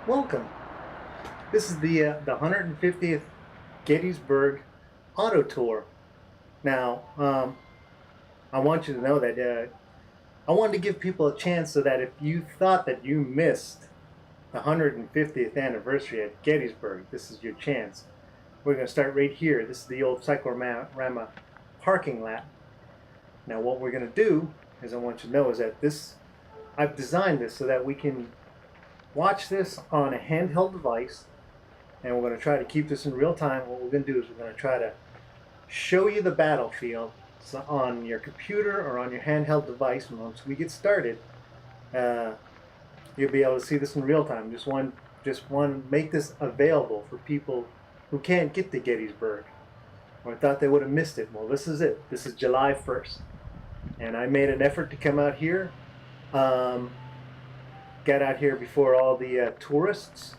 Welcome. This is the 150th Gettysburg Auto Tour. Now, I want you to know that I wanted to give people a chance so that if you thought that you missed the 150th anniversary at Gettysburg, this is your chance. We're going to start right here. This is the old Cyclorama parking lot. Now, what we're going to do is I want you to know is that I've designed this so that we can watch this on a handheld device, and we're going to try to keep this in real time. What we're going to do is we're going to try to show you the battlefield on your computer or on your handheld device. And once we get started, you'll be able to see this in real time. Just want to make this available for people who can't get to Gettysburg or thought they would have missed it. Well, this is it. This is July 1st, and I made an effort to come out here. Got out here before all the tourists,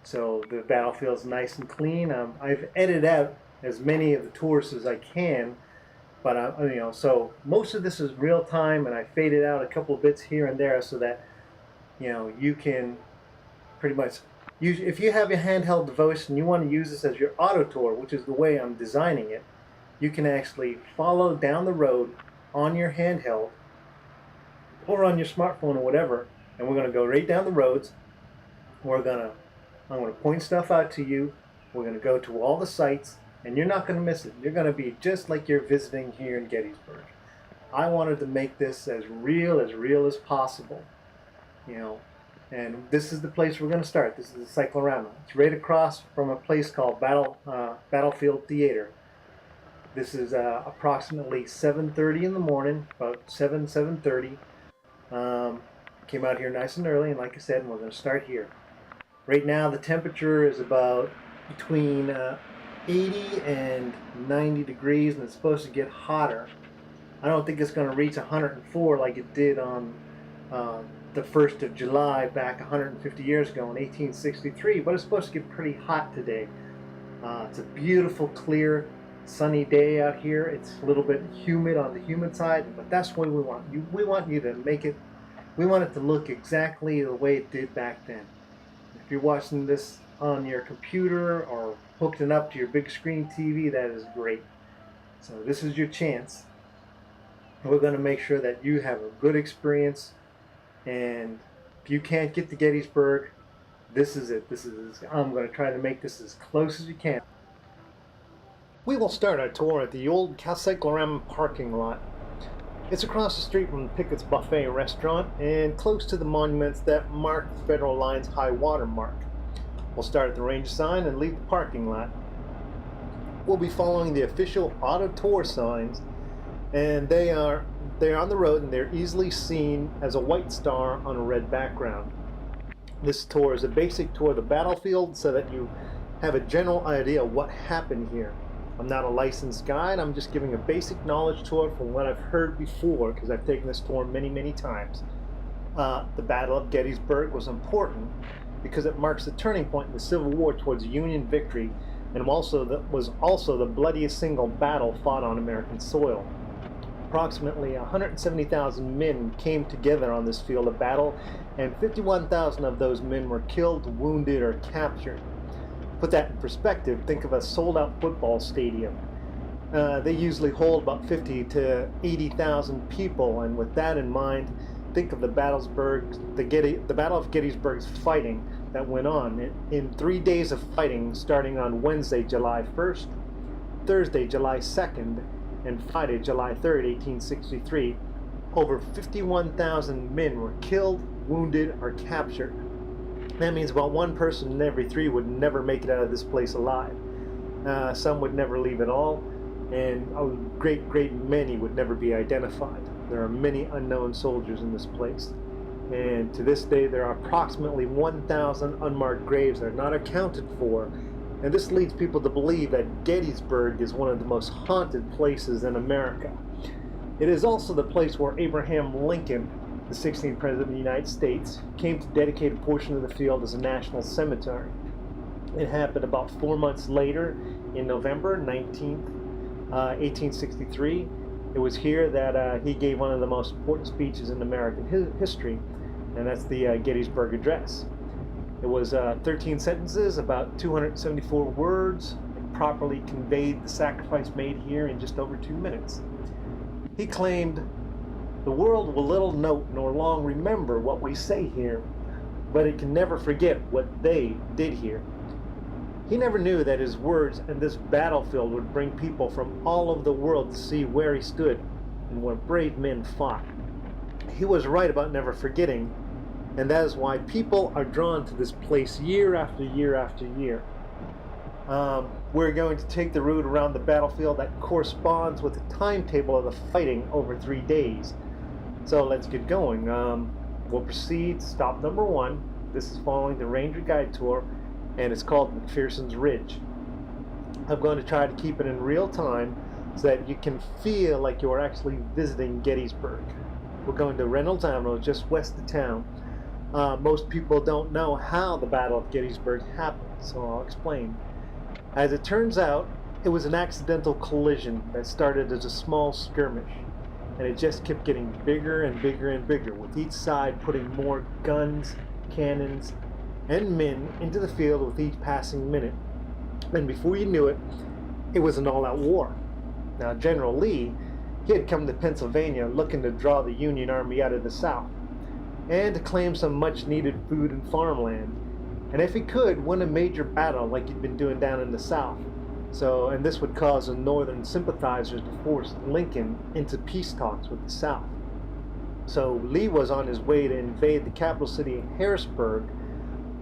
so the battlefield's nice and clean. I've edited out as many of the tourists as I can, but so most of this is real time, and I faded out a couple of bits here and there so that you can pretty much use. If you have your handheld device and you want to use this as your auto tour, which is the way I'm designing it, you can actually follow down the road on your handheld or on your smartphone or whatever. And we're going to go right down the roads. I'm going to point stuff out to you. We're going to go to all the sites, and you're not going to miss it. You're going to be just like you're visiting here in Gettysburg. I wanted to make this as real as possible, And this is the place we're going to start. This is the Cyclorama. It's right across from a place called Battlefield Theater. This is approximately 7:30 in the morning, about 7:30. Came out here nice and early, and like I said, we're going to start here. Right now the temperature is about between 80 and 90 degrees, and it's supposed to get hotter. I don't think it's going to reach 104 like it did on the 1st of July back 150 years ago in 1863, but it's supposed to get pretty hot today. It's a beautiful, clear, sunny day out here. It's a little bit humid on the humid side, but that's what we want. We want you to make it. We want it to look exactly the way it did back then. If you're watching this on your computer or hooked it up to your big screen TV, that is great. So this is your chance. We're going to make sure that you have a good experience. And if you can't get to Gettysburg, this is it. I'm going to try to make this as close as we can. We will start our tour at the old Cyclorama parking lot. It's across the street from Pickett's Buffet restaurant and close to the monuments that mark the Federal Line's high water mark. We'll start at the range sign and leave the parking lot. We'll be following the official auto tour signs, and they're on the road, and they're easily seen as a white star on a red background. This tour is a basic tour of the battlefield so that you have a general idea of what happened here. I'm not a licensed guide. I'm just giving a basic knowledge tour from what I've heard before, because I've taken this tour many times. The Battle of Gettysburg was important because it marks the turning point in the Civil War towards Union victory, and was also the bloodiest single battle fought on American soil. Approximately 170,000 men came together on this field of battle, and 51,000 of those men were killed, wounded, or captured. Put that in perspective, think of a sold-out football stadium. They usually hold about 50 to 80,000 people, and with that in mind, think of the Battle of Gettysburg's fighting that went on. In 3 days of fighting, starting on Wednesday, July 1st, Thursday, July 2nd, and Friday, July 3rd, 1863, over 51,000 men were killed, wounded, or captured. That means about one person in every 3 would never make it out of this place alive. Some would never leave at all, and a great many would never be identified. There are many unknown soldiers in this place, and to this day there are approximately 1,000 unmarked graves that are not accounted for, and this leads people to believe that Gettysburg is one of the most haunted places in America. It is also the place where Abraham Lincoln, the 16th President of the United States, came to dedicate a portion of the field as a national cemetery. It happened about 4 months later, in November 19th, 1863. It was here that he gave one of the most important speeches in American history, and that's the Gettysburg Address. It was 13 sentences, about 274 words, and properly conveyed the sacrifice made here in just over 2 minutes. He claimed, "The world will little note nor long remember what we say here, but it can never forget what they did here." He never knew that his words and this battlefield would bring people from all over the world to see where he stood and what brave men fought. He was right about never forgetting, and that is why people are drawn to this place year after year after year. We're going to take the route around the battlefield that corresponds with the timetable of the fighting over 3 days. So let's get going. We'll proceed. Stop number 1. This is following the Ranger Guide Tour, and it's called McPherson's Ridge. I'm going to try to keep it in real time so that you can feel like you're actually visiting Gettysburg. We're going to Reynolds Avenue, just west of town. Most people don't know how the Battle of Gettysburg happened, so I'll explain. As it turns out, it was an accidental collision that started as a small skirmish, and it just kept getting bigger and bigger and bigger, with each side putting more guns, cannons, and men into the field with each passing minute. And before you knew it, it was an all-out war. Now, General Lee, he had come to Pennsylvania looking to draw the Union Army out of the South, and to claim some much-needed food and farmland, and if he could, win a major battle like he'd been doing down in the South. And this would cause the Northern sympathizers to force Lincoln into peace talks with the South. So Lee was on his way to invade the capital city of Harrisburg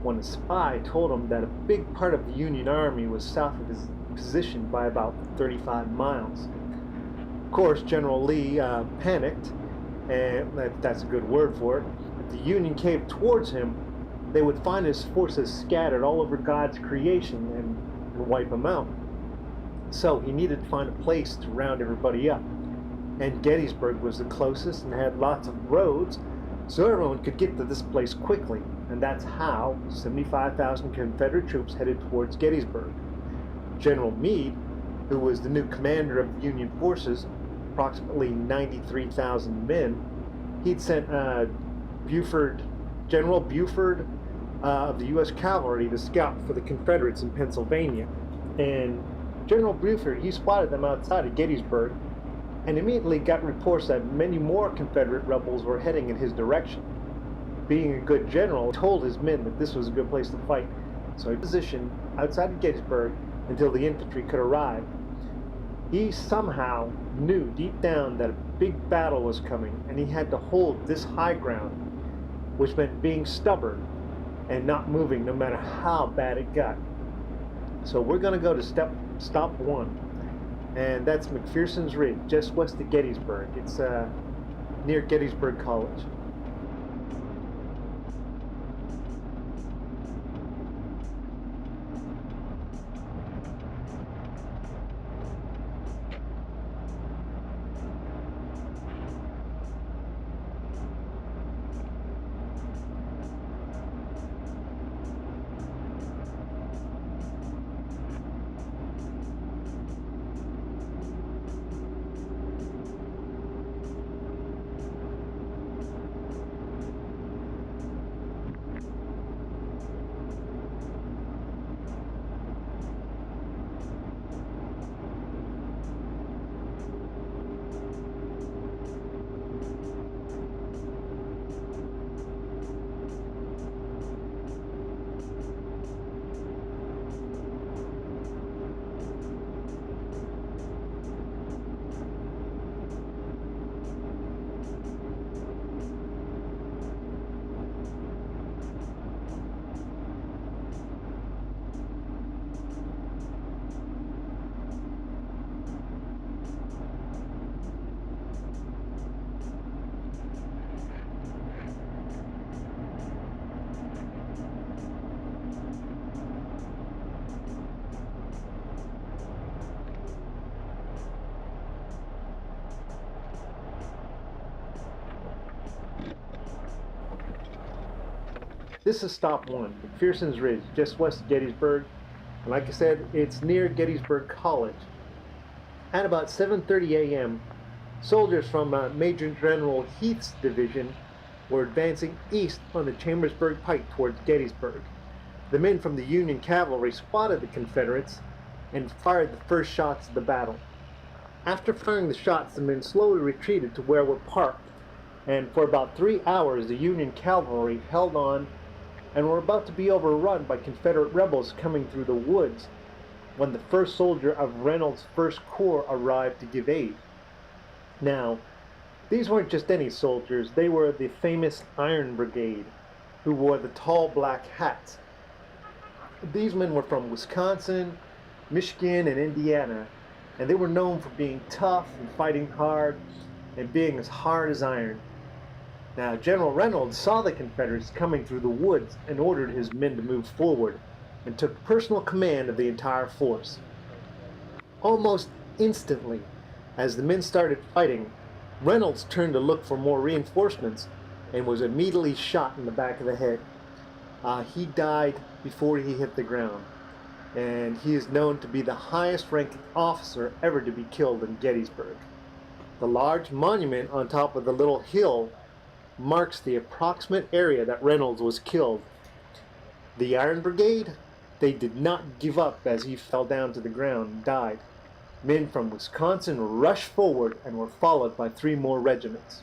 when a spy told him that a big part of the Union Army was south of his position by about 35 miles. Of course, General Lee panicked, and if that's a good word for it. If the Union came towards him, they would find his forces scattered all over God's creation and wipe him out. So he needed to find a place to round everybody up. And Gettysburg was the closest and had lots of roads, so everyone could get to this place quickly. And that's how 75,000 Confederate troops headed towards Gettysburg. General Meade, who was the new commander of the Union forces, approximately 93,000 men, he'd sent General Buford of the U.S. Cavalry to scout for the Confederates in Pennsylvania. And General Buford, he spotted them outside of Gettysburg and immediately got reports that many more Confederate rebels were heading in his direction. Being a good general, he told his men that this was a good place to fight. So he positioned outside of Gettysburg until the infantry could arrive. He somehow knew deep down that a big battle was coming, and he had to hold this high ground, which meant being stubborn and not moving no matter how bad it got. So we're going to go to stop 1, and that's McPherson's Ridge, just west of Gettysburg. It's near Gettysburg College. This is stop 1, McPherson's Ridge, just west of Gettysburg. And like I said, it's near Gettysburg College. At about 7:30 a.m., soldiers from Major General Heath's division were advancing east on the Chambersburg Pike towards Gettysburg. The men from the Union cavalry spotted the Confederates and fired the first shots of the battle. After firing the shots, the men slowly retreated to where were parked, and for about 3 hours the Union cavalry held on and were about to be overrun by Confederate rebels coming through the woods when the first soldier of Reynolds' First Corps arrived to give aid. Now, these weren't just any soldiers, they were the famous Iron Brigade, who wore the tall black hats. These men were from Wisconsin, Michigan, and Indiana, and they were known for being tough and fighting hard and being as hard as iron. Now, General Reynolds saw the Confederates coming through the woods and ordered his men to move forward and took personal command of the entire force. Almost instantly, as the men started fighting, Reynolds turned to look for more reinforcements and was immediately shot in the back of the head. He died before he hit the ground, and he is known to be the highest ranking officer ever to be killed in Gettysburg. The large monument on top of the little hill marks the approximate area that Reynolds was killed. The Iron Brigade, they did not give up as he fell down to the ground and died. Men from Wisconsin rushed forward and were followed by 3 more regiments.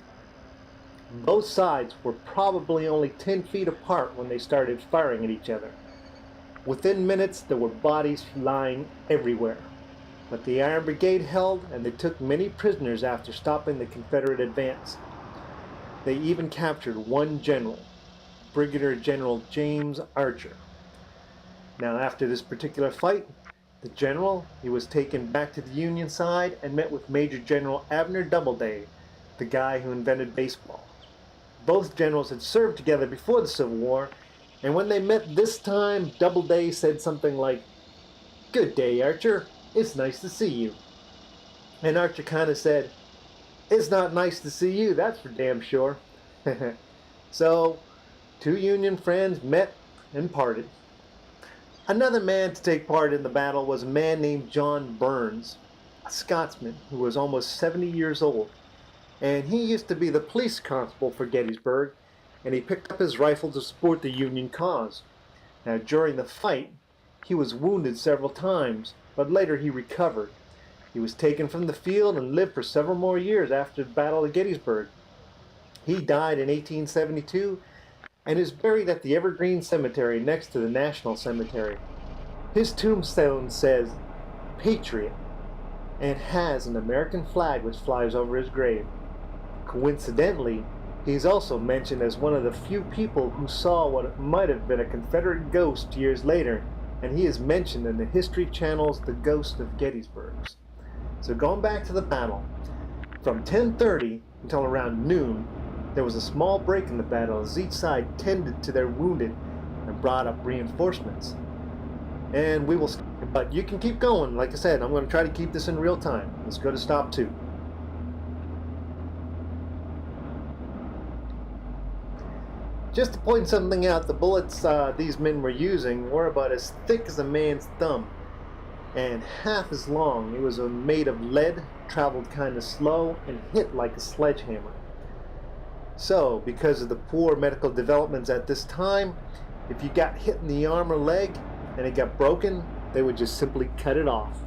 Both sides were probably only 10 feet apart when they started firing at each other. Within minutes there were bodies lying everywhere. But the Iron Brigade held, and they took many prisoners after stopping the Confederate advance. They even captured one general, Brigadier General James Archer. Now, after this particular fight, the general, he was taken back to the Union side and met with Major General Abner Doubleday, the guy who invented baseball. Both generals had served together before the Civil War, and when they met this time, Doubleday said something like, "Good day, Archer. It's nice to see you." And Archer kind of said, "It's not nice to see you, that's for damn sure." So, 2 Union friends met and parted. Another man to take part in the battle was a man named John Burns, a Scotsman who was almost 70 years old. And he used to be the police constable for Gettysburg, and he picked up his rifle to support the Union cause. Now, during the fight, he was wounded several times, but later he recovered. He was taken from the field and lived for several more years after the Battle of Gettysburg. He died in 1872 and is buried at the Evergreen Cemetery next to the National Cemetery. His tombstone says, "Patriot," and has an American flag which flies over his grave. Coincidentally, he is also mentioned as one of the few people who saw what might have been a Confederate ghost years later, and he is mentioned in the History Channel's The Ghost of Gettysburg. So going back to the battle, from 10:30 until around noon, there was a small break in the battle as each side tended to their wounded and brought up reinforcements. And we will, but you can keep going. Like I said, I'm going to try to keep this in real time. Let's go to stop 2. Just to point something out, the bullets these men were using were about as thick as a man's thumb and half as long. It was made of lead, traveled kind of slow, and hit like a sledgehammer. So, because of the poor medical developments at this time, if you got hit in the arm or leg and it got broken, they would just simply cut it off.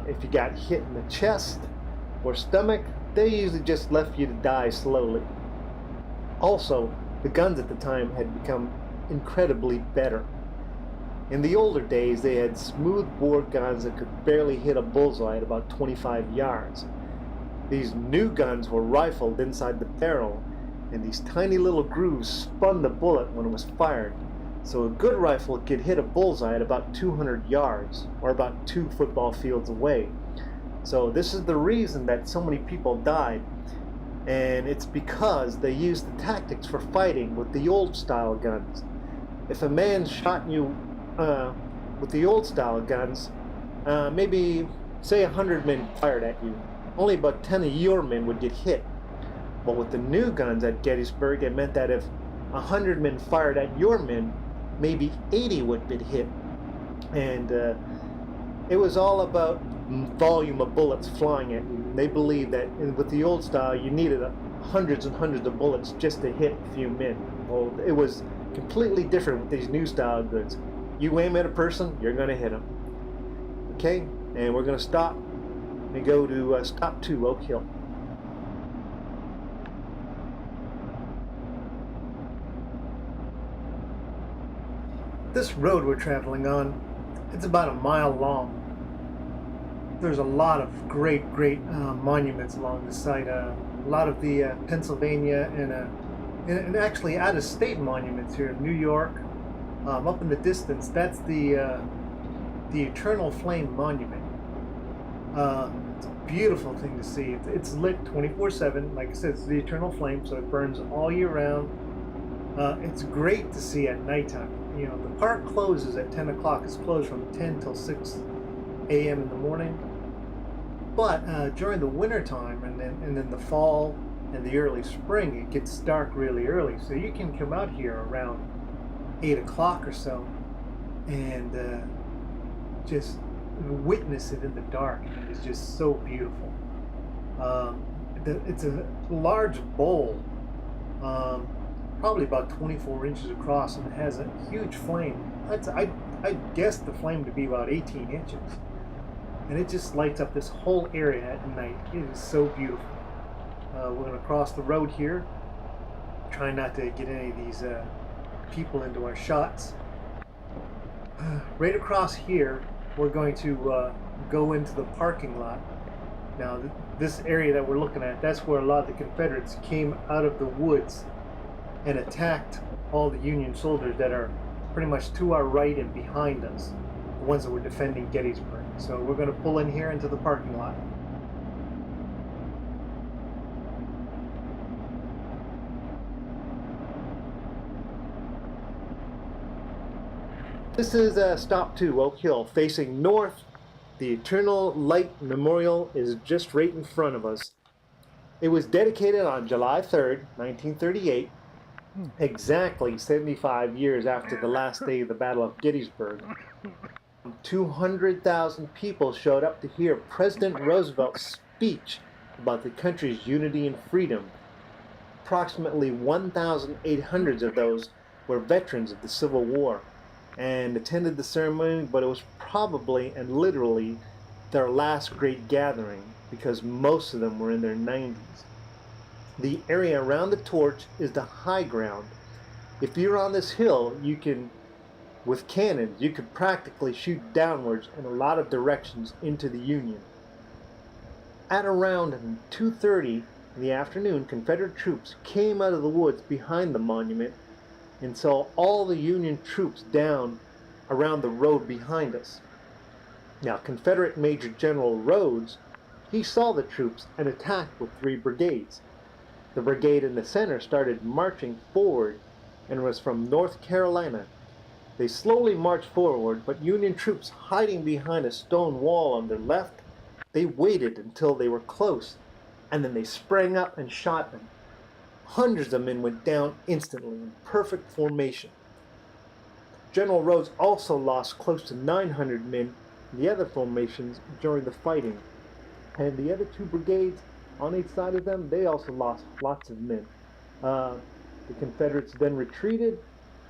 If you got hit in the chest or stomach, they usually just left you to die slowly. Also, the guns at the time had become incredibly better. In the older days, they had smooth-bore guns that could barely hit a bullseye at about 25 yards. These new guns were rifled inside the barrel, and these tiny little grooves spun the bullet when it was fired. So a good rifle could hit a bullseye at about 200 yards, or about 2 football fields away. So this is the reason that so many people died, and it's because they used the tactics for fighting with the old-style guns. If a man shot you with the old-style guns, maybe, say 100 men fired at you, only about 10 of your men would get hit. But with the new guns at Gettysburg, it meant that if 100 men fired at your men, maybe 80 would be hit. And it was all about volume of bullets flying at you. They believed that with the old style, you needed hundreds and hundreds of bullets just to hit a few men. Well, it was completely different with these new style goods. You aim at a person, you're going to hit them. Okay, and we're going to stop and go to stop 2, Oak Hill. This road we're traveling on, it's about a mile long. There's a lot of great monuments along the side. A lot of the Pennsylvania and actually out-of-state monuments here in New York. Up in the distance, that's the Eternal Flame Monument. It's a beautiful thing to see. It's lit 24/7. Like I said, it's the Eternal Flame, so it burns all year round. It's great to see at nighttime. You know, the park closes at 10 o'clock. It's closed from 10 till 6 a.m. in the morning. But during the winter time and then the fall and the early spring, it gets dark really early. So you can come out here around 8 o'clock or so and just witness it in the dark. It's just so beautiful. It's a large bowl, probably about 24 inches across, and it has a huge flame. I'd guess the flame to be about 18 inches. And it just lights up this whole area at night. It is so beautiful. We're going to cross the road here. Try not to get any of these people into our shots. Right across here, we're going to go into the parking lot. Now, this area that we're looking at, that's where a lot of the Confederates came out of the woods and attacked all the Union soldiers that are pretty much to our right and behind us, the ones that were defending Gettysburg. So we're going to pull in here into the parking lot. This is stop 2, Oak Hill, facing north. The Eternal Light Memorial is just right in front of us. It was dedicated on July 3rd, 1938, exactly 75 years after the last day of the Battle of Gettysburg. 200,000 people showed up to hear President Roosevelt's speech about the country's unity and freedom. Approximately 1,800 of those were veterans of the Civil War and attended the ceremony, but it was probably and literally their last great gathering because most of them were in their 90s. The area around the torch is the high ground. If you're on this hill, you can, with cannons, you could practically shoot downwards in a lot of directions into the Union. At around 2:30 in the afternoon, Confederate troops came out of the woods behind the monument and saw all the Union troops down around the road behind us. Now, Confederate Major General Rhodes, he saw the troops and attacked with 3 brigades. The brigade in the center started marching forward and was from North Carolina. They slowly marched forward, but Union troops hiding behind a stone wall on their left, they waited until they were close, and then they sprang up and shot them. Hundreds of men went down instantly in perfect formation. General Rhodes also lost close to 900 men in the other formations during the fighting, and the other 2 brigades on each side of them, they also lost lots of men. The Confederates then retreated,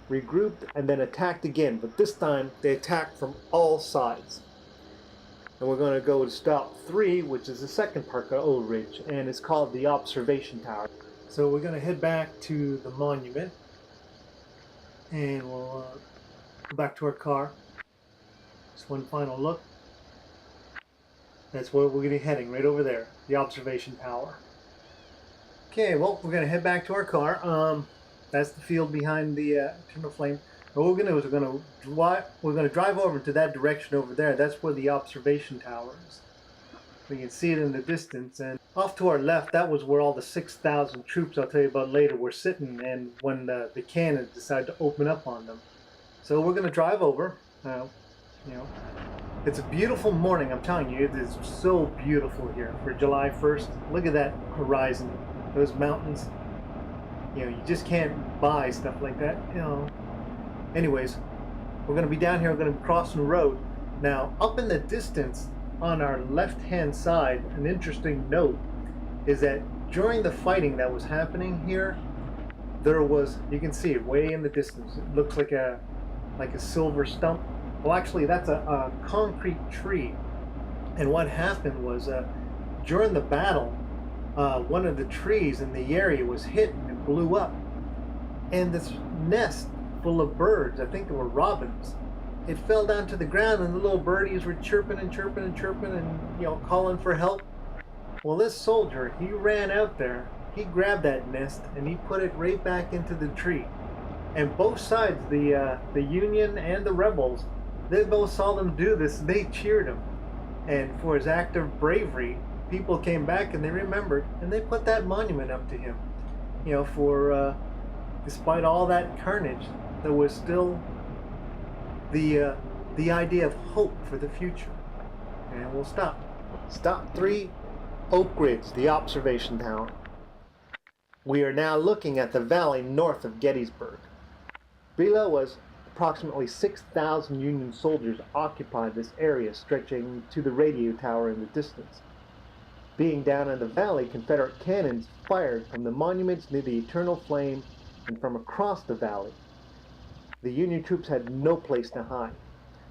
regrouped, and then attacked again, but this time they attacked from all sides. And we're going to go to stop 3, which is the second part of Old Ridge, and it's called the Observation Tower. So we're going to head back to the monument, and we'll go back to our car. Just one final look. That's where we're going to be heading, right over there, the Observation Tower. Okay, well, we're going to head back to our car. That's the field behind the Eternal Flame. And what we're going to do is we're going to drive over to that direction over there. That's where the Observation Tower is. We can see it in the distance, and off to our left, that was where all the 6,000 troops I'll tell you about later were sitting, and when the cannons decided to open up on them. So we're going to drive over. It's a beautiful morning, I'm telling you. It is so beautiful here for July 1st. Look at that horizon, those mountains. You just can't buy stuff like that. Anyways, we're going to be down here. We're going to be crossing the road. Now, up in the distance, on our left-hand side, an interesting note is that during the fighting that was happening here, there was, you can see it way in the distance. It looks like a silver stump. Well, actually, that's a concrete tree. And what happened was during the battle, one of the trees in the area was hit and blew up. And this nest full of birds, I think they were robins, it fell down to the ground, and the little birdies were chirping and chirping and chirping and, calling for help. Well, this soldier, he ran out there, he grabbed that nest, and he put it right back into the tree. And both sides, the Union and the rebels, they both saw them do this. They cheered him. And for his act of bravery, people came back and they remembered, and they put that monument up to him. For despite all that carnage, there was still the idea of hope for the future. And we'll stop. Stop 3, Oak Ridge, the observation tower. We are now looking at the valley north of Gettysburg. Below us, approximately 6,000 Union soldiers occupied this area, stretching to the radio tower in the distance. Being down in the valley, Confederate cannons fired from the monuments near the Eternal Flame and from across the valley. The Union troops had no place to hide.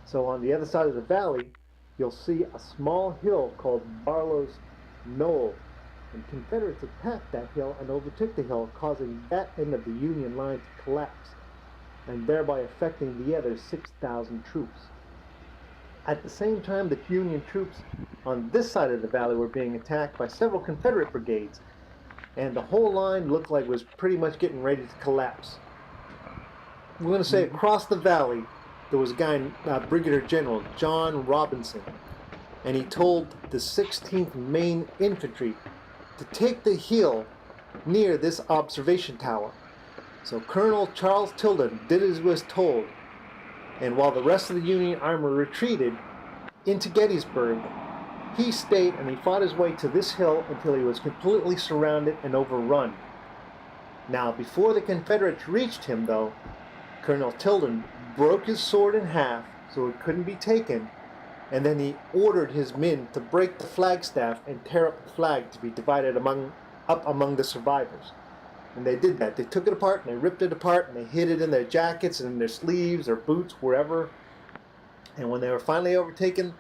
So on the other side of the valley, you'll see a small hill called Barlow's Knoll. And Confederates attacked that hill and overtook the hill, causing that end of the Union line to collapse, and thereby affecting the other 6,000 troops. At the same time, the Union troops on this side of the valley were being attacked by several Confederate brigades, and the whole line looked like it was pretty much getting ready to collapse. We're going to say across the valley, there was a guy, Brigadier General John Robinson, and he told the 16th Maine Infantry to take the hill near this observation tower. So Colonel Charles Tilden did as he was told, and while the rest of the Union army retreated into Gettysburg, he stayed and he fought his way to this hill until he was completely surrounded and overrun. Now, before the Confederates reached him, though, Colonel Tilden broke his sword in half so it couldn't be taken, and then he ordered his men to break the flagstaff and tear up the flag to be divided up among the survivors. And they did that. They took it apart and they ripped it apart and they hid it in their jackets and in their sleeves or boots, wherever. And when they were finally overtaken,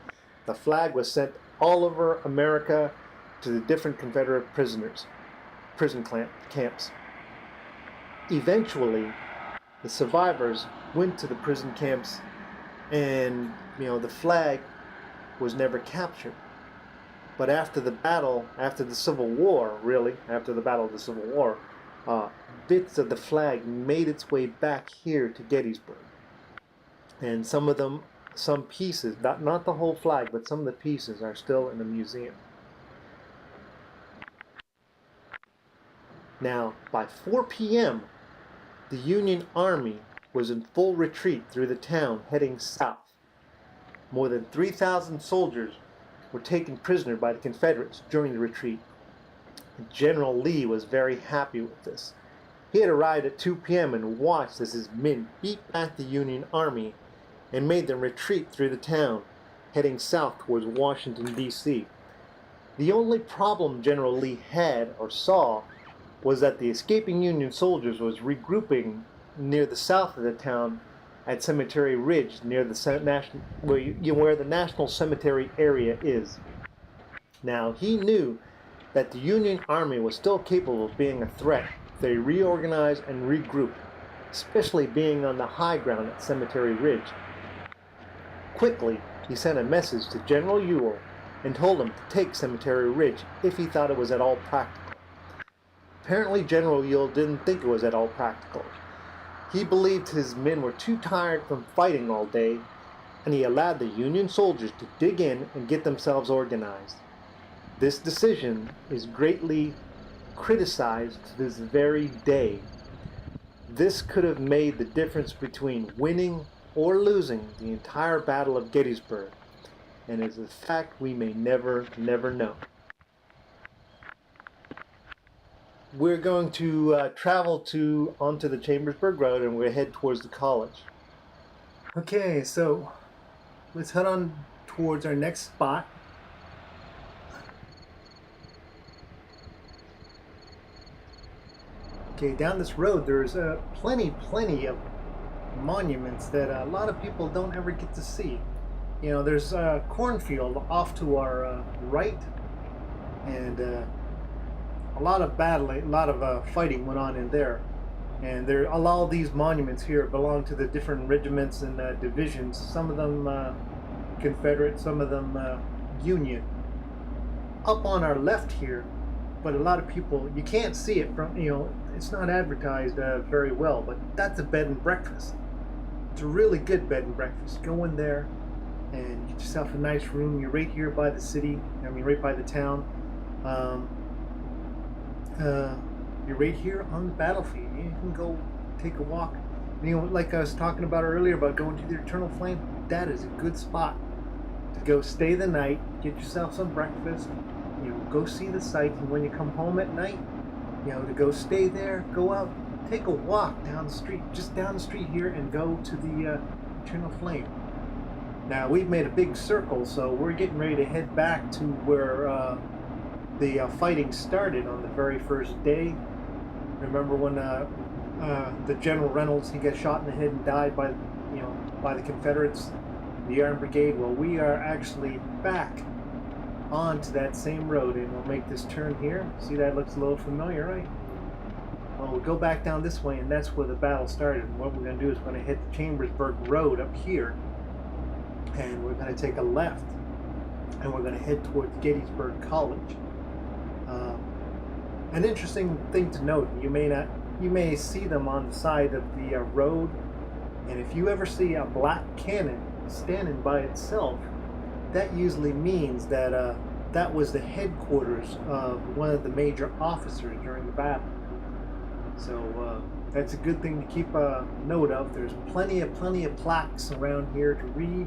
the flag was sent all over America to the different Confederate prison camps. Eventually, the survivors went to the prison camps, and the flag was never captured. But after the battle, after the Civil War, bits of the flag made its way back here to Gettysburg. And some pieces, not the whole flag, but some of the pieces are still in the museum. Now, by 4 p.m., the Union Army was in full retreat through the town, heading south. More than 3,000 soldiers were taken prisoner by the Confederates during the retreat. General Lee was very happy with this. He had arrived at 2 p.m. and watched as his men beat back the Union Army and made them retreat through the town, heading south towards Washington, D.C. The only problem General Lee had or saw was that the escaping Union soldiers was regrouping near the south of the town at Cemetery Ridge, near the where the National Cemetery area is. Now, he knew that the Union Army was still capable of being a threat if they reorganized and regrouped, especially being on the high ground at Cemetery Ridge. Quickly, he sent a message to General Ewell and told him to take Cemetery Ridge if he thought it was at all practical. Apparently, General Ewell didn't think it was at all practical. He believed his men were too tired from fighting all day, and he allowed the Union soldiers to dig in and get themselves organized. This decision is greatly criticized to this very day. This could have made the difference between winning or losing the entire Battle of Gettysburg, and is a fact we may never know. We're going to travel onto the Chambersburg Road, and we're head towards the college. Okay, so let's head on towards our next spot. Okay, down this road there's plenty of monuments that a lot of people don't ever get to see. You know, there's a cornfield off to our right, and a lot of battling, a lot of fighting went on in there. And there, a lot of these monuments here belong to the different regiments and divisions. Some of them Confederate, some of them Union. Up on our left here, but a lot of people, you can't see it from, you know, it's not advertised very well, but that's a bed and breakfast. It's a really good bed and breakfast. Go in there and get yourself a nice room. You're right here by the city, I mean right by the town. You're right here on the battlefield. You can go take a walk. You know, like I was talking about earlier about going to the Eternal Flame, that is a good spot to go stay the night, get yourself some breakfast, you know, go see the sights, and when you come home at night, you know, to go stay there, go out, take a walk down the street, just down the street here, and go to the Eternal Flame. Now, we've made a big circle, so we're getting ready to head back to where the fighting started on the very first day. Remember when the General Reynolds, he got shot in the head and died by, you know, by the Confederates, the Armed Brigade? Well, we are actually back onto that same road, and we'll make this turn here. See, that looks a little familiar, right? Well, we'll go back down this way, and that's where the battle started. And what we're going to do is we're going to hit the Chambersburg Road up here, and we're going to take a left, and we're going to head towards Gettysburg College. An interesting thing to note, you may see them on the side of the road, and if you ever see a black cannon standing by itself, that usually means that that was the headquarters of one of the major officers during the battle. So that's a good thing to keep a note of. There's plenty of plaques around here to read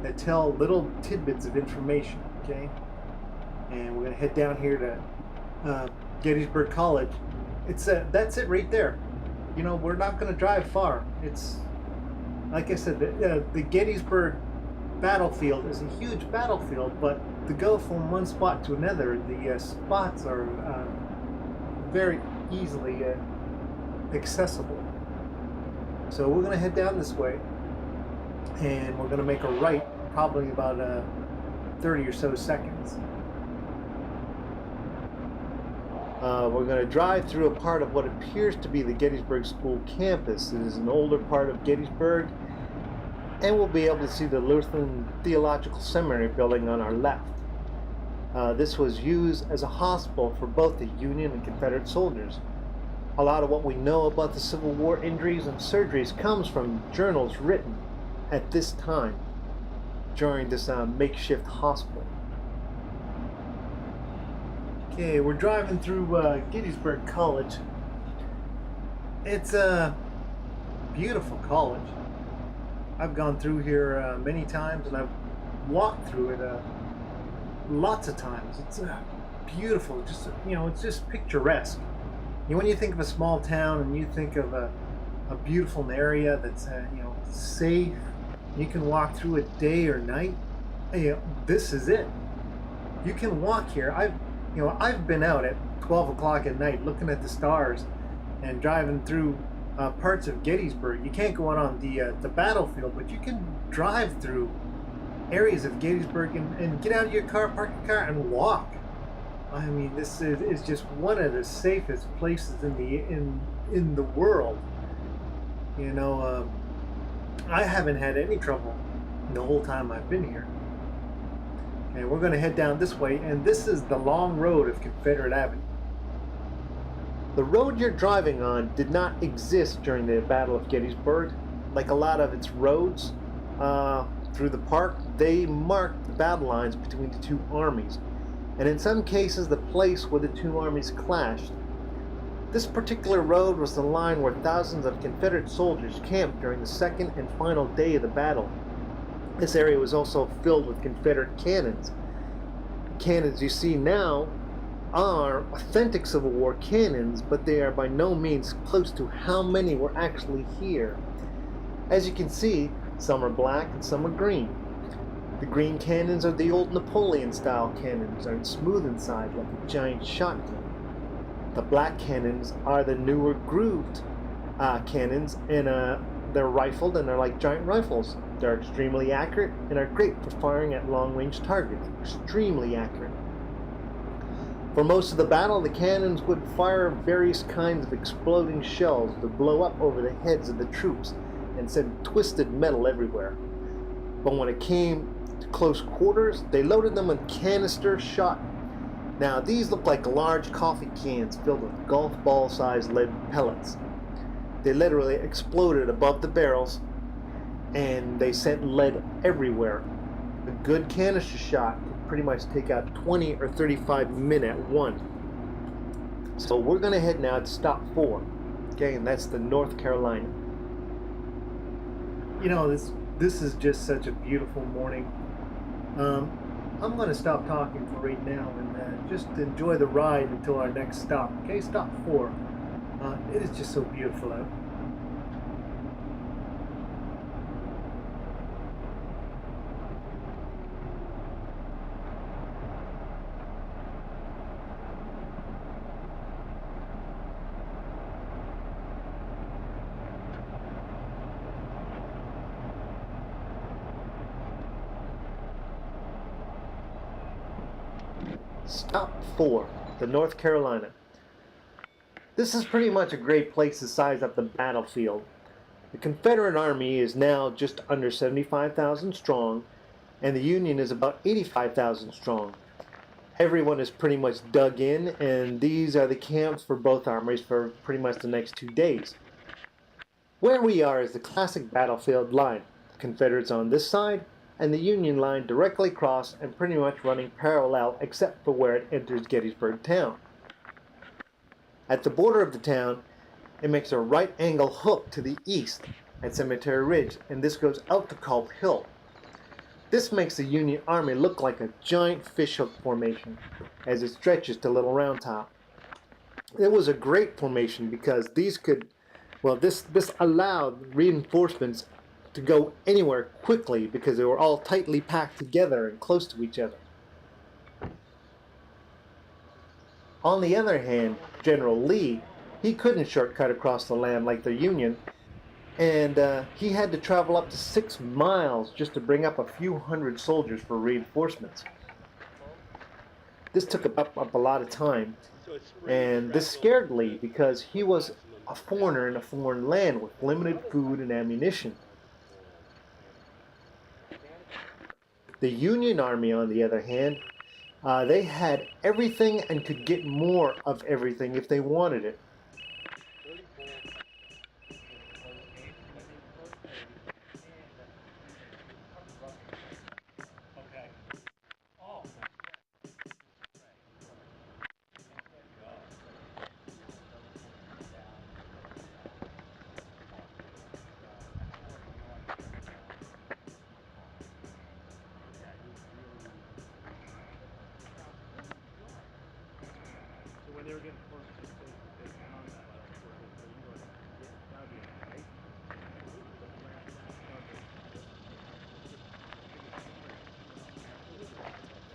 that tell little tidbits of information. Okay, and we're gonna head down here to Gettysburg College. It's that's it right there. You know, we're not going to drive far. It's like I said, the Gettysburg Battlefield is a huge battlefield, but to go from one spot to another, the spots are very easily accessible. So we're going to head down this way, and we're going to make a right, probably about 30 or so seconds. We're going to drive through a part of what appears to be the Gettysburg School campus. It is an older part of Gettysburg, and we'll be able to see the Lutheran Theological Seminary building on our left. This was used as a hospital for both the Union and Confederate soldiers. A lot of what we know about the Civil War injuries and surgeries comes from journals written at this time during this makeshift hospital. Okay, we're driving through Gettysburg College. It's a beautiful college. I've gone through here many times, and I've walked through it lots of times. It's beautiful, just, you know, it's just picturesque. You know, when you think of a small town and you think of a beautiful area that's you know, safe, you can walk through it day or night. You know, this is it. You can walk here. I've been out at 12 o'clock at night looking at the stars and driving through parts of Gettysburg. You can't go out on the battlefield, but you can drive through areas of Gettysburg and get out of your car, park your car, and walk. I mean, this is just one of the safest places in the world. You know, I haven't had any trouble the whole time I've been here. And we're going to head down this way, and this is the long road of Confederate Avenue. The road you're driving on did not exist during the Battle of Gettysburg. Like a lot of its roads through the park, they marked the battle lines between the two armies, and in some cases the place where the two armies clashed. This particular road was the line where thousands of Confederate soldiers camped during the second and final day of the battle. This area was also filled with Confederate cannons. The cannons you see now are authentic Civil War cannons, but they are by no means close to how many were actually here. As you can see, some are black and some are green. The green cannons are the old Napoleon-style cannons, are smooth inside like a giant shotgun. The black cannons are the newer grooved cannons, and they're rifled and they're like giant rifles. They're extremely accurate and are great for firing at long-range targets. Extremely accurate. For most of the battle, the cannons would fire various kinds of exploding shells to blow up over the heads of the troops and send twisted metal everywhere. But when it came to close quarters, they loaded them with canister shot. Now, these look like large coffee cans filled with golf ball-sized lead pellets. They literally exploded above the barrels, and they sent lead everywhere. A good canister shot could pretty much take out 20 or 35 men at one. So we're going to head now to stop 4. Okay, and that's the North Carolina. You know, this is just such a beautiful morning. I'm going to stop talking for right now and just enjoy the ride until our next stop. Okay, stop 4. It is just so beautiful out. Stop 4, the North Carolina. This is pretty much a great place to size up the battlefield. The Confederate Army is now just under 75,000 strong, and the Union is about 85,000 strong. Everyone is pretty much dug in, and these are the camps for both armies for pretty much the next 2 days. Where we are is the classic battlefield line. The Confederates on this side, and the Union line directly across and pretty much running parallel except for where it enters Gettysburg town. At the border of the town, it makes a right angle hook to the east at Cemetery Ridge, and this goes out to Culp Hill. This makes the Union Army look like a giant fishhook formation as it stretches to Little Round Top. It was a great formation because this allowed reinforcements to go anywhere quickly because they were all tightly packed together and close to each other. On the other hand, General Lee, he couldn't shortcut across the land like the Union, and he had to travel up to 6 miles just to bring up a few hundred soldiers for reinforcements. This took up a lot of time, and this scared Lee because he was a foreigner in a foreign land with limited food and ammunition. The Union Army, on the other hand, they had everything and could get more of everything if they wanted it.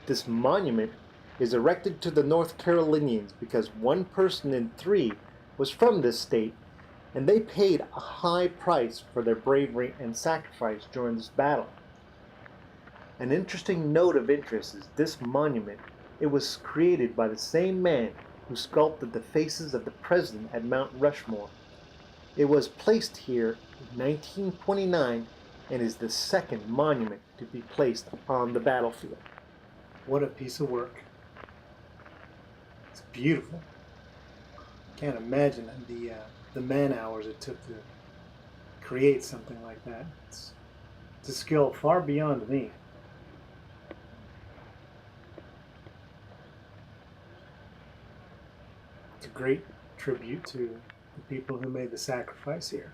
This monument is erected to the North Carolinians because one person in 3 was from this state, and they paid a high price for their bravery and sacrifice during this battle. An interesting note of interest is this monument. It was created by the same man who sculpted the faces of the president at Mount Rushmore. It was placed here in 1929 and is the second monument to be placed on the battlefield. What a piece of work. It's beautiful. Can't imagine the man hours it took to create something like that. It's a skill far beyond me. It's a great tribute to the people who made the sacrifice here.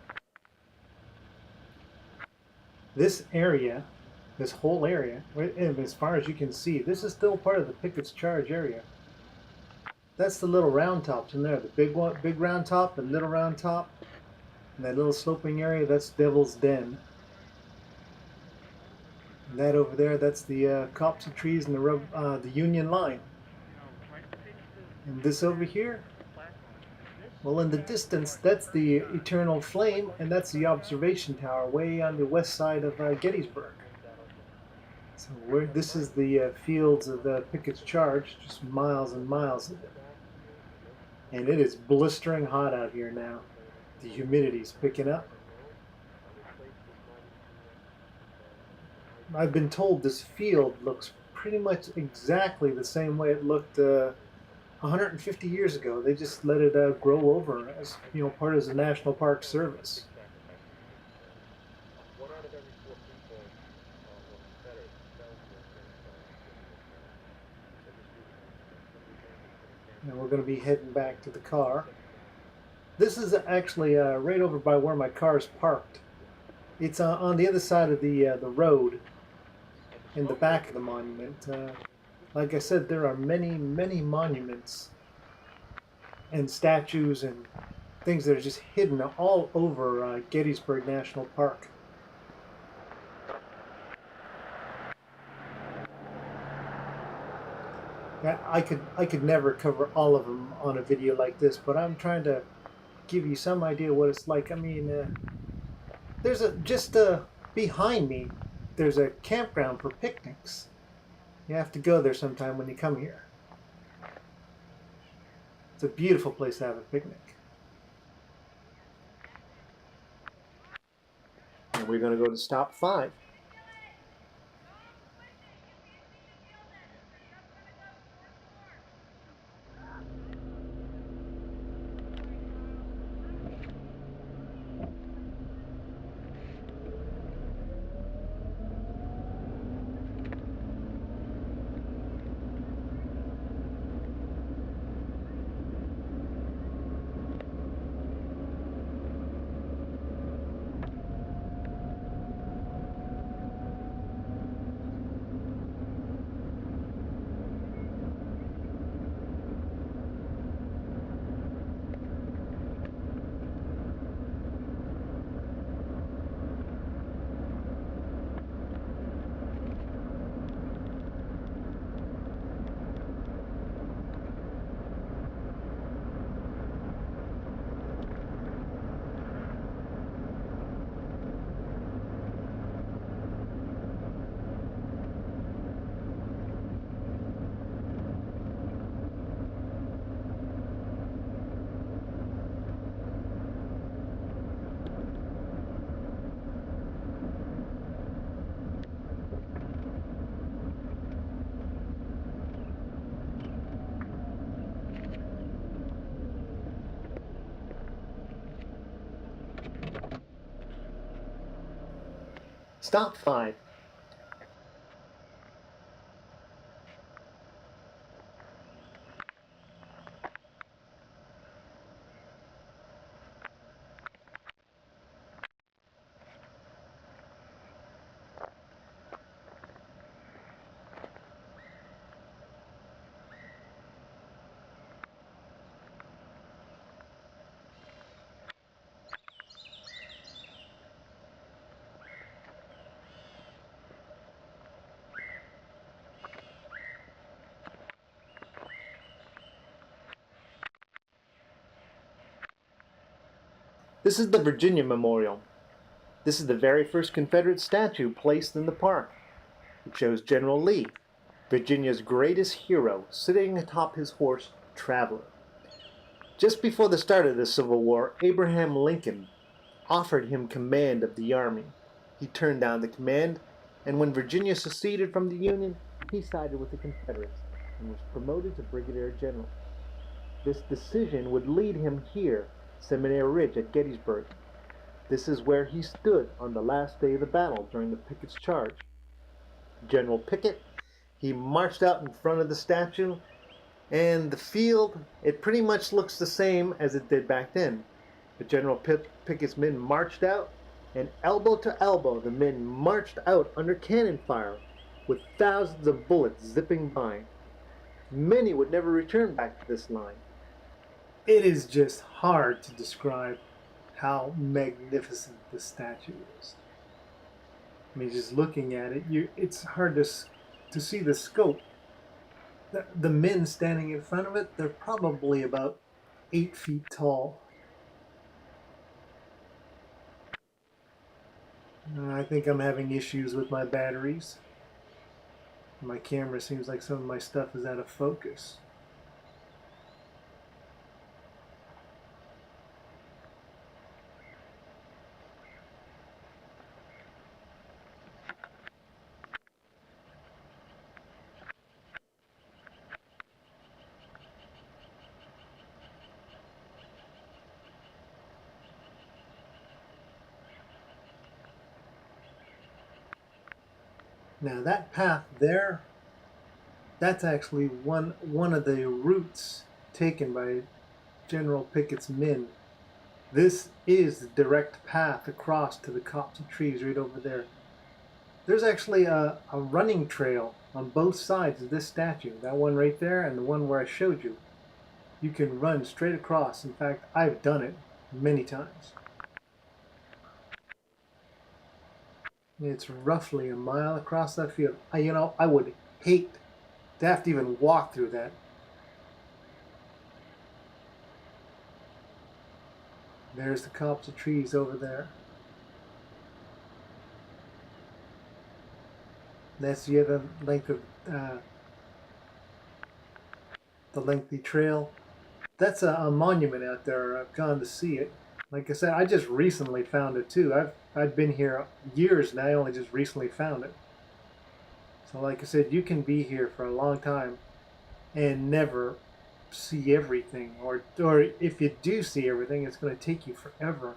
This area, this whole area, as far as you can see, this is still part of the Pickett's Charge area. That's the little round tops in there. The big one, big round top, and little round top, and that little sloping area, that's Devil's Den. And that over there, that's the copse of trees and the Union line. And this over here, Well, in the distance, that's the Eternal Flame, and that's the observation tower way on the west side of Gettysburg. So this is the fields of Pickett's Charge, just miles and miles of it. And it is blistering hot out here now. The humidity's picking up. I've been told this field looks pretty much exactly the same way it looked 150 years ago. They just let it grow over as part of the National Park Service. And we're going to be heading back to the car. This is actually right over by where my car is parked. It's on the other side of the road, in the back of the monument. Like I said, there are many, many monuments and statues and things that are just hidden all over Gettysburg National Park. I could never cover all of them on a video like this, but I'm trying to give you some idea what it's like. I mean, there's just behind me, there's a campground for picnics. You have to go there sometime when you come here. It's a beautiful place to have a picnic. And we're going to go to stop 5. Stop 5. This is the Virginia Memorial. This is the very first Confederate statue placed in the park. It shows General Lee, Virginia's greatest hero, sitting atop his horse, Traveler. Just before the start of the Civil War, Abraham Lincoln offered him command of the army. He turned down the command, and when Virginia seceded from the Union, he sided with the Confederates and was promoted to Brigadier General. This decision would lead him here, Seminary Ridge at Gettysburg. This is where he stood on the last day of the battle during the Pickett's Charge. General Pickett, he marched out in front of the statue, and the field, it pretty much looks the same as it did back then. But General Pickett's men marched out, and elbow to elbow the men marched out under cannon fire with thousands of bullets zipping by. Many would never return back to this line. It is just hard to describe how magnificent this statue is. I mean, just looking at it, it's hard to see the scope. The men standing in front of it, they're probably about 8 feet tall. I think I'm having issues with my batteries. My camera seems like some of my stuff is out of focus. Now that path there, that's actually one of the routes taken by General Pickett's men. This is the direct path across to the copse of trees right over there. There's actually a running trail on both sides of this statue. That one right there and the one where I showed you. You can run straight across. In fact, I've done it many times. It's roughly a mile across that field. I would hate to have to even walk through that. There's the copse of trees over there. That's the other length of the lengthy trail. That's a monument out there. I've gone to see it. Like I said, I just recently found it too. I've been here years and I only just recently found it. So like I said, you can be here for a long time and never see everything, or if you do see everything, it's going to take you forever.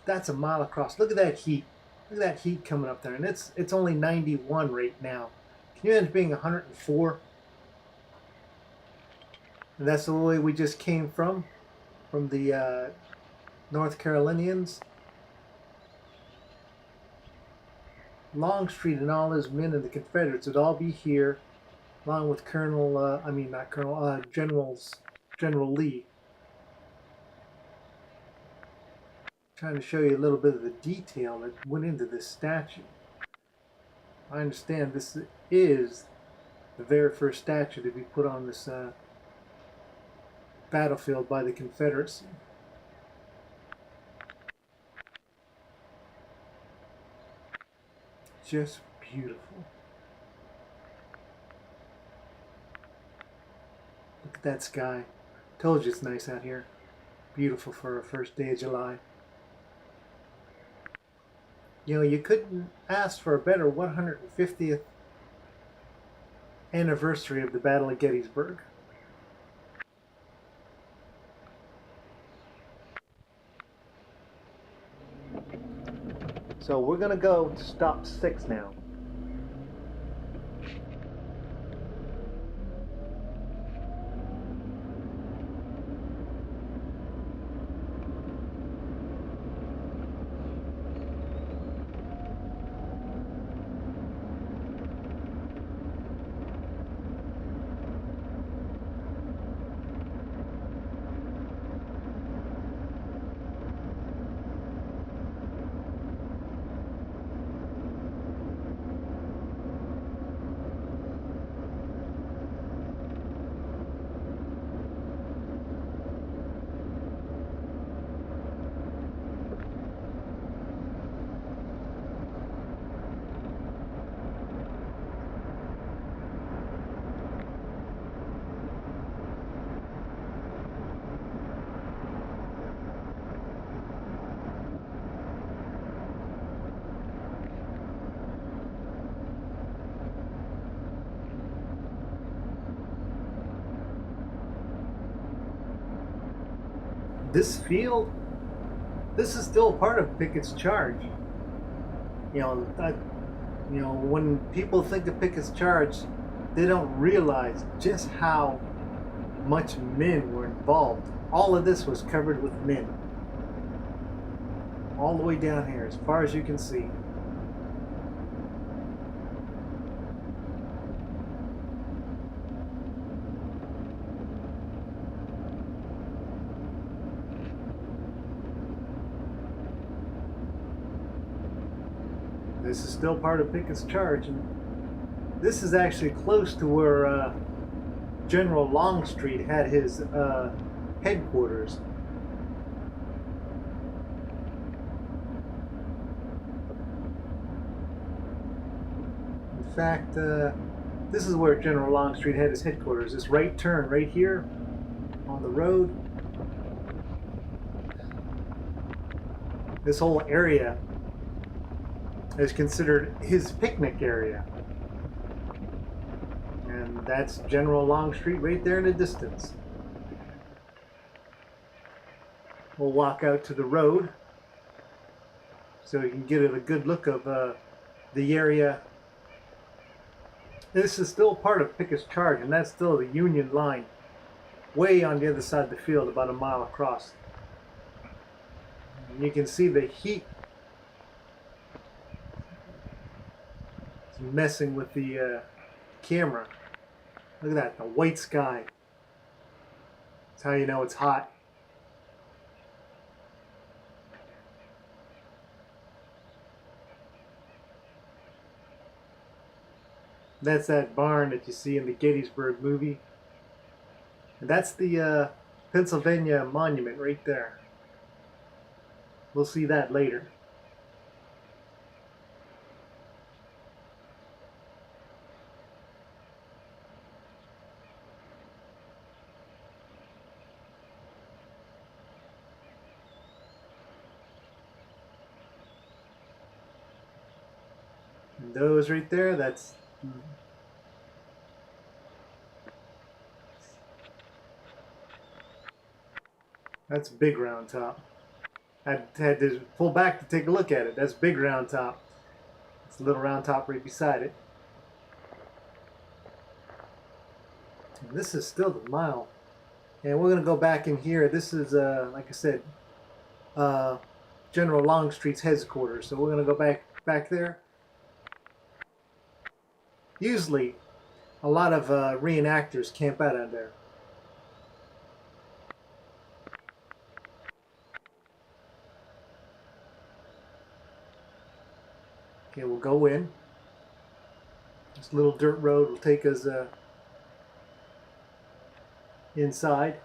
That's a mile across. Look at that heat. Look at that heat coming up there, and it's only 91 right now. Can you imagine being 104? And that's the way we just came from the North Carolinians. Longstreet and all his men and the Confederates would all be here, along with General Lee. Trying to show you a little bit of the detail that went into this statue. I understand this is the very first statue to be put on this battlefield by the Confederacy. Just beautiful. Look at that sky. Told you it's nice out here. Beautiful for a first day of July. You know, you couldn't ask for a better 150th anniversary of the Battle of Gettysburg. So we're going to go to stop 6 now. This field, this is still part of Pickett's charge. When people think of Pickett's charge, they don't realize just how much men were involved. All of this was covered with men. All the way down here, as far as you can see. This is still part of Pickett's charge, and this is actually close to where General Longstreet had his headquarters. In fact, this is where General Longstreet had his headquarters. This right turn right here on the road. This whole area is considered his picnic area. And that's General Longstreet right there in the distance. We'll walk out to the road so you can get a good look of the area. This is still part of Pickett's charge, and that's still the Union line way on the other side of the field, about a mile across. And you can see the heat is messing with the camera. Look at that, the white sky. That's how you know it's hot. That's that barn that you see in the Gettysburg movie. And that's the Pennsylvania monument right there. We'll see that later. And those right there, that's Big Round Top. I had to pull back to take a look at it. That's Big Round Top. It's a Little Round Top right beside it. And this is still the mile. And we're going to go back in here. This is, like I said, General Longstreet's headquarters. So we're going to go back there. Usually, a lot of reenactors camp out there. Okay, we'll go in. This little dirt road will take us inside.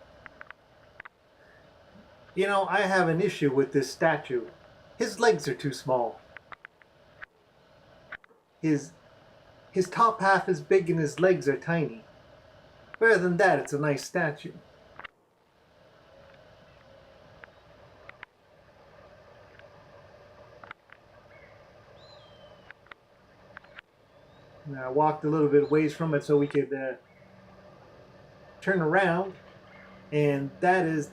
You know, I have an issue with this statue. His legs are too small. His top half is big and his legs are tiny. But other than that, it's a nice statue. And I walked a little bit ways from it so we could turn around, and that is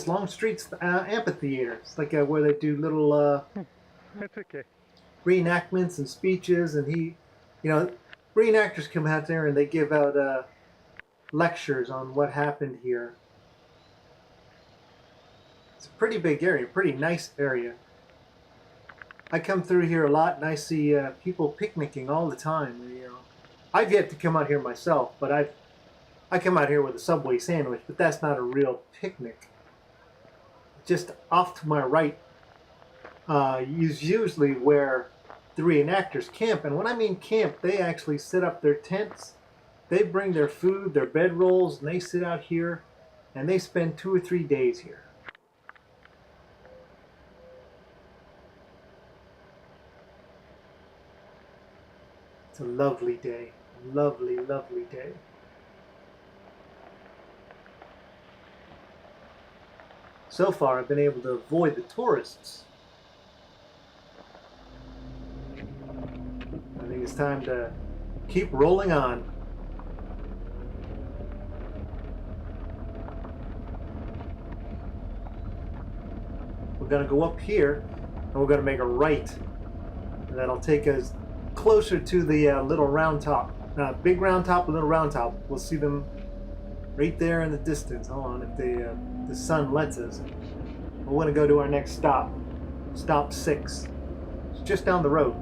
Longstreet's amphitheater. It's like where they do little That's okay. reenactments and speeches, and reenactors come out there and they give out lectures on what happened here. It's a pretty big area, pretty nice area. I come through here a lot and I see people picnicking all the time. I've yet to come out here myself, but I come out here with a Subway sandwich, but that's not a real picnic. Just off to my right is usually where the reenactors camp, and when I mean camp, they actually set up their tents. They bring their food, their bedrolls, and they sit out here, and they spend 2 or 3 days here. It's a lovely day. Lovely, lovely day. So far, I've been able to avoid the tourists. I think it's time to keep rolling on. We're going to go up here, and we're going to make a right. And that'll take us closer to the Little Round Top. Big Round Top and Little Round Top. We'll see them right there in the distance. Hold on, if the sun lets us. We're going to go to our next stop. Stop 6. It's just down the road.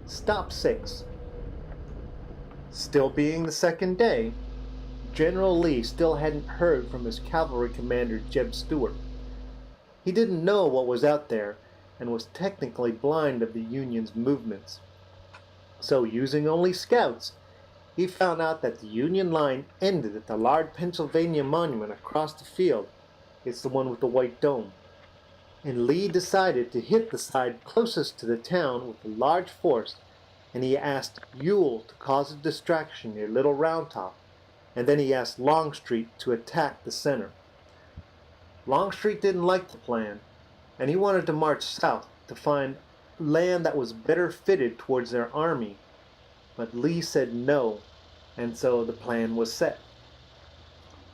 Stop 6. Still being the second day, General Lee still hadn't heard from his cavalry commander Jeb Stuart. He didn't know what was out there and was technically blind of the Union's movements. So, using only scouts, he found out that the Union line ended at the large Pennsylvania monument across the field. It's the one with the white dome. And Lee decided to hit the side closest to the town with a large force, and he asked Ewell to cause a distraction near Little Round Top, and then he asked Longstreet to attack the center. Longstreet didn't like the plan, and he wanted to march south to find land that was better fitted towards their army, but Lee said no, and so the plan was set.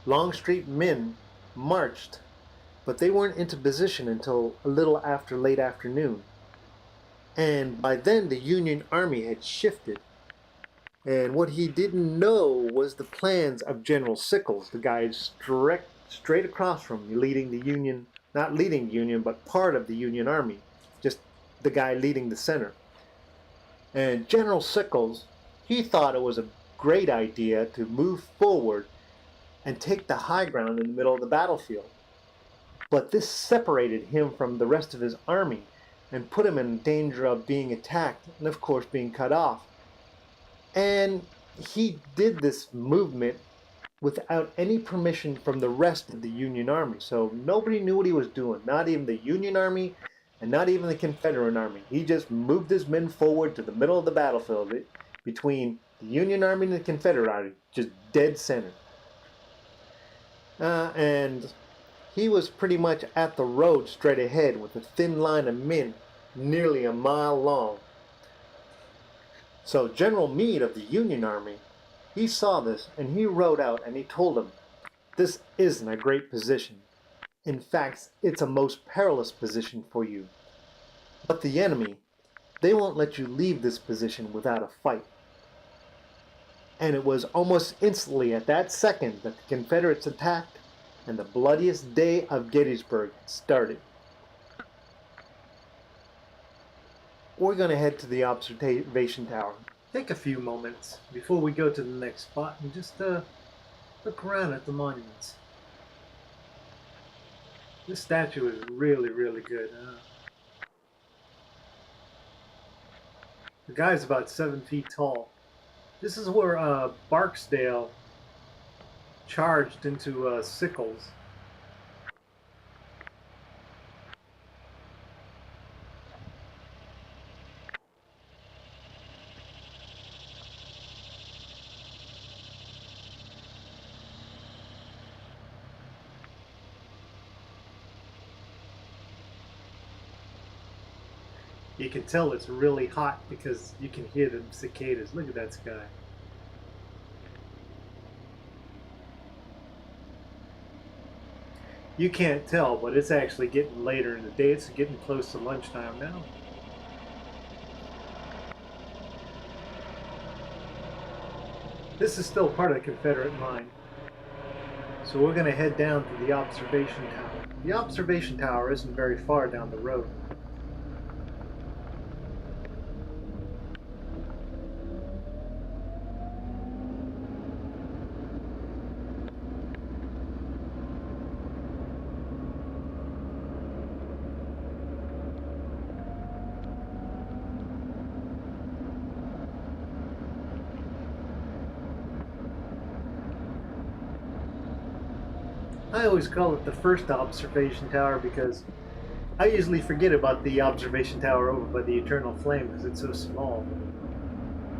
Longstreet men marched, but they weren't into position until a little after late afternoon, and by then the Union army had shifted. And what he didn't know was the plans of General Sickles, the guy straight across from me, leading the Union, not leading the Union, but part of the Union army, just the guy leading the center. And General Sickles, he thought it was a great idea to move forward and take the high ground in the middle of the battlefield. But this separated him from the rest of his army and put him in danger of being attacked and, of course, being cut off. And he did this movement without any permission from the rest of the Union army. So nobody knew what he was doing, not even the Union army and not even the Confederate army. He just moved his men forward to the middle of the battlefield between the Union army and the Confederate army, just dead center. And he was pretty much at the road straight ahead with a thin line of men nearly a mile long. So General Meade of the Union Army, he saw this and he rode out and he told him, "This isn't a great position. In fact, it's a most perilous position for you. But the enemy, they won't let you leave this position without a fight." And it was almost instantly at that second that the Confederates attacked and the bloodiest day of Gettysburg started. We're going to head to the observation tower. Take a few moments before we go to the next spot and just look around at the monuments. This statue is really, really good. The guy's about 7 feet tall. This is where Barksdale charged into Sickles. You can tell it's really hot because you can hear the cicadas. Look at that sky. You can't tell, but it's actually getting later in the day. It's getting close to lunchtime now. This is still part of the Confederate line. So we're going to head down to the observation tower. The observation tower isn't very far down the road. I always call it the first observation tower because I usually forget about the observation tower over by the Eternal Flame because it's so small.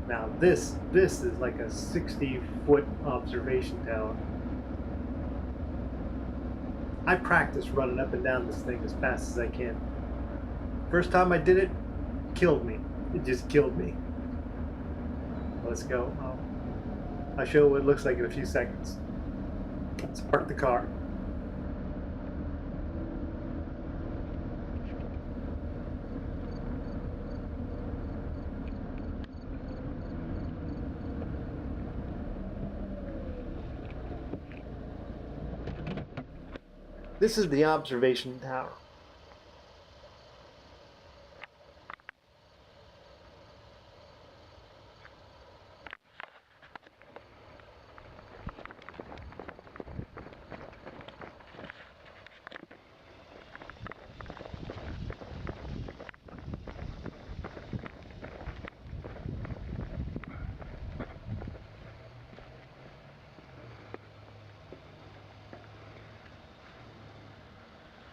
Now this is like a 60-foot observation tower. I practice running up and down this thing as fast as I can. First time I did it, killed me. It just killed me. Let's go. I'll show you what it looks like in a few seconds. Let's park the car. This is the observation tower.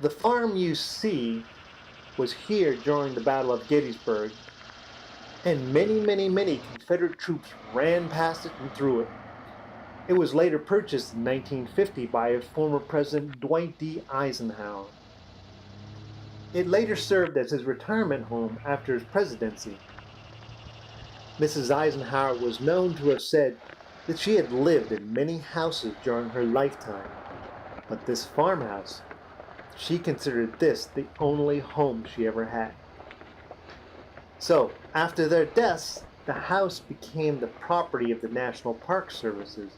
the farm you see was here during the Battle of Gettysburg, and many Confederate troops ran past it and through it. It was later purchased in 1950 by former President Dwight D. Eisenhower. It later served as his retirement home after his presidency. Mrs. Eisenhower was known to have said that she had lived in many houses during her lifetime, but this farmhouse, she considered this the only home she ever had. So, after their deaths, the house became the property of the National Park Services,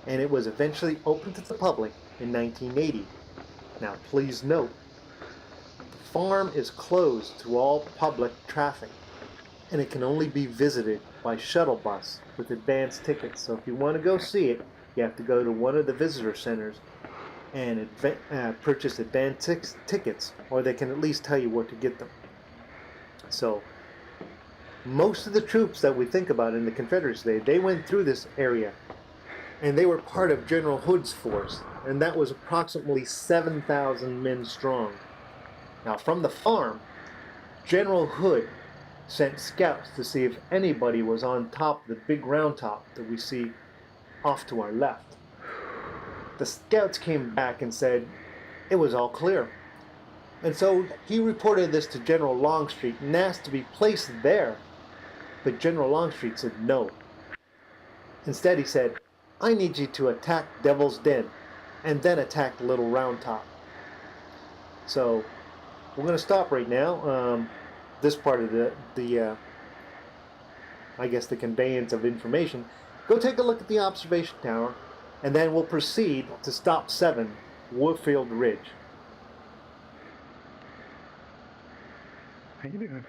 and it was eventually opened to the public in 1980. Now, please note, the farm is closed to all public traffic, and it can only be visited by shuttle bus with advance tickets. So if you want to go see it, you have to go to one of the visitor centers and purchase advance tickets, or they can at least tell you where to get them. So most of the troops that we think about in the Confederacy, they went through this area, and they were part of General Hood's force, and that was approximately 7,000 men strong. Now, from the farm, General Hood sent scouts to see if anybody was on top of the big round top that we see off to our left. The scouts came back and said it was all clear. And so he reported this to General Longstreet and asked to be placed there. But General Longstreet said no. Instead he said, I need you to attack Devil's Den and then attack Little Round Top. So we're going to stop right now. This part of the I guess the conveyance of information. Go take a look at the observation tower, and then we'll proceed to stop 7, Wheatfield Ridge. How you doing?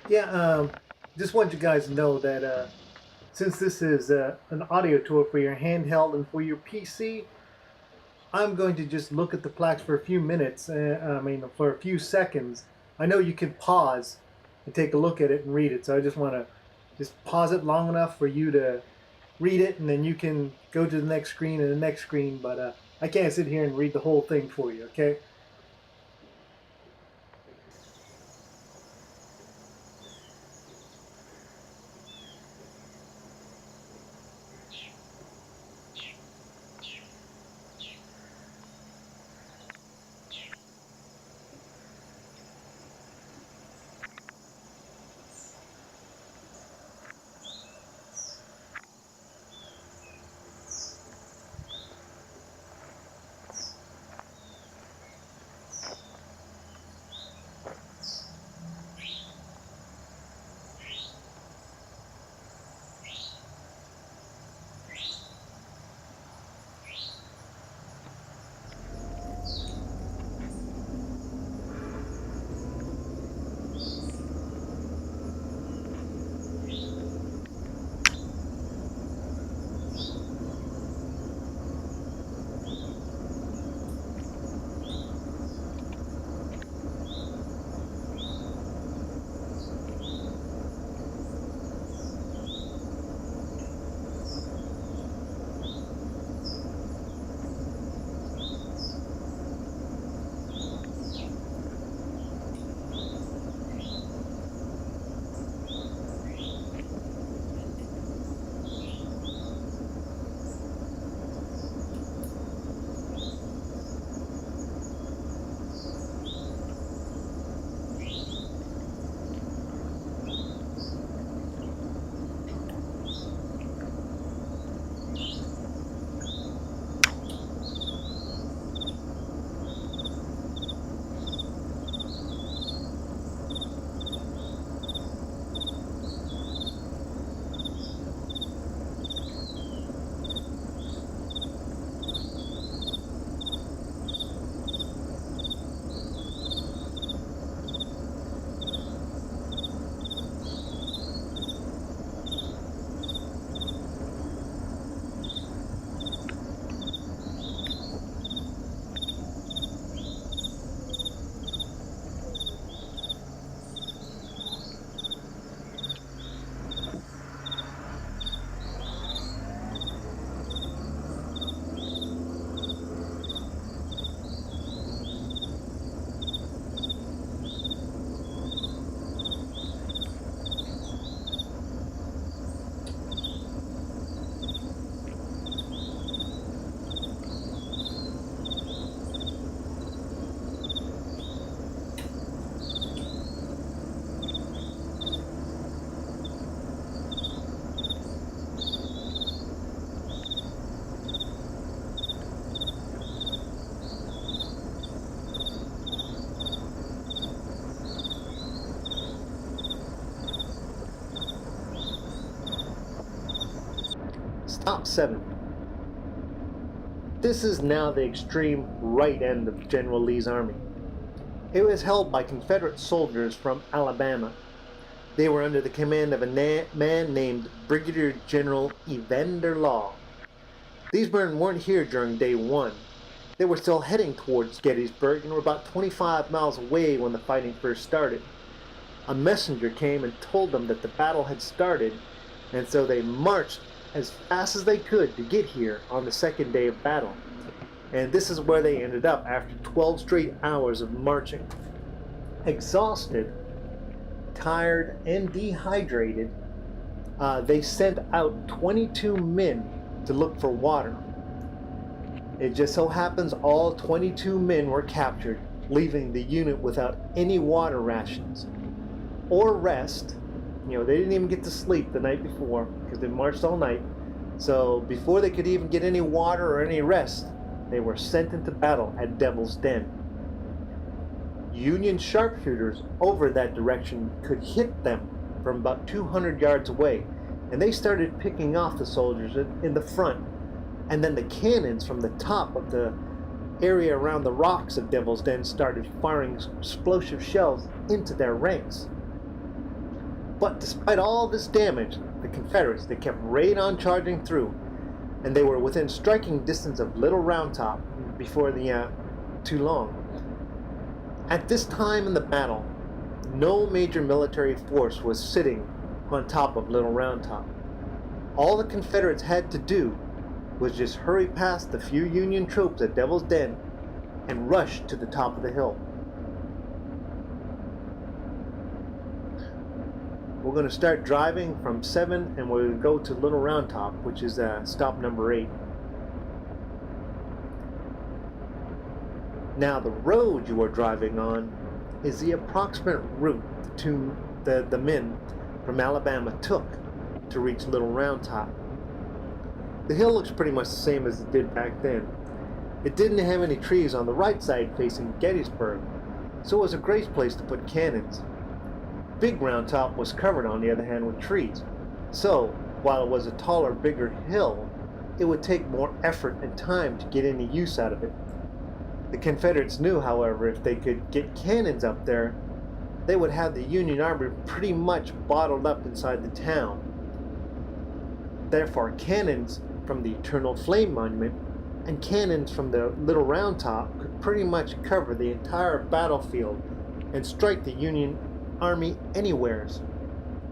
Yeah, just want you guys to know that since this is an audio tour for your handheld and for your PC, I'm going to just look at the plaques for a few minutes, for a few seconds. I know you can pause and take a look at it and read it, so I just want to just pause it long enough for you to read it, and then you can go to the next screen and the next screen, but I can't sit here and read the whole thing for you, okay? top 7. This is now the extreme right end of General Lee's army. It was held by Confederate soldiers from Alabama. They were under the command of a man named Brigadier General Evander Law. These men weren't here during day 1. They were still heading towards Gettysburg and were about 25 miles away when the fighting first started. A messenger came and told them that the battle had started, and so they marched as fast as they could to get here on the second day of battle. And this is where they ended up after 12 straight hours of marching. Exhausted, tired, and dehydrated, they sent out 22 men to look for water. It just so happens all 22 men were captured, leaving the unit without any water rations or rest. You know, they didn't even get to sleep the night before because they marched all night. So before they could even get any water or any rest, they were sent into battle at Devil's Den. Union sharpshooters over that direction could hit them from about 200 yards away, and they started picking off the soldiers in the front, and then the cannons from the top of the area around the rocks of Devil's Den started firing explosive shells into their ranks. But despite all this damage, the Confederates, they kept right on charging through, and they were within striking distance of Little Round Top before too long. At this time in the battle, no major military force was sitting on top of Little Round Top. All the Confederates had to do was just hurry past the few Union troops at Devil's Den and rush to the top of the hill. We're going to start driving from 7 and we'll go to Little Round Top, which is stop number 8. Now the road you are driving on is the approximate route to the men from Alabama took to reach Little Round Top. The hill looks pretty much the same as it did back then. It didn't have any trees on the right side facing Gettysburg, so it was a great place to put cannons. Big Round Top was covered on the other hand with trees, so while it was a taller, bigger hill, it would take more effort and time to get any use out of it. The Confederates knew, however, if they could get cannons up there, they would have the Union Army pretty much bottled up inside the town. Therefore, cannons from the Eternal Flame Monument and cannons from the Little Round Top could pretty much cover the entire battlefield and strike the Union Army anywhere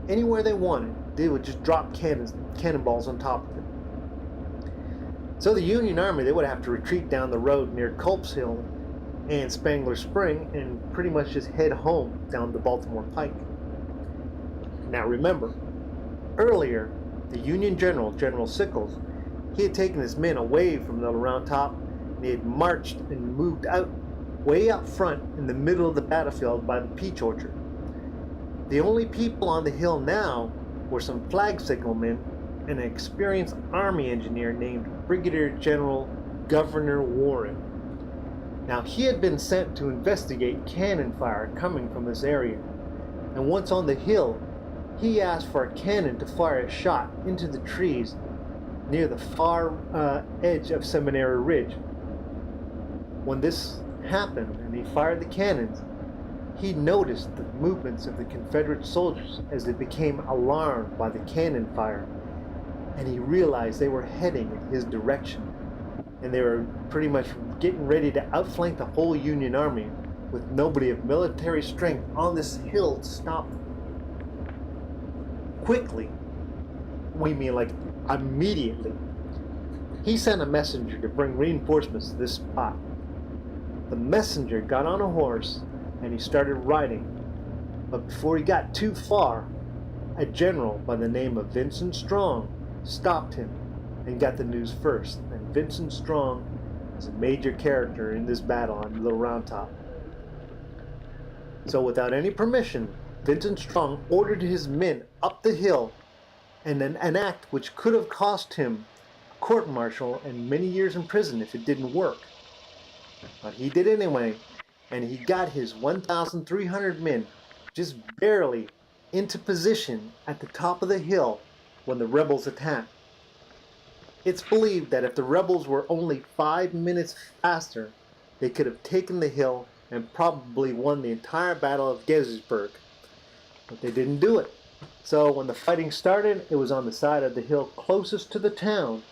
they wanted. They would just drop cannonballs on top of it. So the Union Army, they would have to retreat down the road near Culp's Hill and Spangler Spring and pretty much just head home down the Baltimore Pike. Now remember, earlier the Union General, General Sickles, he had taken his men away from Little Round Top and he had marched and moved out way out front in the middle of the battlefield by the peach orchard. The only people on the hill now were some flag signalmen and an experienced army engineer named Brigadier General Governor Warren. Now he had been sent to investigate cannon fire coming from this area, and once on the hill, he asked for a cannon to fire a shot into the trees near the far edge of Seminary Ridge. When this happened and he fired the cannons, he noticed the movements of the Confederate soldiers as they became alarmed by the cannon fire, and he realized they were heading in his direction, and they were pretty much getting ready to outflank the whole Union Army with nobody of military strength on this hill to stop them. Quickly, we mean like immediately, he sent a messenger to bring reinforcements to this spot. The messenger got on a horse and he started riding, but before he got too far, a general by the name of Vincent Strong stopped him and got the news first. And Vincent Strong is a major character in this battle on Little Round Top. So without any permission, Vincent Strong ordered his men up the hill, and an act which could have cost him a court-martial and many years in prison if it didn't work. But he did anyway, and he got his 1,300 men just barely into position at the top of the hill when the rebels attacked. It's believed that if the rebels were only 5 minutes faster, they could have taken the hill and probably won the entire Battle of Gettysburg. But they didn't do it. So when the fighting started, it was on the side of the hill closest to the town,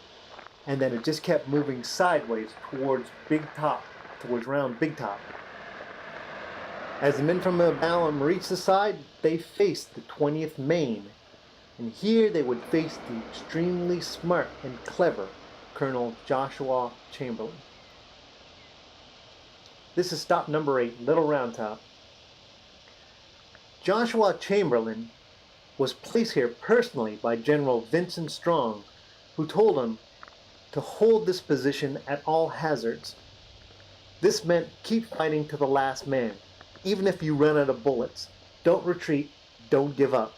and then it just kept moving sideways towards round Big Top. As the men from the Alum reached the side, they faced the 20th Maine, and here they would face the extremely smart and clever Colonel Joshua Chamberlain. This is stop number 8, Little Round Top. Joshua Chamberlain was placed here personally by General Vincent Strong, who told him to hold this position at all hazards. This meant keep fighting to the last man, even if you run out of bullets. Don't retreat, don't give up.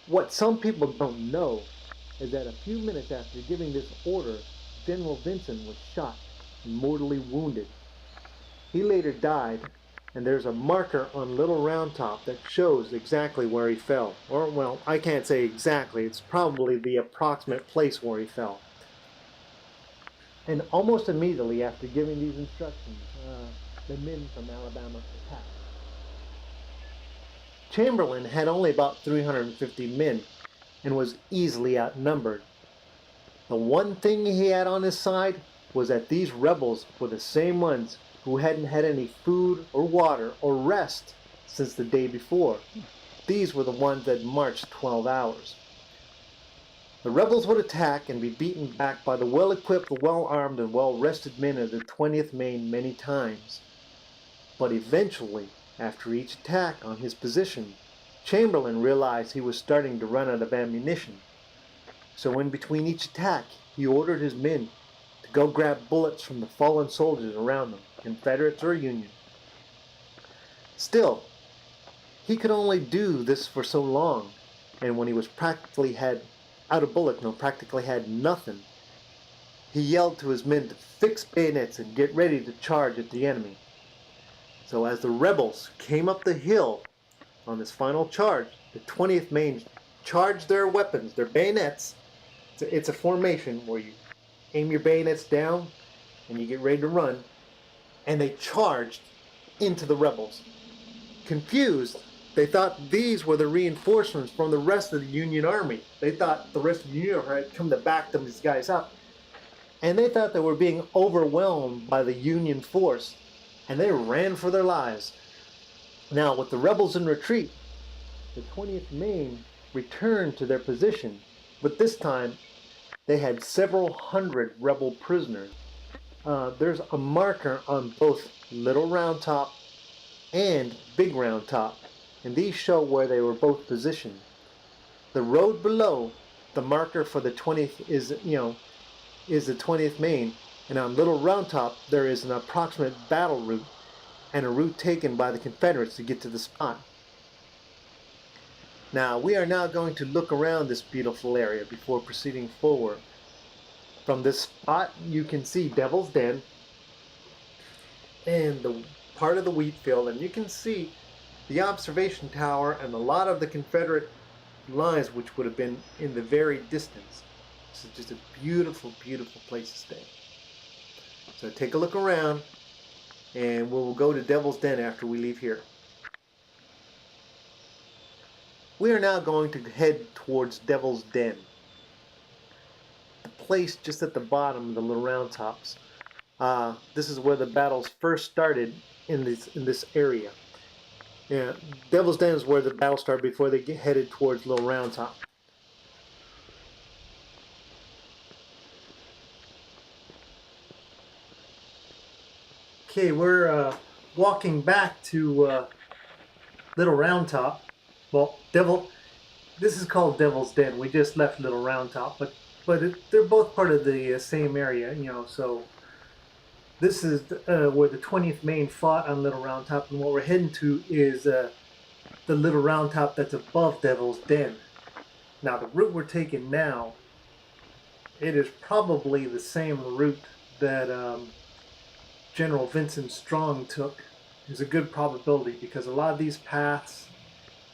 What some people don't know is that a few minutes after giving this order, General Vincent was shot and mortally wounded. He later died, and there's a marker on Little Round Top that shows exactly where he fell. Or, well, I can't say exactly, it's probably the approximate place where he fell. And almost immediately after giving these instructions, the men from Alabama attacked. Chamberlain had only about 350 men and was easily outnumbered. The one thing he had on his side was that these rebels were the same ones who hadn't had any food or water or rest since the day before. These were the ones that marched 12 hours. The rebels would attack and be beaten back by the well-equipped, well-armed, and well-rested men of the 20th Maine many times. But eventually, after each attack on his position, Chamberlain realized he was starting to run out of ammunition. So in between each attack, he ordered his men to go grab bullets from the fallen soldiers around them, Confederates or Union. Still, he could only do this for so long, and when he was practically had nothing, he yelled to his men to fix bayonets and get ready to charge at the enemy. So as the rebels came up the hill on this final charge, the 20th Maine charged their weapons, their bayonets. It's a formation where you aim your bayonets down and you get ready to run, and they charged into the rebels. Confused, they thought these were the reinforcements from the rest of the Union Army. They thought the rest of the Union Army had come to back these guys up. And they thought they were being overwhelmed by the Union force, and they ran for their lives. Now, with the rebels in retreat, the 20th Maine returned to their position, but this time they had several hundred rebel prisoners. There's a marker on both Little Round Top and Big Round Top, and these show where they were both positioned. The road below, the marker for the 20th is the 20th Maine, and on Little Round Top there is an approximate battle route and a route taken by the Confederates to get to the spot. Now, we are now going to look around this beautiful area before proceeding forward. From this spot, you can see Devil's Den and the part of the wheatfield, and you can see the observation tower and a lot of the Confederate lines, which would have been in the very distance. This is just a beautiful, beautiful place to stay. So take a look around, and we'll go to Devil's Den after we leave here. We are now going to head towards Devil's Den, the place just at the bottom of the Little Round Tops. This is where the battles first started in this area. Yeah, Devil's Den is where the battle started before they headed towards Little Round Top. Okay, we're walking back to Little Round Top. Well, this is called Devil's Den. We just left Little Round Top, but they're both part of the same area, so this is where the 20th Maine fought on Little Round Top, and what we're heading to is the Little Round Top that's above Devil's Den. Now, the route we're taking now, it is probably the same route that General Vincent Strong took. There's a good probability because a lot of these paths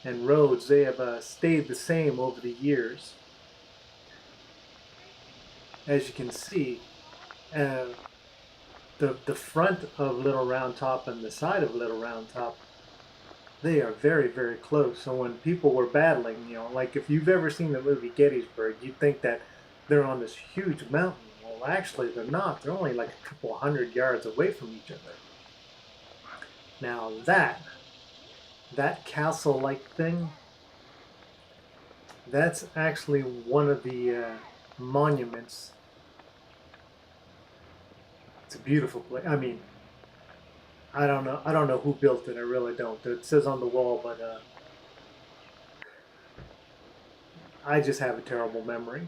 and roads, they have stayed the same over the years. as you can see, uh, the front of Little Round Top and the side of Little Round Top, they are very, very close. So when people were battling, you know, like if you've ever seen the movie Gettysburg, you'd think that they're on this huge mountain. Well, actually, they're not. They're only like a couple 100 yards away from each other. Now that castle-like thing, that's actually one of the monuments. It's a beautiful place. I mean, I don't know. I don't know who built it. I really don't. It says on the wall, but I just have a terrible memory.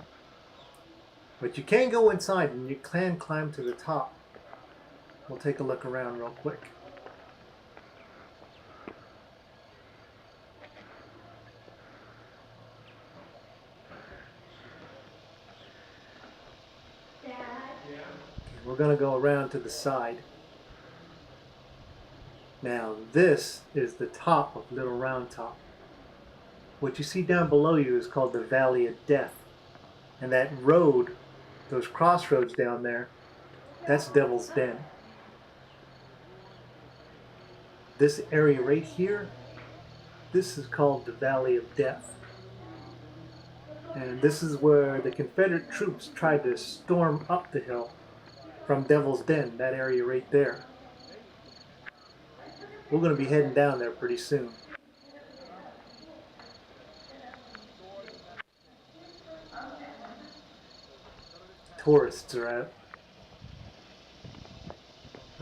But you can go inside and you can climb to the top. We'll take a look around real quick. We're going to go around to the side. Now this is the top of Little Round Top. What you see down below you is called the Valley of Death. And that road, those crossroads down there, that's Devil's Den. This area right here, this is called the Valley of Death. And this is where the Confederate troops tried to storm up the hill from Devil's Den, that area right there. We're going to be heading down there pretty soon. Tourists are out.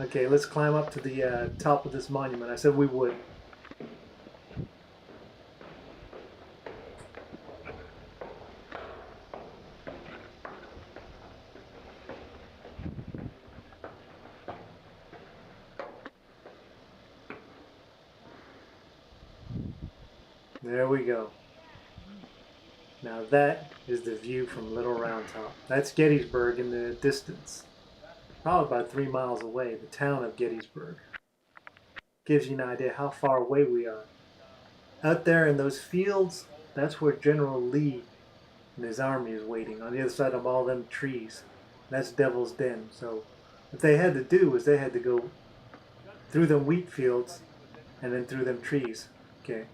Okay, let's climb up to the top of this monument. I said we would. There we go. Now that is the view from Little Round Top. That's Gettysburg in the distance. Probably about 3 miles away, the town of Gettysburg. Gives you an idea how far away we are. Out there in those fields, that's where General Lee and his army is waiting, on the other side of all them trees. That's Devil's Den. So what they had to do was they had to go through them wheat fields and then through them trees. Okay.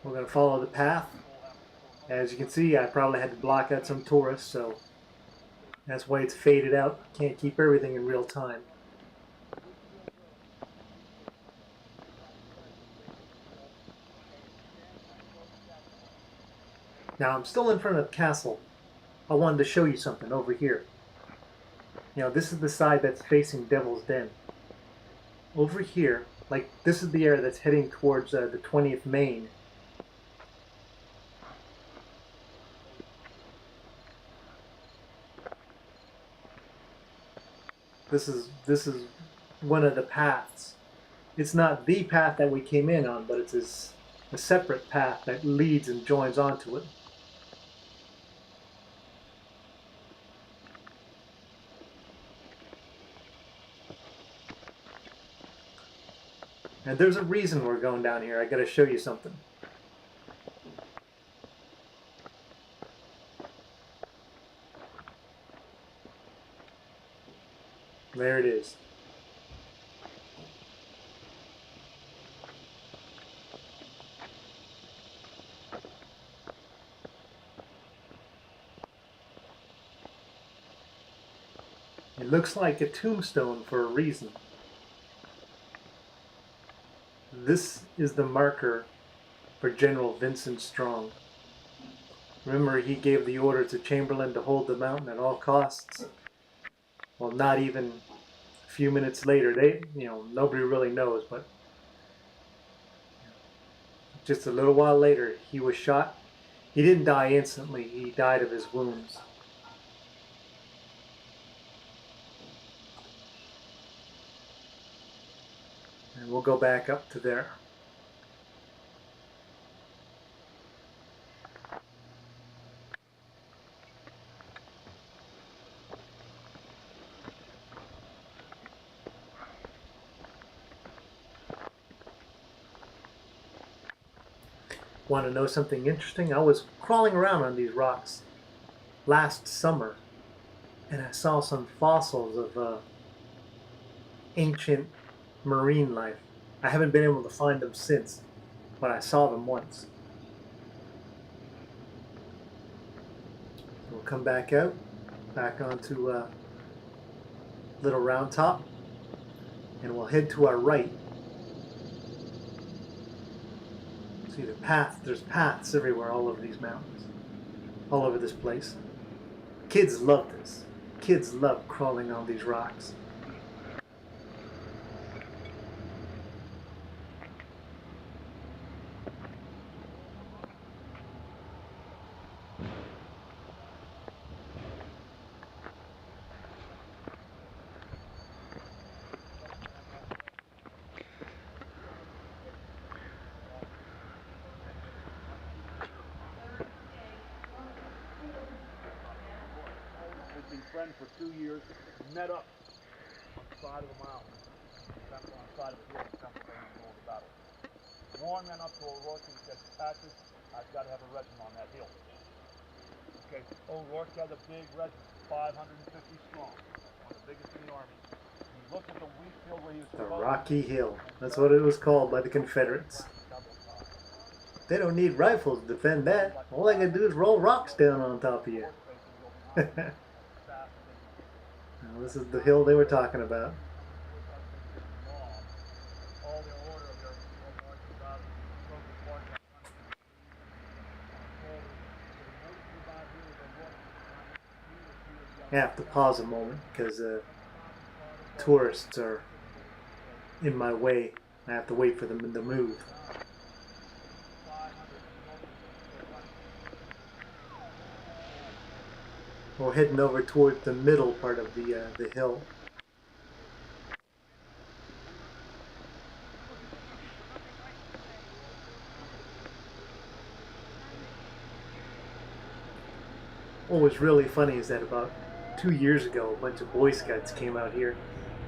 We're going to follow the path. As you can see, I probably had to block out some tourists, so that's why it's faded out. Can't keep everything in real time. Now I'm still in front of the castle. I wanted to show you something over here. You know, this is the side that's facing Devil's Den. Over here, like this is the area that's heading towards the 20th Maine. This is one of the paths. It's not the path that we came in on, but it's a separate path that leads and joins onto it. And there's a reason we're going down here. I gotta show you something. There it is. It looks like a tombstone for a reason. This is the marker for General Vincent Strong. Remember, he gave the order to Chamberlain to hold the mountain at all costs? Well, not even a few minutes later, nobody really knows, but just a little while later, he was shot. He didn't die instantly, he died of his wounds. And we'll go back up to there. Want to know something interesting? I was crawling around on these rocks last summer, and I saw some fossils of ancient marine life. I haven't been able to find them since, but I saw them once. We'll come back out, back onto Little Round Top, and we'll head to our right. See the path, there's paths everywhere all over these mountains, all over this place. Kids love this. Kids love crawling on these rocks. Friends for 2 years, met up on the side of the mountain, on the side of the hill in Pennsylvania in the middle of the battle. Warren went up to O'Rourke and said, Patrick, I've got to have a regiment on that hill. Okay, O'Rourke had a big regiment, 550 strong, one of the biggest in the army. He looked at the wheatfield where he was The Rocky Hill. That's what it was called by the Confederates. They don't need rifles to defend that. All they can do is roll rocks down on top of you. Now, this is the hill they were talking about. I have to pause a moment because tourists are in my way. I have to wait for them to move. We're heading over toward the middle part of the hill. What was really funny is that about 2 years ago, a bunch of Boy Scouts came out here,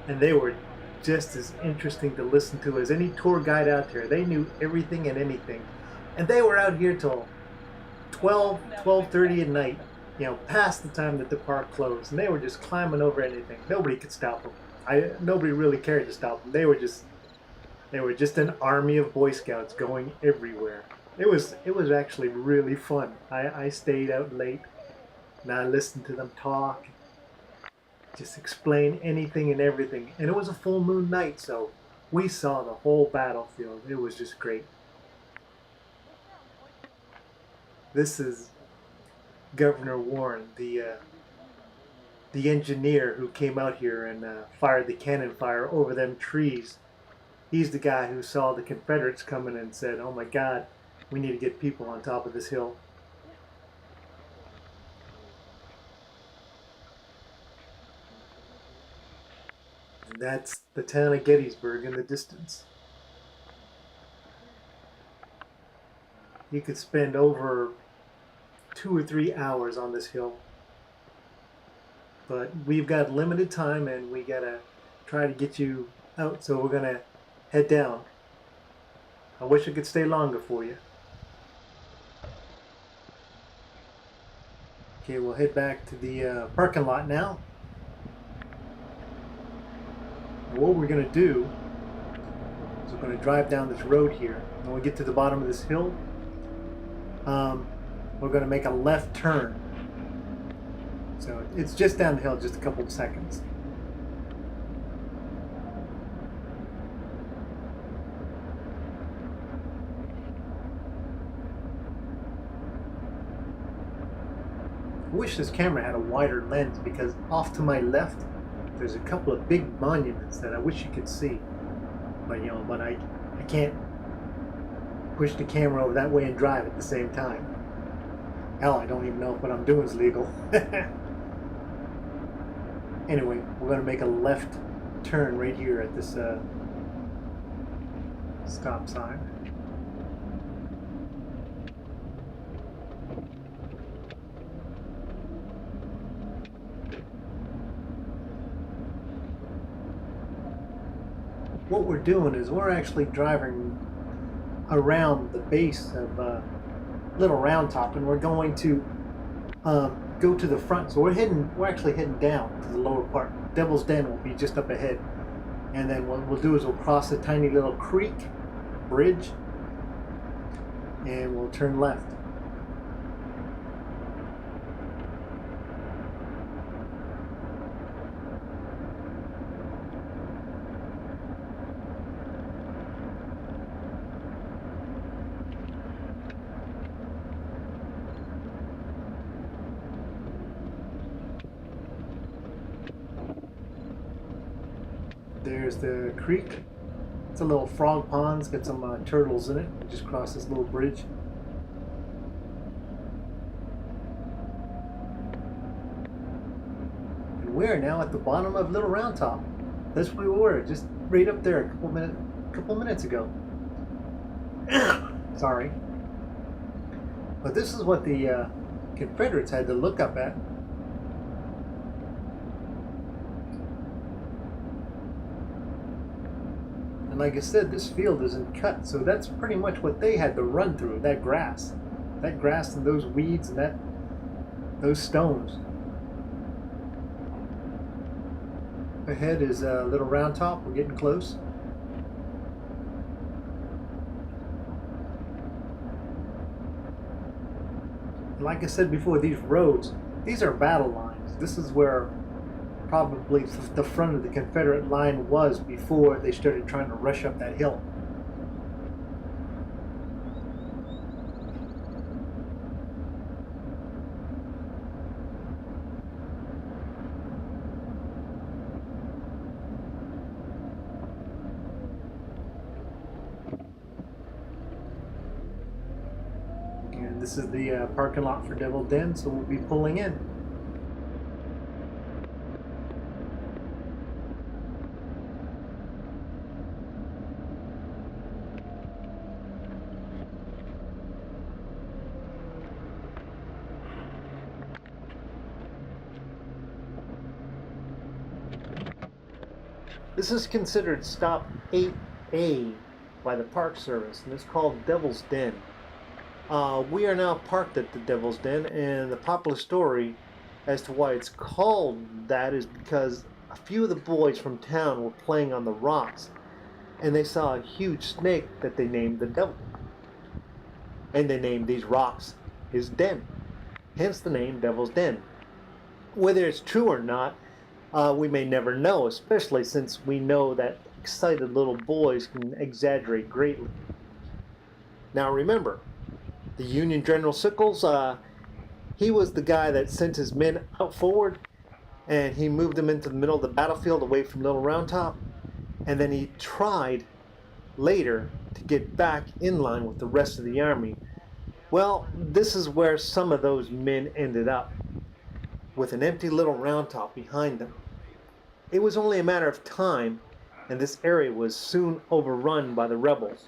and they were just as interesting to listen to as any tour guide out there. They knew everything and anything, and they were out here till 12:30 at night. You know, past the time that the park closed, and they were just climbing over anything. Nobody could stop them. Nobody really cared to stop them. They were just an army of Boy Scouts going everywhere. It was actually really fun. I stayed out late, and I listened to them talk, just explain anything and everything. And it was a full moon night, so we saw the whole battlefield. It was just great. This is Governor Warren, the engineer who came out here and fired the cannon fire over them trees. He's the guy who saw the Confederates coming and said, "Oh my God, we need to get people on top of this hill." And that's the town of Gettysburg in the distance. You could spend over 2 or 3 hours on this hill, but we've got limited time and we gotta try to get you out, so we're gonna head down. I wish I could stay longer for you. Okay, we'll head back to the parking lot now. And what we're gonna do is we're gonna drive down this road here. When we get to the bottom of this hill, we're going to make a left turn. So it's just down the hill, just a couple of seconds. I wish this camera had a wider lens because off to my left there's a couple of big monuments that I wish you could see. But I can't push the camera over that way and drive at the same time. Hell, I don't even know if what I'm doing is legal. Anyway, we're going to make a left turn right here at this stop sign. What we're doing is we're actually driving around the base of Little Round Top, and we're going to go to the front. So we're actually heading down to the lower part. Devil's Den will be just up ahead. And then what we'll do is we'll cross a tiny little creek, bridge, and we'll turn left. There's the creek. It's a little frog pond. It's got some turtles in it. We just cross this little bridge. And we're now at the bottom of Little Round Top. That's where we were, just right up there a couple minutes ago. Sorry. But this is what the Confederates had to look up at. And like I said, this field isn't cut, so that's pretty much what they had to run through, that grass. That grass and those weeds and those stones. Ahead is a Little Round Top. We're getting close. And like I said before, these roads, these are battle lines. This is where probably the front of the Confederate line was before they started trying to rush up that hill. And this is the parking lot for Devil's Den, so we'll be pulling in. This is considered stop 8A by the Park Service, and it's called Devil's Den. We are now parked at the Devil's Den, and the popular story as to why it's called that is because a few of the boys from town were playing on the rocks, and they saw a huge snake that they named the Devil. And they named these rocks his den, hence the name Devil's Den. Whether it's true or not, we may never know, especially since we know that excited little boys can exaggerate greatly. Now remember, the Union General Sickles, he was the guy that sent his men out forward, and he moved them into the middle of the battlefield away from Little Round Top, and then he tried later to get back in line with the rest of the army. Well, this is where some of those men ended up, with an empty Little Round Top behind them. It was only a matter of time, and this area was soon overrun by the rebels.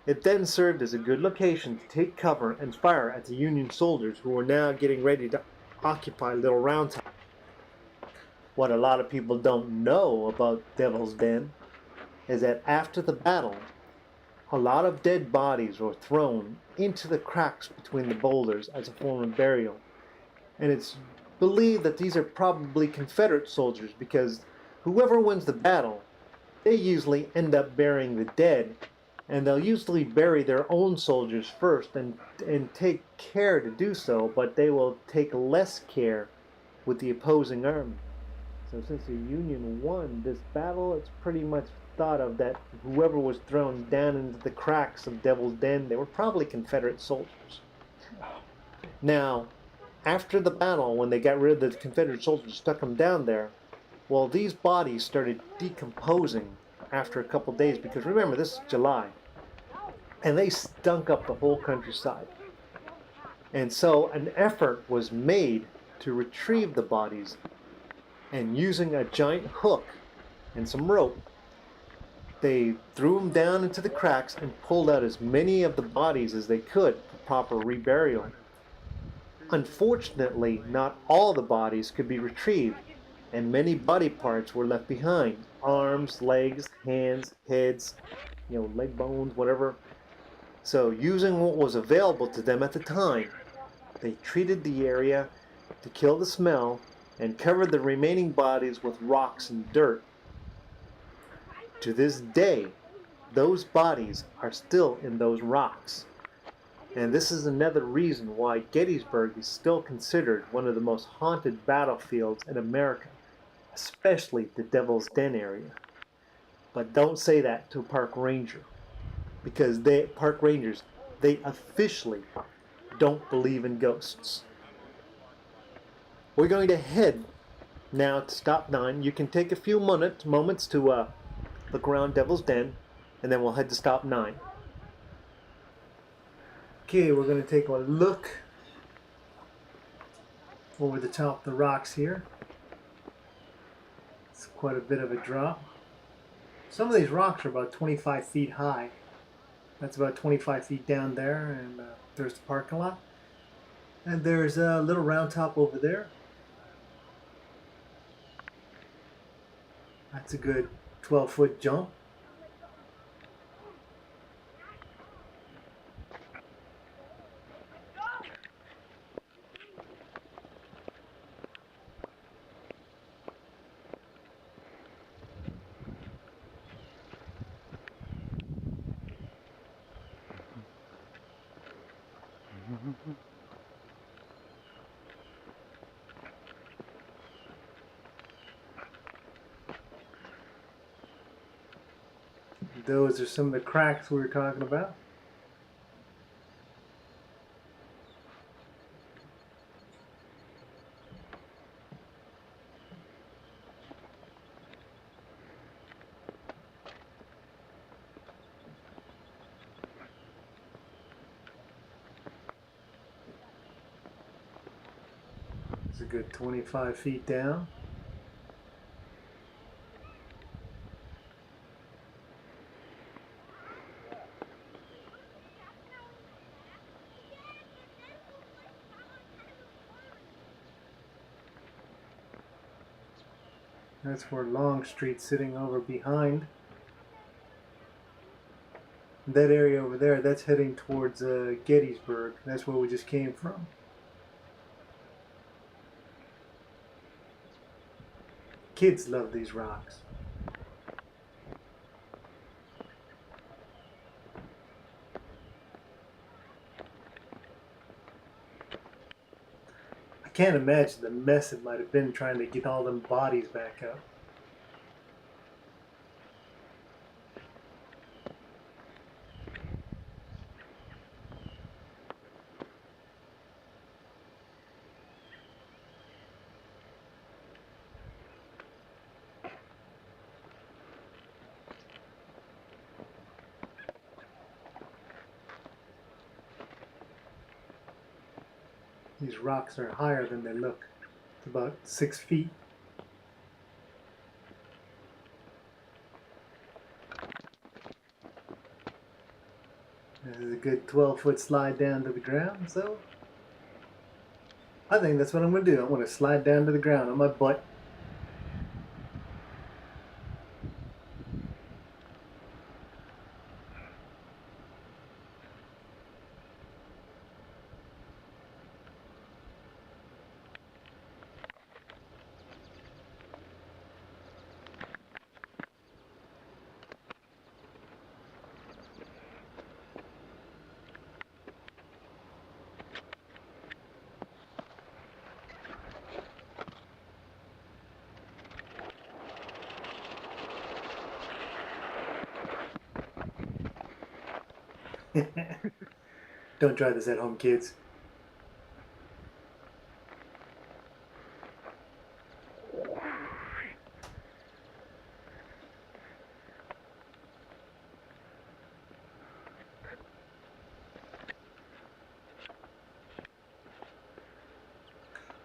It then served as a good location to take cover and fire at the Union soldiers who were now getting ready to occupy Little Round Top. What a lot of people don't know about Devil's Den is that after the battle, a lot of dead bodies were thrown into the cracks between the boulders as a form of burial. And it's believed that these are probably Confederate soldiers because whoever wins the battle, they usually end up burying the dead, and they'll usually bury their own soldiers first and take care to do so, but they will take less care with the opposing army. So since the Union won this battle, it's pretty much thought of that whoever was thrown down into the cracks of Devil's Den, they were probably Confederate soldiers. Now, after the battle, when they got rid of the Confederate soldiers, stuck them down there, well, these bodies started decomposing after a couple days, because remember, this is July, and they stunk up the whole countryside. And so an effort was made to retrieve the bodies, and using a giant hook and some rope, they threw them down into the cracks and pulled out as many of the bodies as they could for proper reburial. Unfortunately, not all the bodies could be retrieved, and many body parts were left behind. Arms, legs, hands, heads, leg bones, whatever. So using what was available to them at the time, they treated the area to kill the smell and covered the remaining bodies with rocks and dirt. To this day, those bodies are still in those rocks. And this is another reason why Gettysburg is still considered one of the most haunted battlefields in America, especially the Devil's Den area. But don't say that to a park ranger, because park rangers, they officially don't believe in ghosts. We're going to head now to stop 9. You can take a few moments to look around Devil's Den, and then we'll head to stop 9. Okay, we're going to take a look over the top of the rocks here. It's quite a bit of a drop. Some of these rocks are about 25 feet high. That's about 25 feet down there, and there's the parking lot. And there's a little round top over there. That's a good 12-foot jump. Those are some of the cracks we were talking about. It's a good 25 feet down. That's where Longstreet's sitting over behind. That area over there, that's heading towards Gettysburg. That's where we just came from. Kids love these rocks. I can't imagine the mess it might have been trying to get all them bodies back up. These rocks are higher than they look. It's about 6 feet. This is a good 12-foot slide down to the ground, so I think that's what I'm going to do. I'm going to slide down to the ground on my butt. Don't try this at home, kids.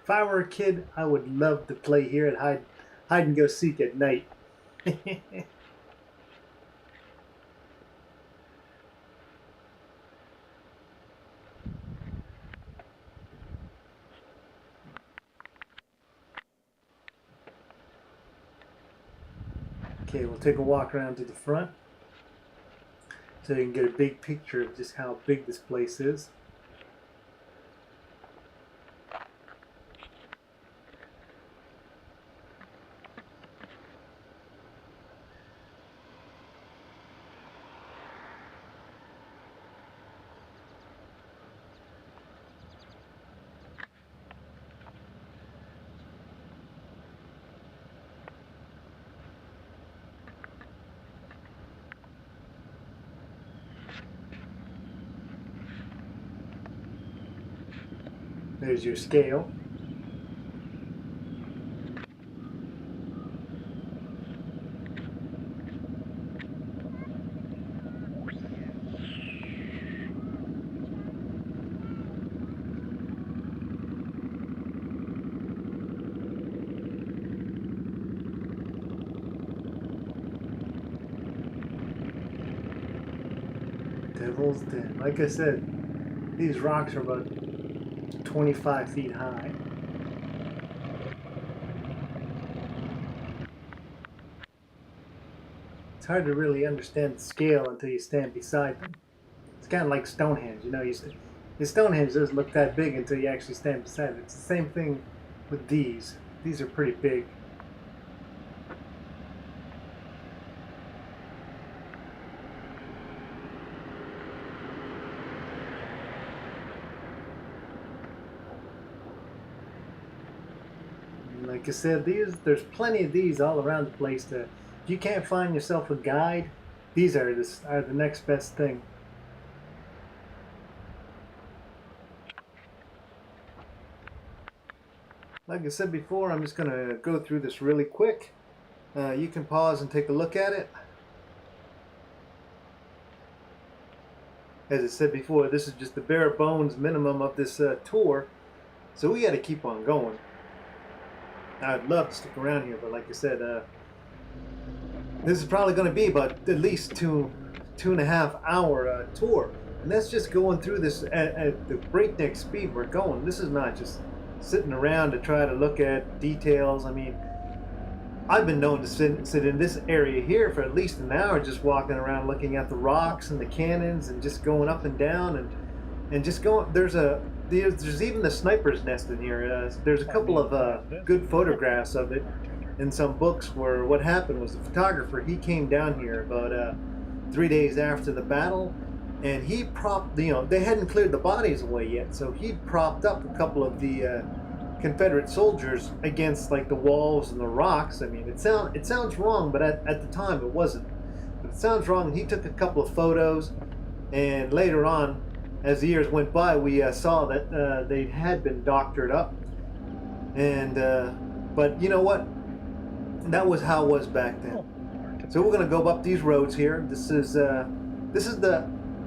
If I were a kid, I would love to play here at hide and go seek at night. Okay, we'll take a walk around to the front so you can get a big picture of just how big this place is. There's your scale. Devil's Den. Like I said, these rocks are about 25 feet high. It's hard to really understand the scale until you stand beside them. It's kind of like Stonehenge, you know. The Stonehenge doesn't look that big until you actually stand beside it. It's the same thing with these. These are pretty big. Like I said, there's plenty of these all around the place. If you can't find yourself a guide, these are the next best thing. Like I said before, I'm just going to go through this really quick. You can pause and take a look at it. As I said before, this is just the bare bones minimum of this tour, so we got to keep on going. I'd love to stick around here, but like I said, this is probably going to be about at least two and a half hour tour, and that's just going through this at the breakneck speed we're going. This is not just sitting around to try to look at details. I mean, I've been known to sit in this area here for at least an hour, just walking around looking at the rocks and the cannons and just going up and down and just going. There's even the sniper's nest in here. There's a couple of good photographs of it in some books where what happened was the photographer, he came down here about 3 days after the battle, and he propped, they hadn't cleared the bodies away yet, so he propped up a couple of the Confederate soldiers against like the walls and the rocks. I mean, it sounds wrong, but at the time it wasn't. But it sounds wrong. He took a couple of photos, and later on, as the years went by, we saw that they had been doctored up, and but you know what? That was how it was back then. So we're going to go up these roads here. This is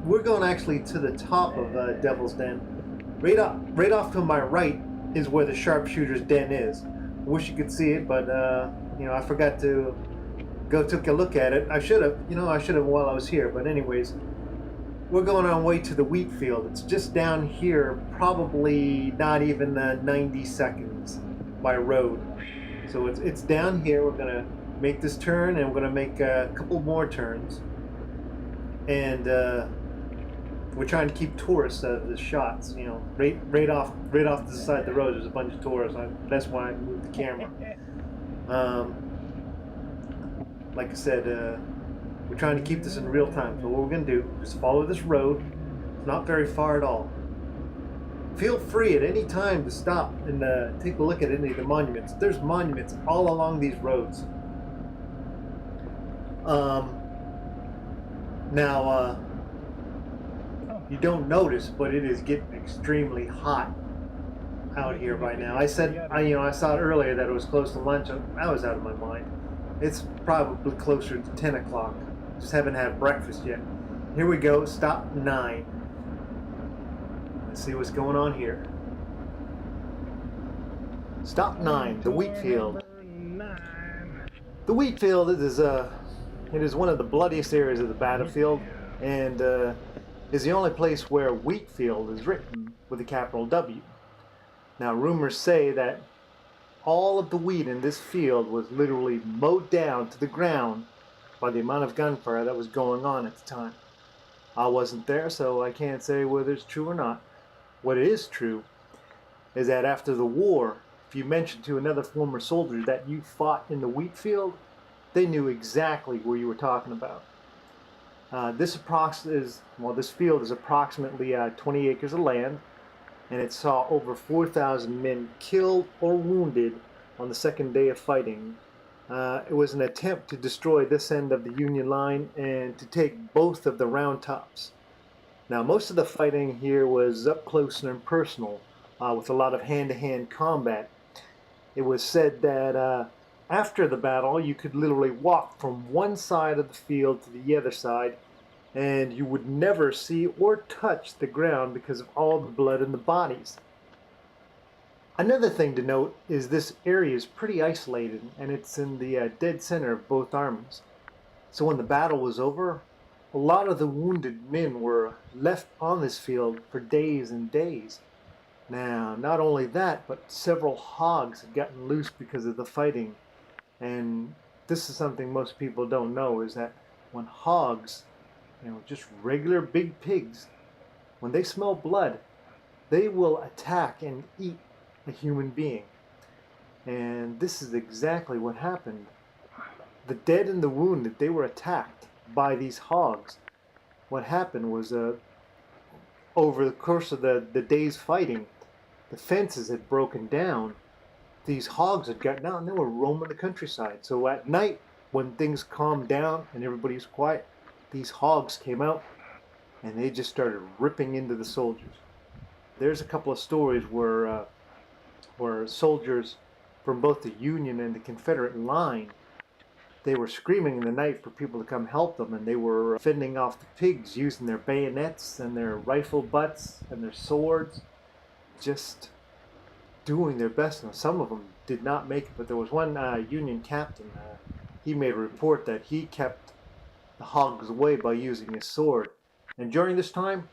we're going actually to the top of Devil's Den. Right off to my right is where the sharpshooter's den is. I wish you could see it, but I forgot to take a look at it. I should have while I was here. But anyways. We're going our way to the wheat field. It's just down here, probably not even 90 seconds by road. So it's down here. We're gonna make this turn, and we're gonna make a couple more turns. And we're trying to keep tourists out of the shots. Right off the side of the road, there's a bunch of tourists. That's why I moved the camera. Like I said. We're trying to keep this in real time, so what we're going to do is follow this road. It's not very far at all. Feel free at any time to stop and take a look at any of the monuments. There's monuments all along these roads. Now, you don't notice, but it is getting extremely hot out here right now. I said, I saw it earlier that it was close to lunch. I was out of my mind. It's probably closer to 10 o'clock. Just haven't had breakfast yet. Here we go, stop 9. Let's see what's going on here. Stop 9, the wheat field. The wheat field is one of the bloodiest areas of the battlefield, and is the only place where wheatfield is written with a capital W. Now, rumors say that all of the wheat in this field was literally mowed down to the ground by the amount of gunfire that was going on at the time. I wasn't there, so I can't say whether it's true or not. What is true is that after the war, if you mentioned to another former soldier that you fought in the wheat field, they knew exactly where you were talking about. This field is approximately 20 acres of land, and it saw over 4,000 men killed or wounded on the second day of fighting. It was an attempt to destroy this end of the Union line and to take both of the round tops. Now, most of the fighting here was up close and personal. with a lot of hand-to-hand combat. It was said that after the battle, you could literally walk from one side of the field to the other side, and you would never see or touch the ground because of all the blood in the bodies. Another thing to note is this area is pretty isolated, and it's in the dead center of both armies. So when the battle was over, a lot of the wounded men were left on this field for days and days. Now, not only that, but several hogs had gotten loose because of the fighting. And this is something most people don't know, is that when hogs, just regular big pigs, when they smell blood, they will attack and eat a human being. And this is exactly what happened. The dead and the wounded, they were attacked by these hogs. What happened was over the course of the day's fighting, the fences had broken down. These hogs had gotten out and they were roaming the countryside. So at night, when things calmed down and everybody was quiet, these hogs came out and they just started ripping into the soldiers. There's a couple of stories where soldiers from both the Union and the Confederate line, they were screaming in the night for people to come help them, and they were fending off the pigs using their bayonets and their rifle butts and their swords, just doing their best. Now, some of them did not make it, but there was one Union captain, he made a report that he kept the hogs away by using his sword. And during this time,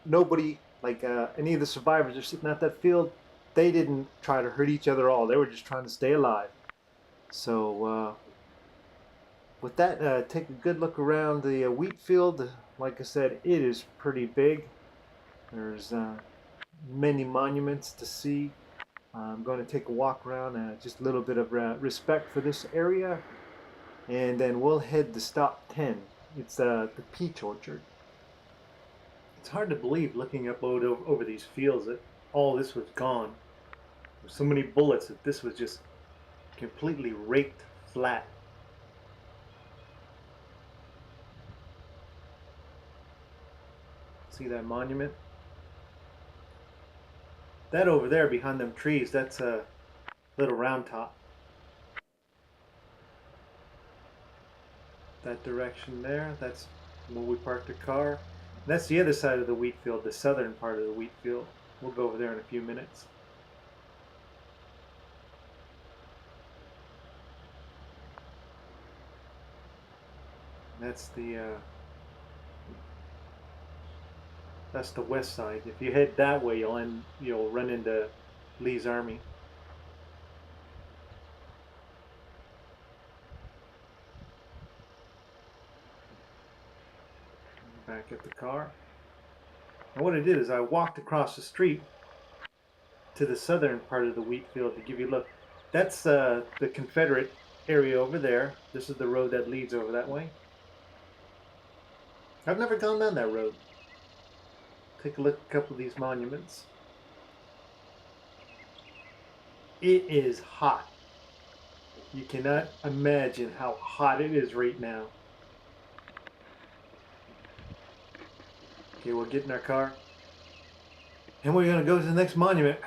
nobody, any of the survivors are sitting at that field, they didn't try to hurt each other at all. They were just trying to stay alive. So with that, take a good look around the wheat field. Like I said, it is pretty big. There's many monuments to see. I'm going to take a walk around, just a little bit of respect for this area, and then we'll head to stop 10. It's the peach orchard. It's hard to believe, looking up over these fields, that all this was gone. There's so many bullets that this was just completely raked flat. See that monument? That over there behind them trees, that's a little round top. That direction there, that's where we parked the car. That's the other side of the wheat field, the southern part of the wheat field. We'll go over there in a few minutes. That's the west side. If you head that way, you'll run into Lee's army. Back at the car. And what I did is I walked across the street to the southern part of the wheat field to give you a look. That's the Confederate area over there. This is the road that leads over that way. I've never gone down that road. Take a look at a couple of these monuments. It is hot. You cannot imagine how hot it is right now. Okay, we'll get in our car. And we're going to go to the next monument.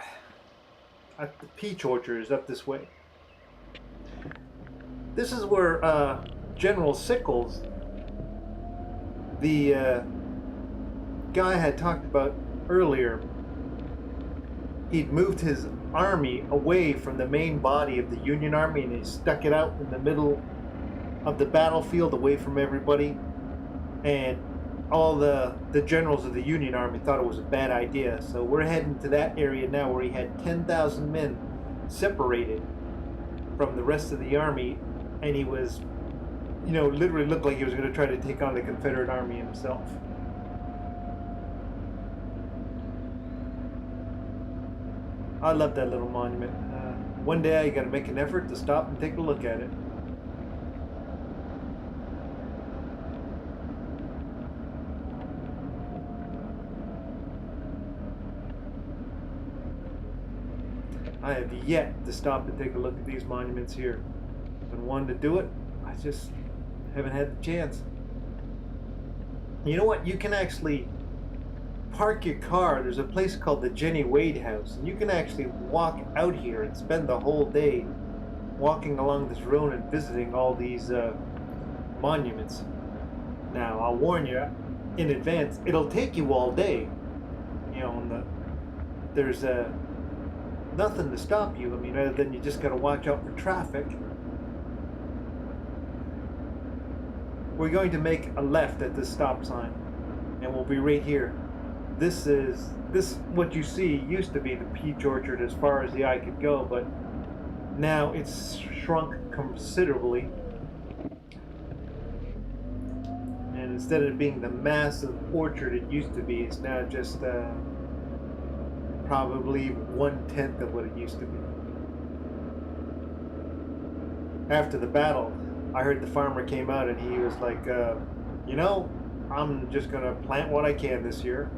The peach orchard is up this way. This is where General Sickles, the guy I had talked about earlier, he'd moved his army away from the main body of the Union Army, and he stuck it out in the middle of the battlefield away from everybody. And all the generals of the Union Army thought it was a bad idea. So we're heading to that area now where he had 10,000 men separated from the rest of the army, and he was, literally looked like he was going to try to take on the Confederate army himself. I love that little monument. One day I got to make an effort to stop and take a look at it. I have yet to stop and take a look at these monuments here. I've been wanting to do it. I just haven't had the chance. You know what? You can actually park your car, there's a place called the Jenny Wade House, and you can actually walk out here and spend the whole day walking along this road and visiting all these monuments. Now, I'll warn you in advance, it'll take you all day. You know, there's nothing to stop you. I mean, other than you just got to watch out for traffic. We're going to make a left at this stop sign, and we'll be right here. This what you see used to be the peach orchard as far as the eye could go, but now it's shrunk considerably. And instead of being the massive orchard it used to be, it's now just probably 1/10 of what it used to be. After the battle, I heard the farmer came out and he was like, you know, I'm just going to plant what I can this year.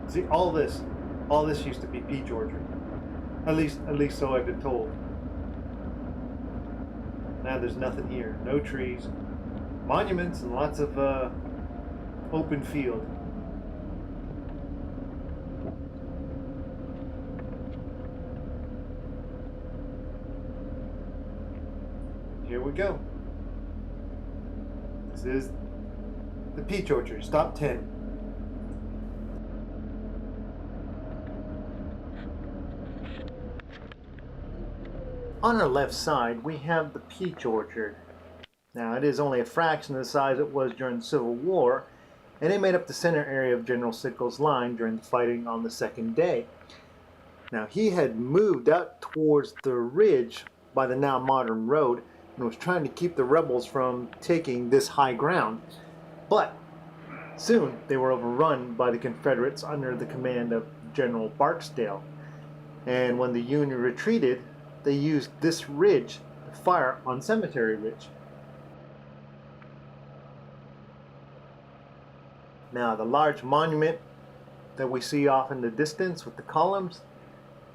See, all this used to be peach orchard. At least so I've been told. Now there's nothing here. No trees, monuments, and lots of open field. Here we go. This is the peach orchard, stop 10. On our left side, we have the peach orchard. Now, it is only a fraction of the size it was during the Civil War, and it made up the center area of General Sickles' line during the fighting on the second day. Now, he had moved out towards the ridge by the now modern road and was trying to keep the rebels from taking this high ground. But soon they were overrun by the Confederates under the command of General Barksdale. And when the Union retreated, they used this ridge to fire on Cemetery Ridge. Now, the large monument that we see off in the distance with the columns,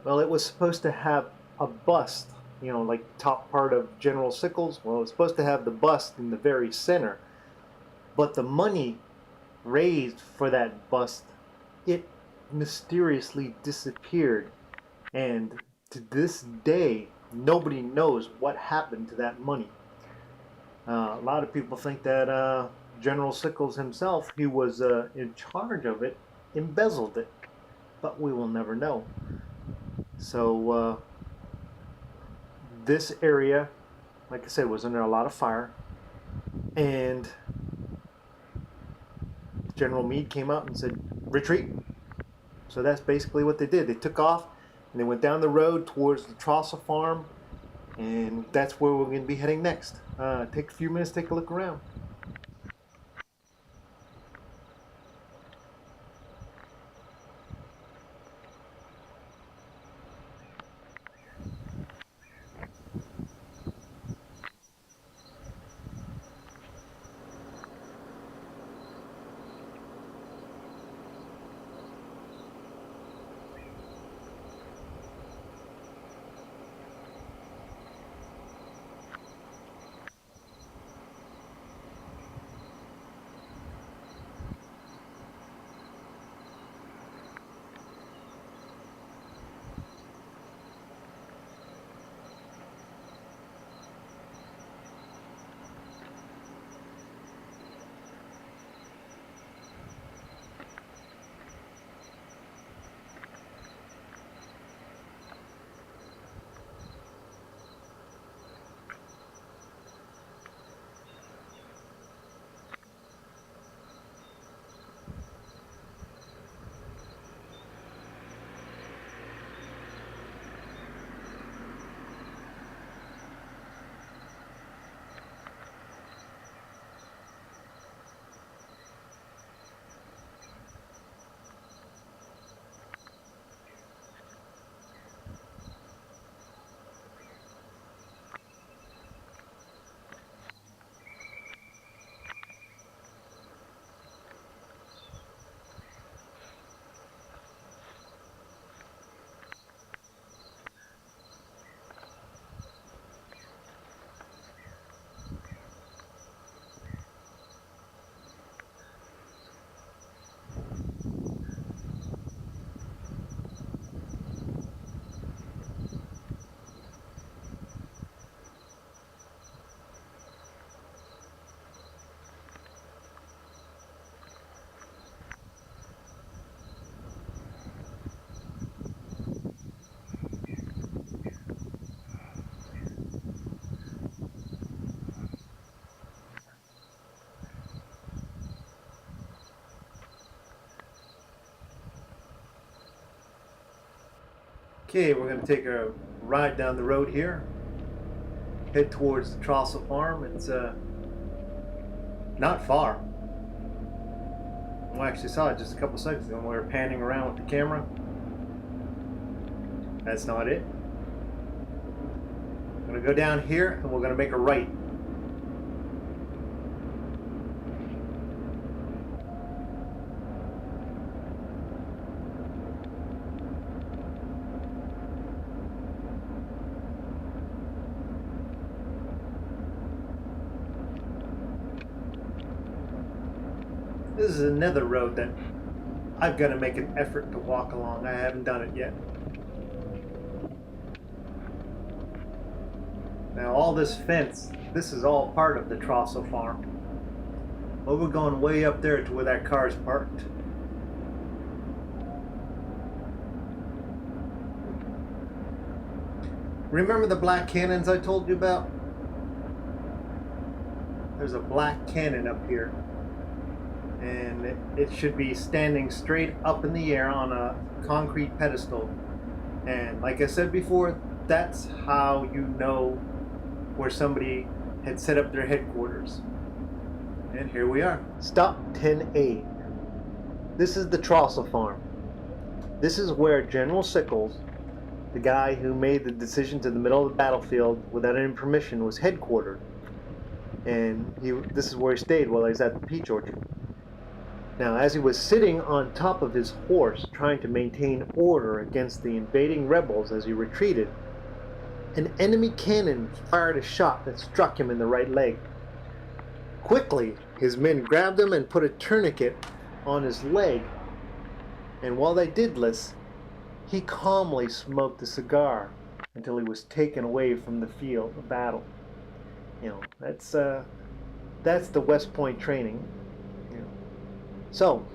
well, it was supposed to have a bust, you know, like top part of General Sickles. Well, it was supposed to have the bust in the very center. But the money raised for that bust, it mysteriously disappeared. And to this day, nobody knows what happened to that money. A lot of people think that General Sickles himself, he was in charge of it, embezzled it. But we will never know. So this area, like I said, was under a lot of fire. And General Meade came out and said, retreat. So that's basically what they did. They took off and they went down the road towards the Trussel farm, and that's where we're going to be heading next. Take a few minutes, take a look around. Okay, we're going to take a ride down the road here. Head towards the Trussel farm. It's not far. I actually saw it just a couple seconds ago when we were panning around with the camera. That's not it. I'm going to go down here and we're going to make a right. This is another road that I've got to make an effort to walk along. I haven't done it yet. Now all this fence, this is all part of the Trussel farm. Well, we're going way up there to where that car is parked. Remember the black cannons I told you about? There's a black cannon up here. And it should be standing straight up in the air on a concrete pedestal. And like I said before, that's how you know where somebody had set up their headquarters. And here we are. Stop 10A. This is the Trussel farm. This is where General Sickles, the guy who made the decision to the middle of the battlefield without any permission, was headquartered. And this is where he stayed while he was at the peach orchard. Now, as he was sitting on top of his horse, trying to maintain order against the invading rebels as he retreated, an enemy cannon fired a shot that struck him in the right leg. Quickly, his men grabbed him and put a tourniquet on his leg, and while they did this, he calmly smoked a cigar until he was taken away from the field of battle. You know, that's the West Point training. So,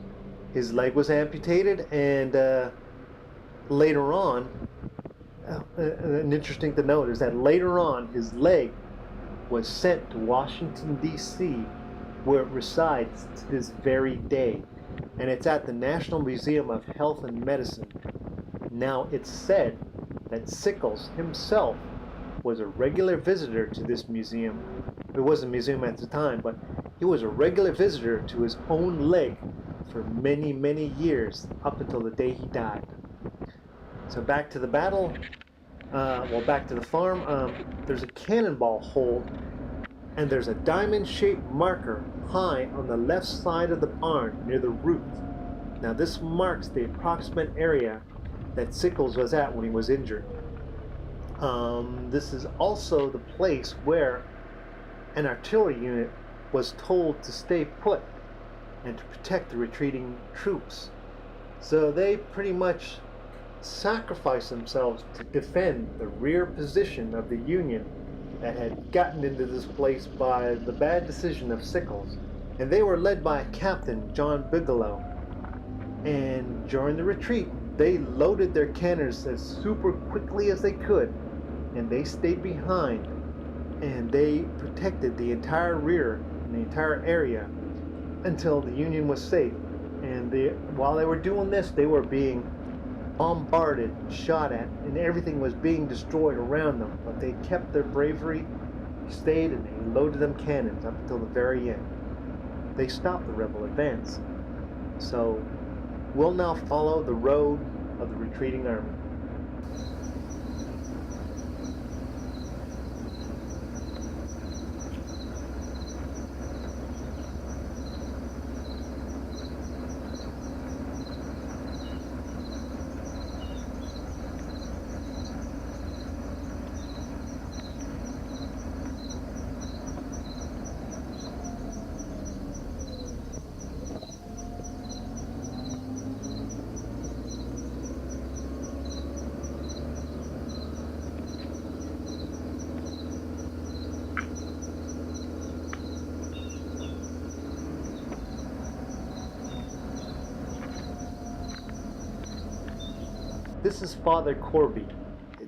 his leg was amputated, and later on, and interesting to note is that later on, his leg was sent to Washington, D.C., where it resides to this very day. And it's at the National Museum of Health and Medicine. Now, it's said that Sickles himself was a regular visitor to this museum. It wasn't a museum at the time, but he was a regular visitor to his own leg for many, many years, up until the day he died. So back to the battle, back to the farm. There's a cannonball hole, and there's a diamond-shaped marker high on the left side of the barn near the roof. Now this marks the approximate area that Sickles was at when he was injured. This is also the place where an artillery unit was told to stay put and to protect the retreating troops. So they pretty much sacrificed themselves to defend the rear position of the Union that had gotten into this place by the bad decision of Sickles. And they were led by Captain John Bigelow. And during the retreat, they loaded their cannons as super quickly as they could, and they stayed behind, and they protected the entire rear and the entire area until the Union was safe. And while they were doing this, they were being bombarded, shot at, and everything was being destroyed around them. But they kept their bravery, stayed, and they loaded them cannons up until the very end. They stopped the rebel advance. So we'll now follow the road of the retreating army. This is Father Corby.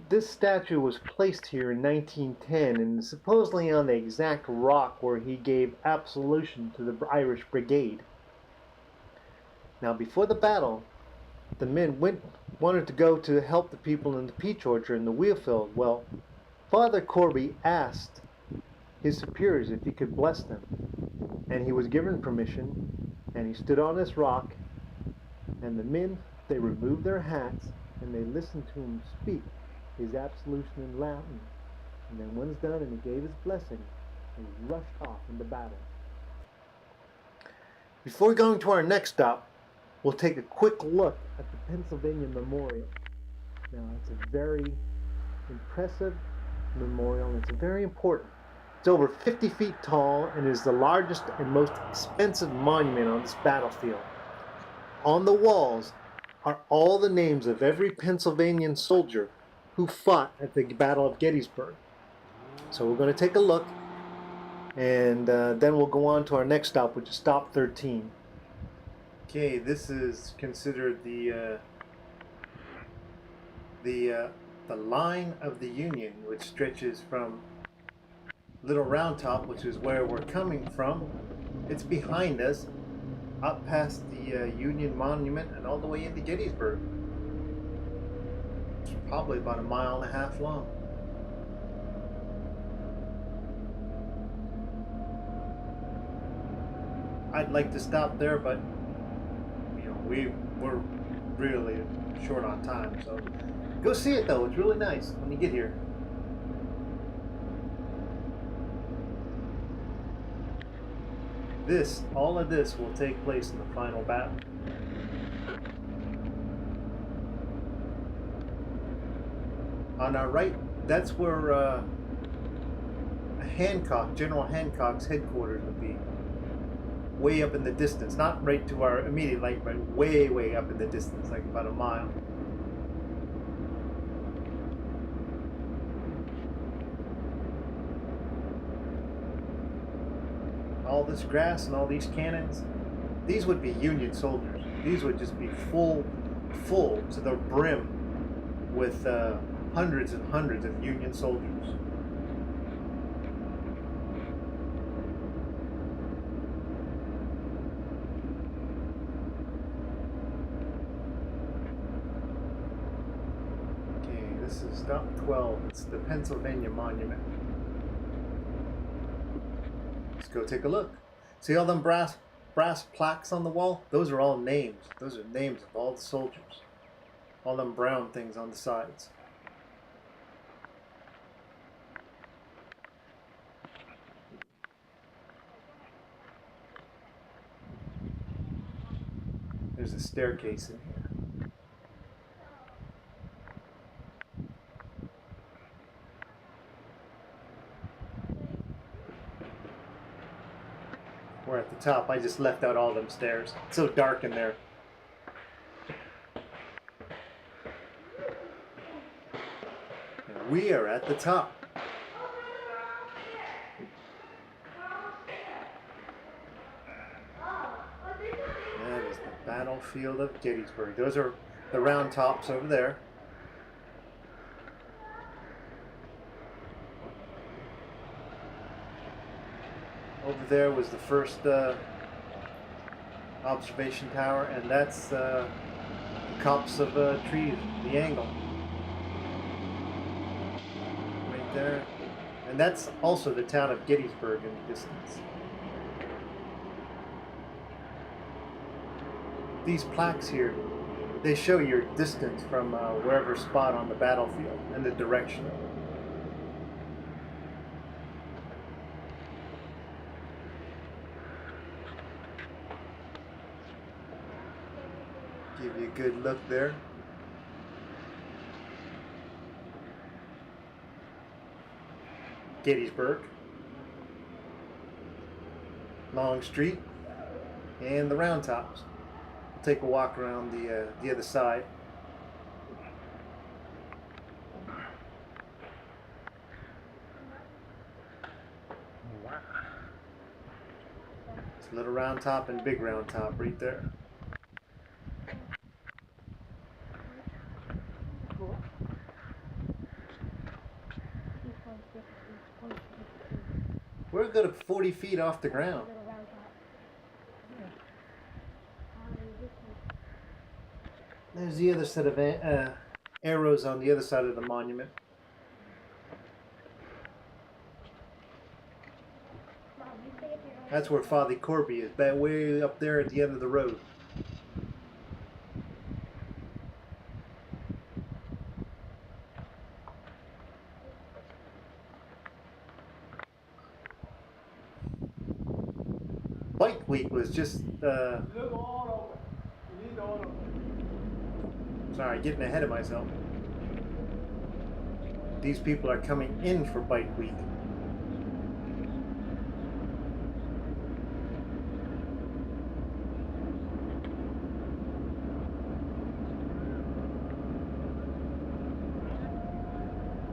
This statue was placed here in 1910 and is supposedly on the exact rock where he gave absolution to the Irish Brigade. Now, before the battle, the men wanted to go to help the people in the peach orchard in the wheatfield. Well, Father Corby asked his superiors if he could bless them, and he was given permission, and he stood on this rock, and the men, they removed their hats, and they listened to him speak his absolution in Latin, and then when it's done and he gave his blessing, he rushed off into battle. Before going to our next stop, we'll take a quick look at the Pennsylvania Memorial. Now, it's a very impressive memorial, and it's very important. It's over 50 feet tall and is the largest and most expensive monument on this battlefield. On the walls are all the names of every Pennsylvanian soldier who fought at the Battle of Gettysburg. So we're going to take a look, and then we'll go on to our next stop, which is stop 13. Okay, this is considered the line of the Union, which stretches from Little Round Top, which is where we're coming from. It's behind us, up past the Union Monument and all the way into Gettysburg. It's probably about 1.5 miles long. I'd like to stop there, but you know, we're really short on time, so go see it though. It's really nice when you get here. All of this will take place in the final battle. On our right, that's where General Hancock's headquarters would be. Way up in the distance, not right to our immediate right, but way, way up in the distance, like about 1 mile. All this grass and all these cannons, these would be Union soldiers. These would just be full to the brim with hundreds and hundreds of Union soldiers. Okay, this is stop 12. It's the Pennsylvania Monument. Let's go take a look. See all them brass plaques on the wall? Those are all names. Those are names of all the soldiers. All them brown things on the sides. There's a staircase in here. We're at the top. I just left out all them stairs. It's so dark in there. And we are at the top. That is the battlefield of Gettysburg. Those are the round tops over there. Over there was the first observation tower, and that's the copse of trees, the angle. Right there. And that's also the town of Gettysburg in the distance. These plaques here, they show your distance from wherever spot on the battlefield and the direction. Give you a good look there. Gettysburg, Longstreet, and the Round Tops. Take a walk around the other side. It's Little Round Top and Big Round Top right there. We're good at 40 feet off the ground. There's the other set of arrows on the other side of the monument. That's where Father Corby is, back way up there at the end of the road. Bike Week was just, sorry, getting ahead of myself. These people are coming in for Bike Week.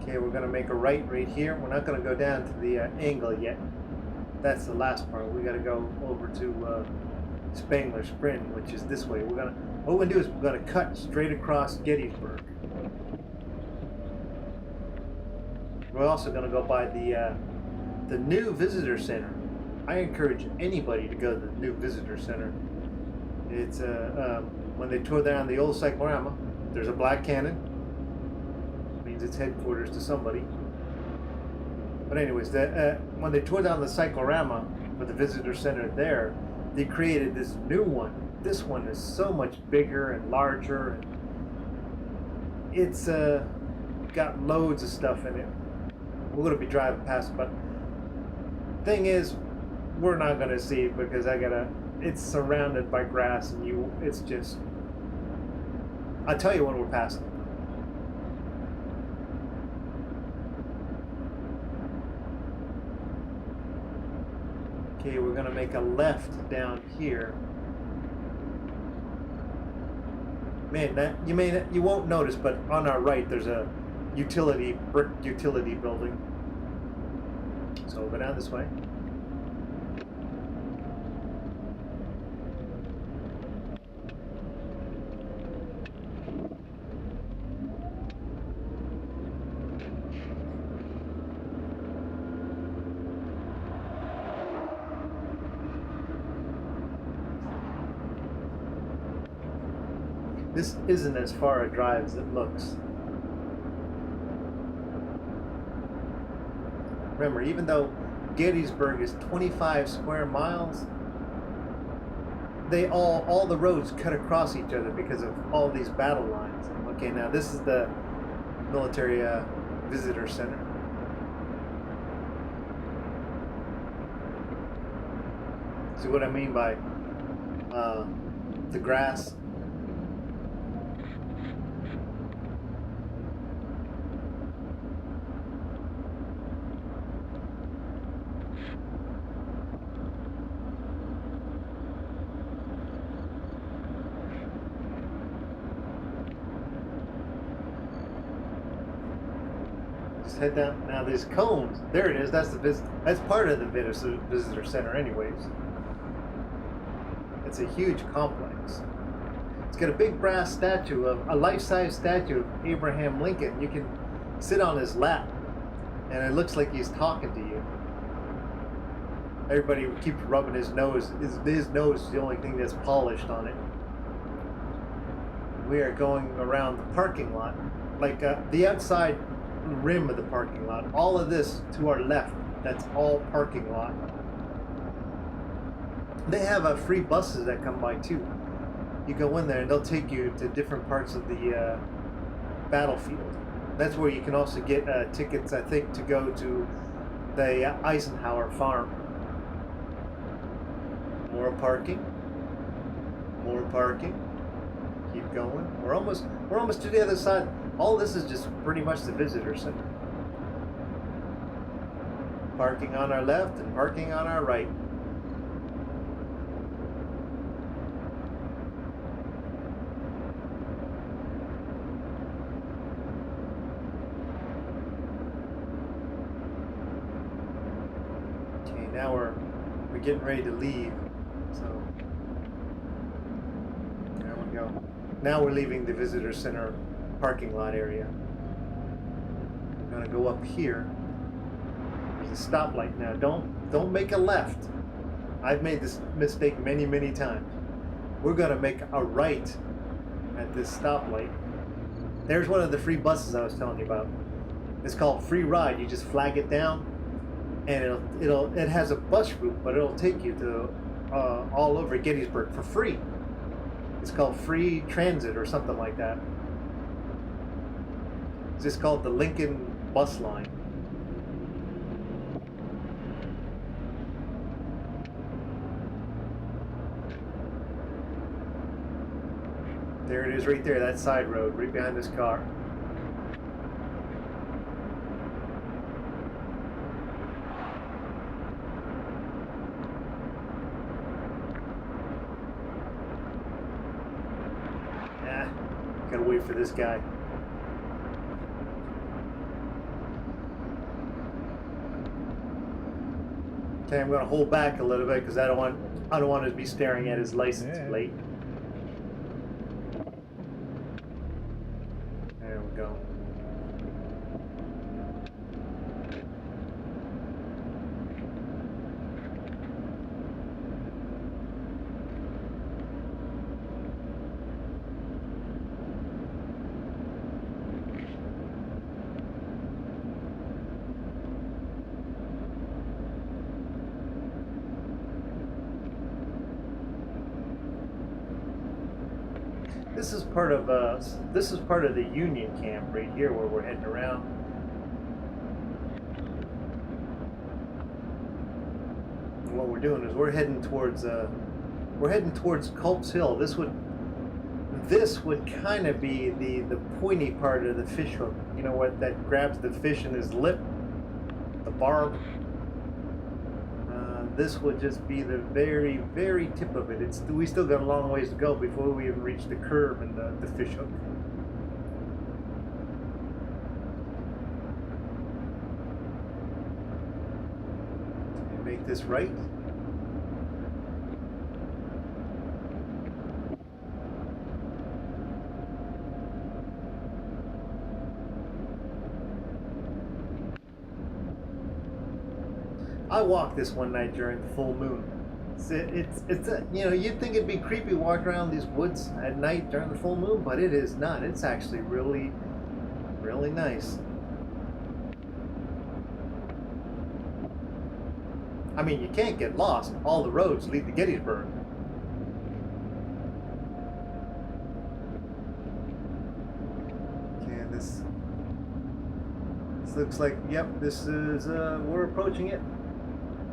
Okay, we're going to make a right here. We're not going to go down to the angle yet. That's the last part. We got to go over to Spangler Spring, which is this way. What we're going to do is we're going to cut straight across Gettysburg. We're also going to go by the new visitor center. I encourage anybody to go to the new visitor center. It's when they tore down the old cyclorama, there's a black cannon. Means it's headquarters to somebody. But anyways, when they tore down the cyclorama with the visitor center there, they created this new one. This one is so much bigger and larger. And it's got loads of stuff in it. We're going to be driving past it, but thing is, we're not going to see it because it's surrounded by grass and it's just, I'll tell you when we're passing. Okay, we're going to make a left down here. Man, you won't notice, but on our right there's a brick utility building. So we'll go down this way. This isn't as far a drive as it looks. Remember, even though Gettysburg is 25 square miles, all the roads cut across each other because of all these battle lines. Okay, now this is the military visitor center. See what I mean by the grass? Head down. Now these cones, there it is. That's that's part of the visitor center, anyways. It's a huge complex. It's got a big brass statue a life-size statue of Abraham Lincoln. You can sit on his lap, and it looks like he's talking to you. Everybody keeps rubbing his nose. His nose is the only thing that's polished on it. We are going around the parking lot, like the outside rim of the parking lot. All of this to our left, that's all parking lot. They have free buses that come by too. You go in there and they'll take you to different parts of the battlefield. That's where you can also get tickets, I think, to go to the Eisenhower farm. More parking. More parking. Keep going. We're almost to the other side. All this is just pretty much the visitor center. Parking on our left and parking on our right. Okay, now we're getting ready to leave. So there we go. Now we're leaving the visitor center parking lot area. I'm gonna go up here. There's a stoplight now. Don't make a left. I've made this mistake many times. We're gonna make a right at this stoplight. There's one of the free buses I was telling you about. It's called Free Ride. You just flag it down, and it has a bus route, but it'll take you to all over Gettysburg for free. It's called Free Transit or something like that. It's just called the Lincoln Bus Line. There it is right there, that side road, right behind this car. Gotta wait for this guy. Okay, I'm gonna hold back a little bit because I don't want to be staring at his license plate. There we go. This is part of the Union camp right here where we're heading around. And what we're doing is we're heading towards Culp's Hill. This would kind of be the pointy part of the fish hook. You know what? That grabs the fish in his lip, the barb. This would just be the very, very tip of it. We still got a long ways to go before we even reach the curve and the fish hook. And make this right. I walked this one night during the full moon. You'd think it'd be creepy walking around these woods at night during the full moon, but it is not. It's actually really, really nice. I mean, you can't get lost. All the roads lead to Gettysburg. Okay, this looks like, yep, this is, we're approaching it.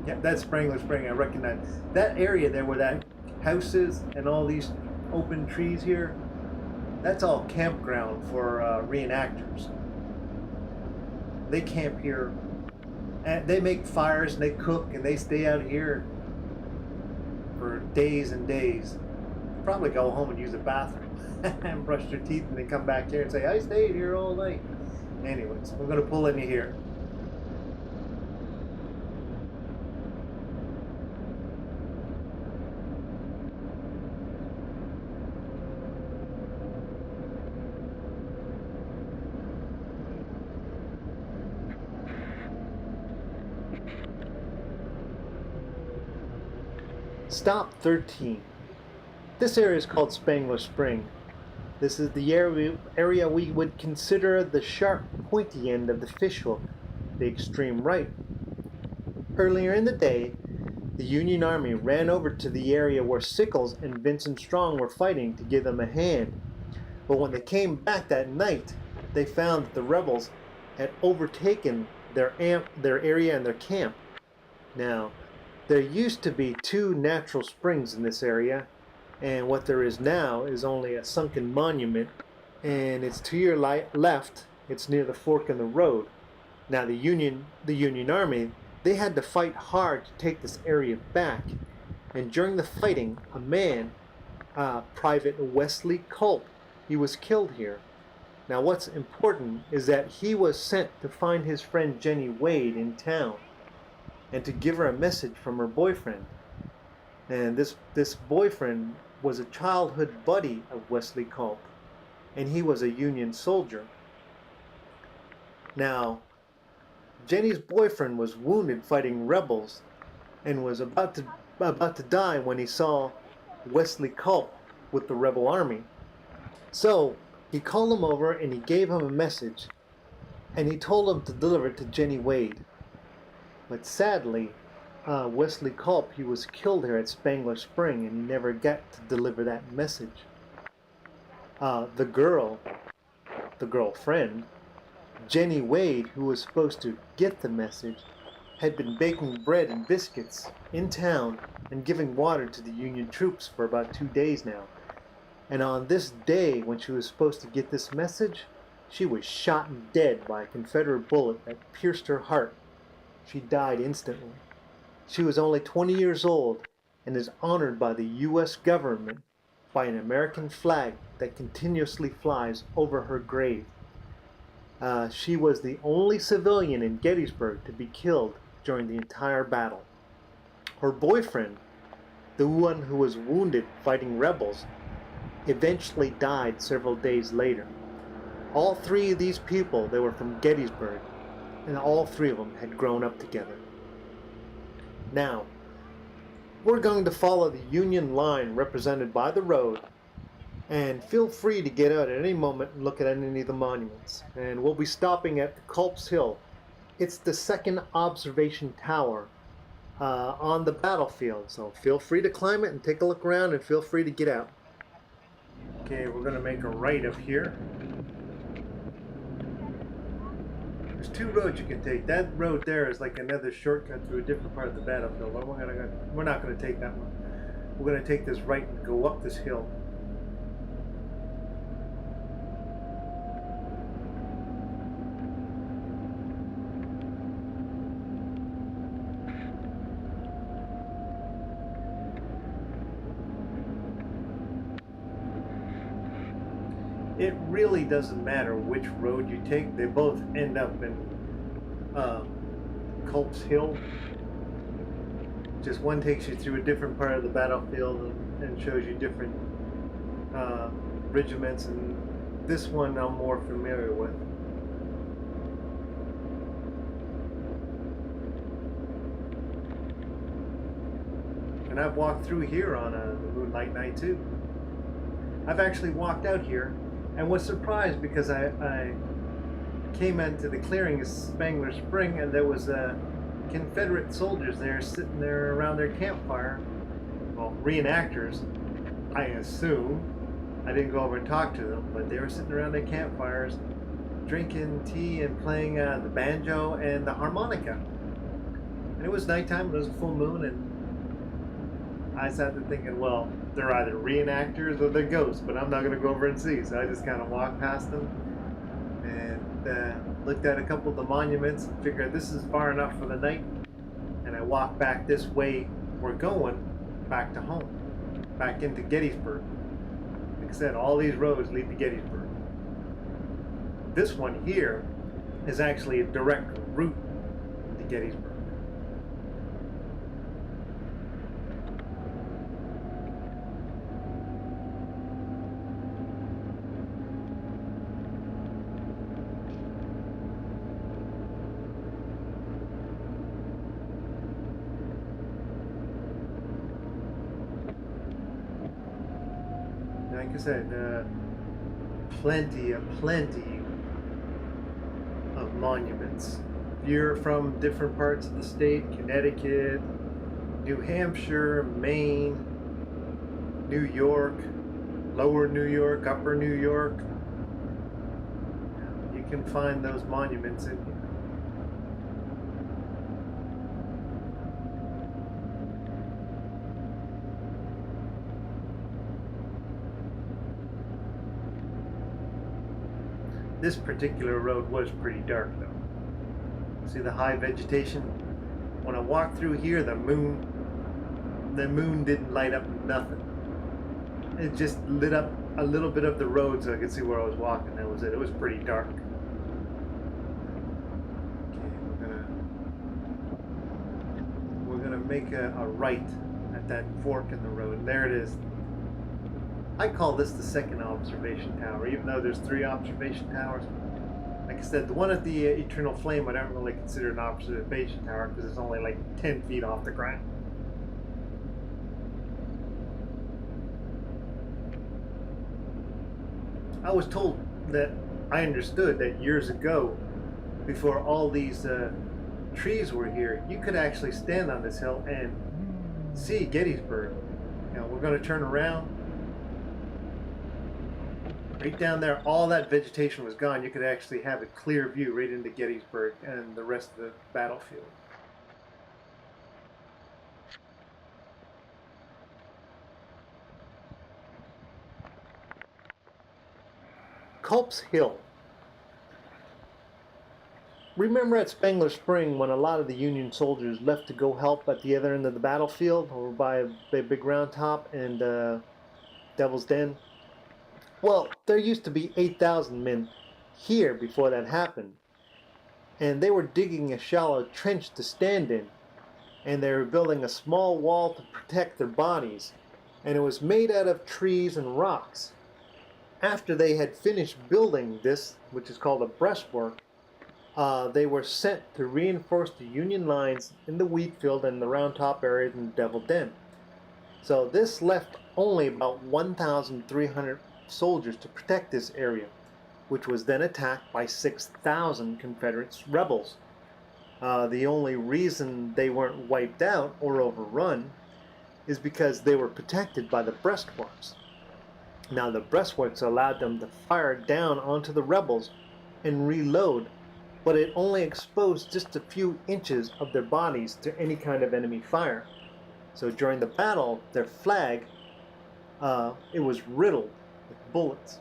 Yep, that's Spangler Spring. I recognize that area there where that house is and all these open trees here. That's all campground for reenactors. They camp here, and they make fires and they cook and they stay out here for days and days. Probably go home and use a bathroom and brush their teeth, and they come back here and say, "I stayed here all night." Anyways, we're gonna pull into here. Stop 13. This area is called Spangler Spring. This is the area we would consider the sharp, pointy end of the fishhook, the extreme right. Earlier in the day, the Union Army ran over to the area where Sickles and Vincent Strong were fighting to give them a hand. But when they came back that night, they found that the rebels had overtaken their area and their camp. Now, there used to be 2 natural springs in this area, and what there is now is only a sunken monument, and it's to your left. It's near the fork in the road. Now the Union Army, they had to fight hard to take this area back, and during the fighting, a man, Private Wesley Culp, he was killed here. Now what's important is that he was sent to find his friend Jenny Wade in town, and to give her a message from her boyfriend. And this boyfriend was a childhood buddy of Wesley Culp, and he was a Union soldier. Now, Jenny's boyfriend was wounded fighting rebels, and was about to die when he saw Wesley Culp with the rebel army. So he called him over and he gave him a message, and he told him to deliver it to Jenny Wade. But sadly, Wesley Culp, he was killed here at Spangler Spring, and he never got to deliver that message. The girlfriend, Jenny Wade, who was supposed to get the message, had been baking bread and biscuits in town and giving water to the Union troops for about 2 days now. And on this day, when she was supposed to get this message, she was shot dead by a Confederate bullet that pierced her heart. She died instantly. She was only 20 years old and is honored by the U.S. government by an American flag that continuously flies over her grave. She was the only civilian in Gettysburg to be killed during the entire battle. Her boyfriend, the one who was wounded fighting rebels, eventually died several days later. All three of these people, they were from Gettysburg, and all three of them had grown up together. Now, we're going to follow the Union line represented by the road, and feel free to get out at any moment and look at any of the monuments. And we'll be stopping at the Culp's Hill. It's the second observation tower on the battlefield, so feel free to climb it and take a look around, and feel free to get out. Okay, we're going to make a right up here. There's two roads you can take. That road there is like another shortcut through a different part of the battlefield. We're not going to take that one. We're going to take this right and go up this hill. It really doesn't matter which road you take. They both end up in Culp's Hill. Just one takes you through a different part of the battlefield and shows you different regiments, and this one I'm more familiar with. And I've walked through here on a moonlight night too. I've actually walked out here and was surprised because I came into the clearing of Spangler Spring, and there was Confederate soldiers there sitting there around their campfire. Well, reenactors, I assume. I didn't go over and talk to them, but they were sitting around their campfires drinking tea and playing the banjo and the harmonica. And it was nighttime, it was a full moon, and I sat there thinking, well, they're either reenactors or they're ghosts, but I'm not going to go over and see. So I just kind of walked past them and looked at a couple of the monuments and figured this is far enough for the night. And I walked back this way we're going, back to home, back into Gettysburg. Like I said, all these roads lead to Gettysburg. This one here is actually a direct route to Gettysburg. Like I said, plenty of monuments. If you're from different parts of the state, Connecticut, New Hampshire, Maine, New York, Lower New York, Upper New York, you can find those monuments in here. This particular road was pretty dark though. See the high vegetation? When I walked through here, the moon didn't light up nothing. It just lit up a little bit of the road so I could see where I was walking. That was it. It was pretty dark. Okay, we're gonna make a right at that fork in the road. And there it is. I call this the second observation tower, even though there's 3 observation towers. Like I said, the one at the Eternal Flame I don't really consider an observation tower because it's only like 10 feet off the ground. I was told that I understood that years ago, before all these trees were here, you could actually stand on this hill and see Gettysburg. You know, we're going to turn around. Right down there, all that vegetation was gone. You could actually have a clear view right into Gettysburg and the rest of the battlefield. Culp's Hill. Remember at Spangler Spring when a lot of the Union soldiers left to go help at the other end of the battlefield over by the big round top and Devil's Den? Well, there used to be 8,000 men here before that happened, and they were digging a shallow trench to stand in, and they were building a small wall to protect their bodies, and it was made out of trees and rocks. After they had finished building this, which is called a breastwork, they were sent to reinforce the Union lines in the wheatfield and the round top areas in the Devil's Den. So this left only about 1,300 soldiers to protect this area, which was then attacked by 6,000 Confederate rebels. The only reason they weren't wiped out or overrun is because they were protected by the breastworks. Now the breastworks allowed them to fire down onto the rebels and reload, but it only exposed just a few inches of their bodies to any kind of enemy fire. So during the battle, their flag, it was riddled with bullets,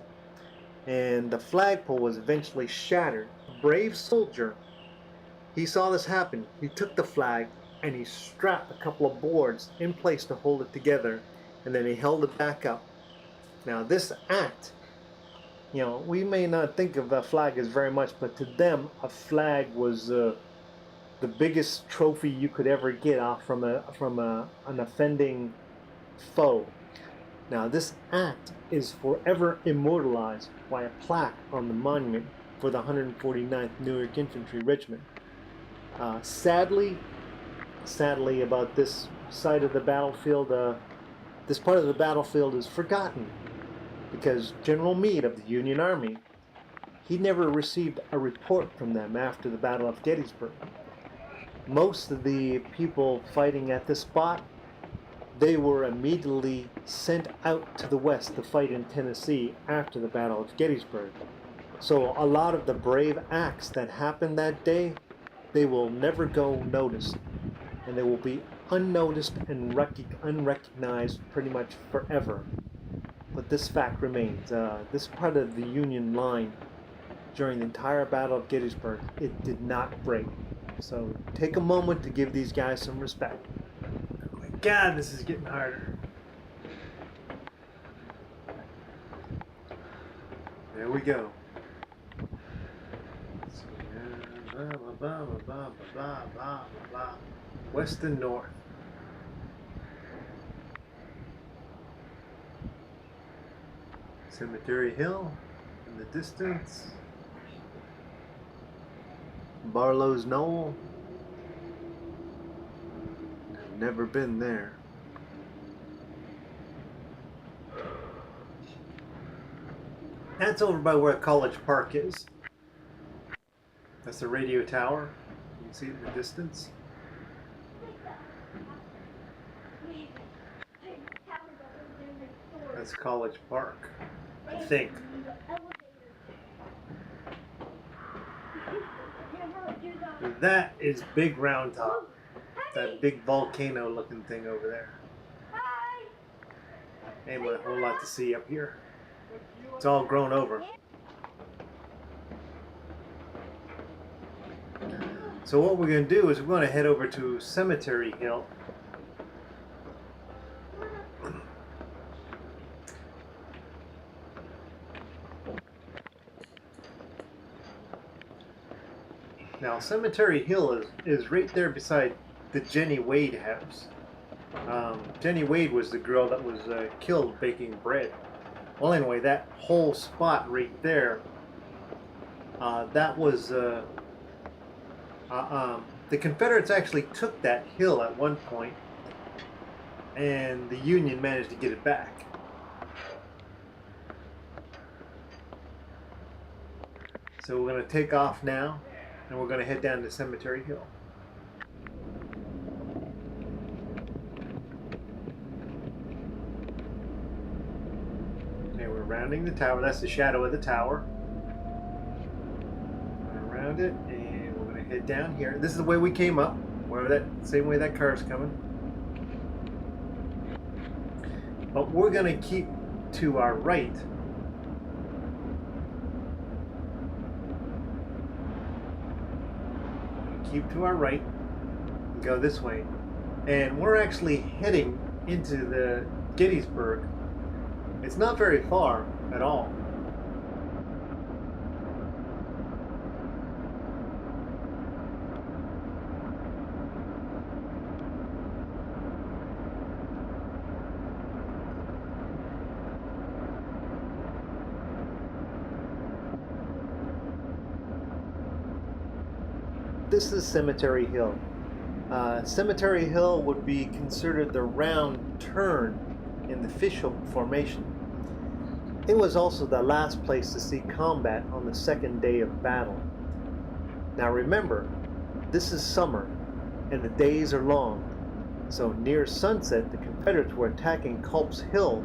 and the flagpole was eventually shattered. A brave soldier, he saw this happen. He took the flag and he strapped a couple of boards in place to hold it together, and then he held it back up. Now this act, you know, we may not think of a flag as very much, but to them a flag was the biggest trophy you could ever get off from an offending foe. Now this act is forever immortalized by a plaque on the monument for the 149th New York Infantry Regiment. Sadly about this side of the battlefield, this part of the battlefield is forgotten because General Meade of the Union Army, he never received a report from them after the Battle of Gettysburg. Most of the people fighting at this spot, they were immediately sent out to the west to fight in Tennessee after the Battle of Gettysburg. So a lot of the brave acts that happened that day, they will never go noticed, and they will be unnoticed and unrecognized pretty much forever. But this fact remains. This part of the Union line during the entire Battle of Gettysburg, it did not break. So take a moment to give these guys some respect. Oh my God, this is getting harder. There we go. West and north. Cemetery Hill in the distance. Barlow's Knoll. I've never been there. That's over by where College Park is. That's the radio tower. You can see it in the distance. That's College Park, I think. That is Big Round Top. That big volcano looking thing over there. Ain't a whole lot to see up here. It's all grown over. So what we're going to do is we're going to head over to Cemetery Hill. Now Cemetery Hill is right there beside the Jenny Wade house. Jenny Wade was the girl that was killed baking bread. Well, anyway, that whole spot right there, that was the Confederates actually took that hill at one point, and the Union managed to get it back. So we're going to take off now, and we're going to head down to Cemetery Hill. Okay, we're rounding the tower. That's the shadow of the tower. Around it, and we're going to head down here. This is the way we came up, same way that car's coming. But we're going to keep to our right. Keep to our right and go this way. And we're actually heading into the Gettysburg. It's not very far at all. This is Cemetery Hill. Cemetery Hill would be considered the round turn in the official formation. It was also the last place to see combat on the second day of battle. Now remember, this is summer and the days are long. So near sunset, the Confederates were attacking Culp's Hill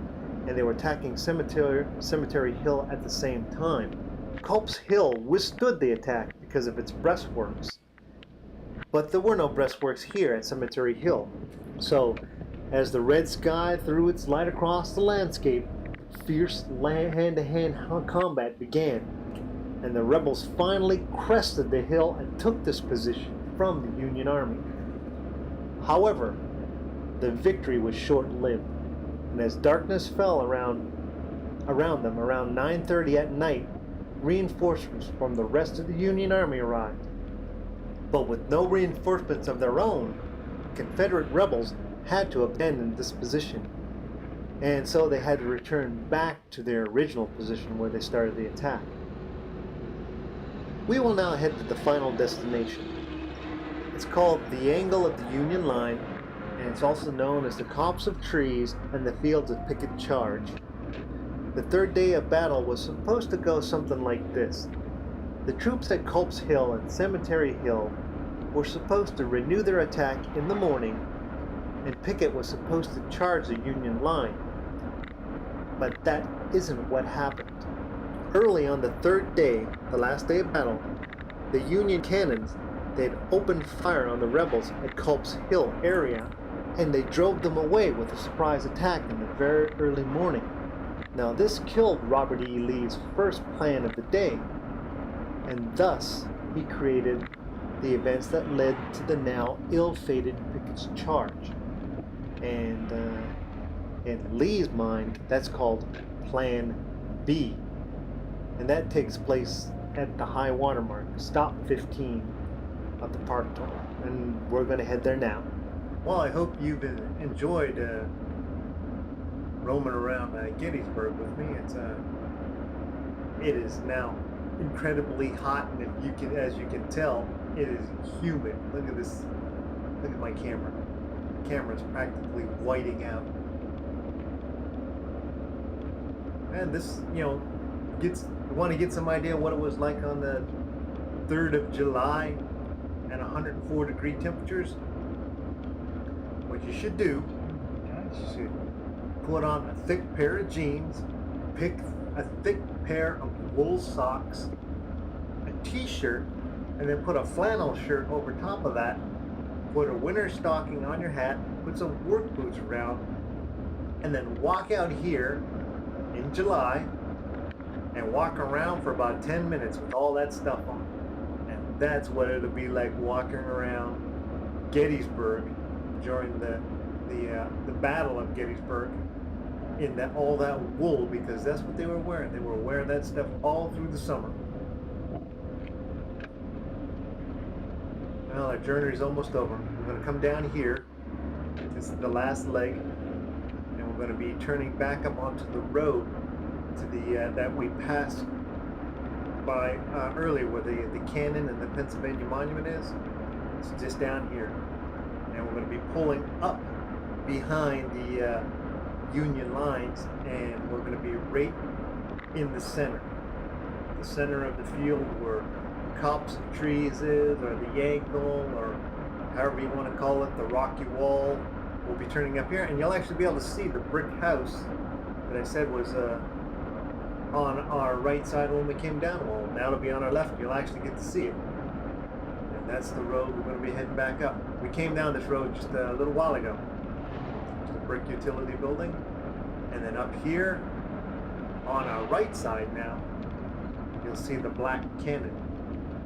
and they were attacking Cemetery Hill at the same time. Culp's Hill withstood the attack because of its breastworks. But there were no breastworks here at Cemetery Hill. So, as the red sky threw its light across the landscape, fierce hand-to-hand combat began, and the rebels finally crested the hill and took this position from the Union Army. However, the victory was short-lived, and as darkness fell around them around 9:30 at night, reinforcements from the rest of the Union Army arrived. But with no reinforcements of their own, Confederate rebels had to abandon this position, and so they had to return back to their original position where they started the attack. We will now head to the final destination. It's called the Angle of the Union Line, and it's also known as the Copse of Trees and the Fields of Picket Charge. The third day of battle was supposed to go something like this. The troops at Culp's Hill and Cemetery Hill were supposed to renew their attack in the morning, and Pickett was supposed to charge the Union line. But that isn't what happened. Early on the third day, the last day of battle, the Union cannons, they had opened fire on the rebels at Culp's Hill area, and they drove them away with a surprise attack in the very early morning. Now this killed Robert E. Lee's first plan of the day, and thus he created the events that led to the now ill-fated Pickett's Charge. And in Lee's mind, that's called Plan B. And that takes place at the high water mark, stop 15 of the park tour. And we're going to head there now. Well, I hope you've enjoyed roaming around Gettysburg with me. It is now incredibly hot, and if you can, as you can tell, it is humid. Look at this. Look at my camera. The camera's practically whiting out. And this, you want to get some idea what it was like on the 3rd of July at 104-degree temperatures. What you should do, you should put on a thick pair of jeans, pick a thick pair of wool socks, a t-shirt, and then put a flannel shirt over top of that, put a winter stocking on your hat, put some work boots around, and then walk out here in July and walk around for about 10 minutes with all that stuff on. And that's what it'll be like walking around Gettysburg during the Battle of Gettysburg in all that wool, because that's what they were wearing. They were wearing that stuff all through the summer. Well, our journey is almost over. We're going to come down here. This is the last leg, and we're going to be turning back up onto the road to the that we passed by earlier, where the cannon and the Pennsylvania Monument is. It's just down here, and we're going to be pulling up behind the Union lines, and we're going to be right in the center. the center of the field where copse of trees is, or the angle, or however you want to call it, the rocky wall, will be turning up here, and you'll actually be able to see the brick house that I said was on our right side when we came down. Well, now it'll be on our left. You'll actually get to see it. And that's the road we're going to be heading back up. We came down this road just a little while ago. To the brick utility building. And then up here, on our right side now, you'll see the black cannon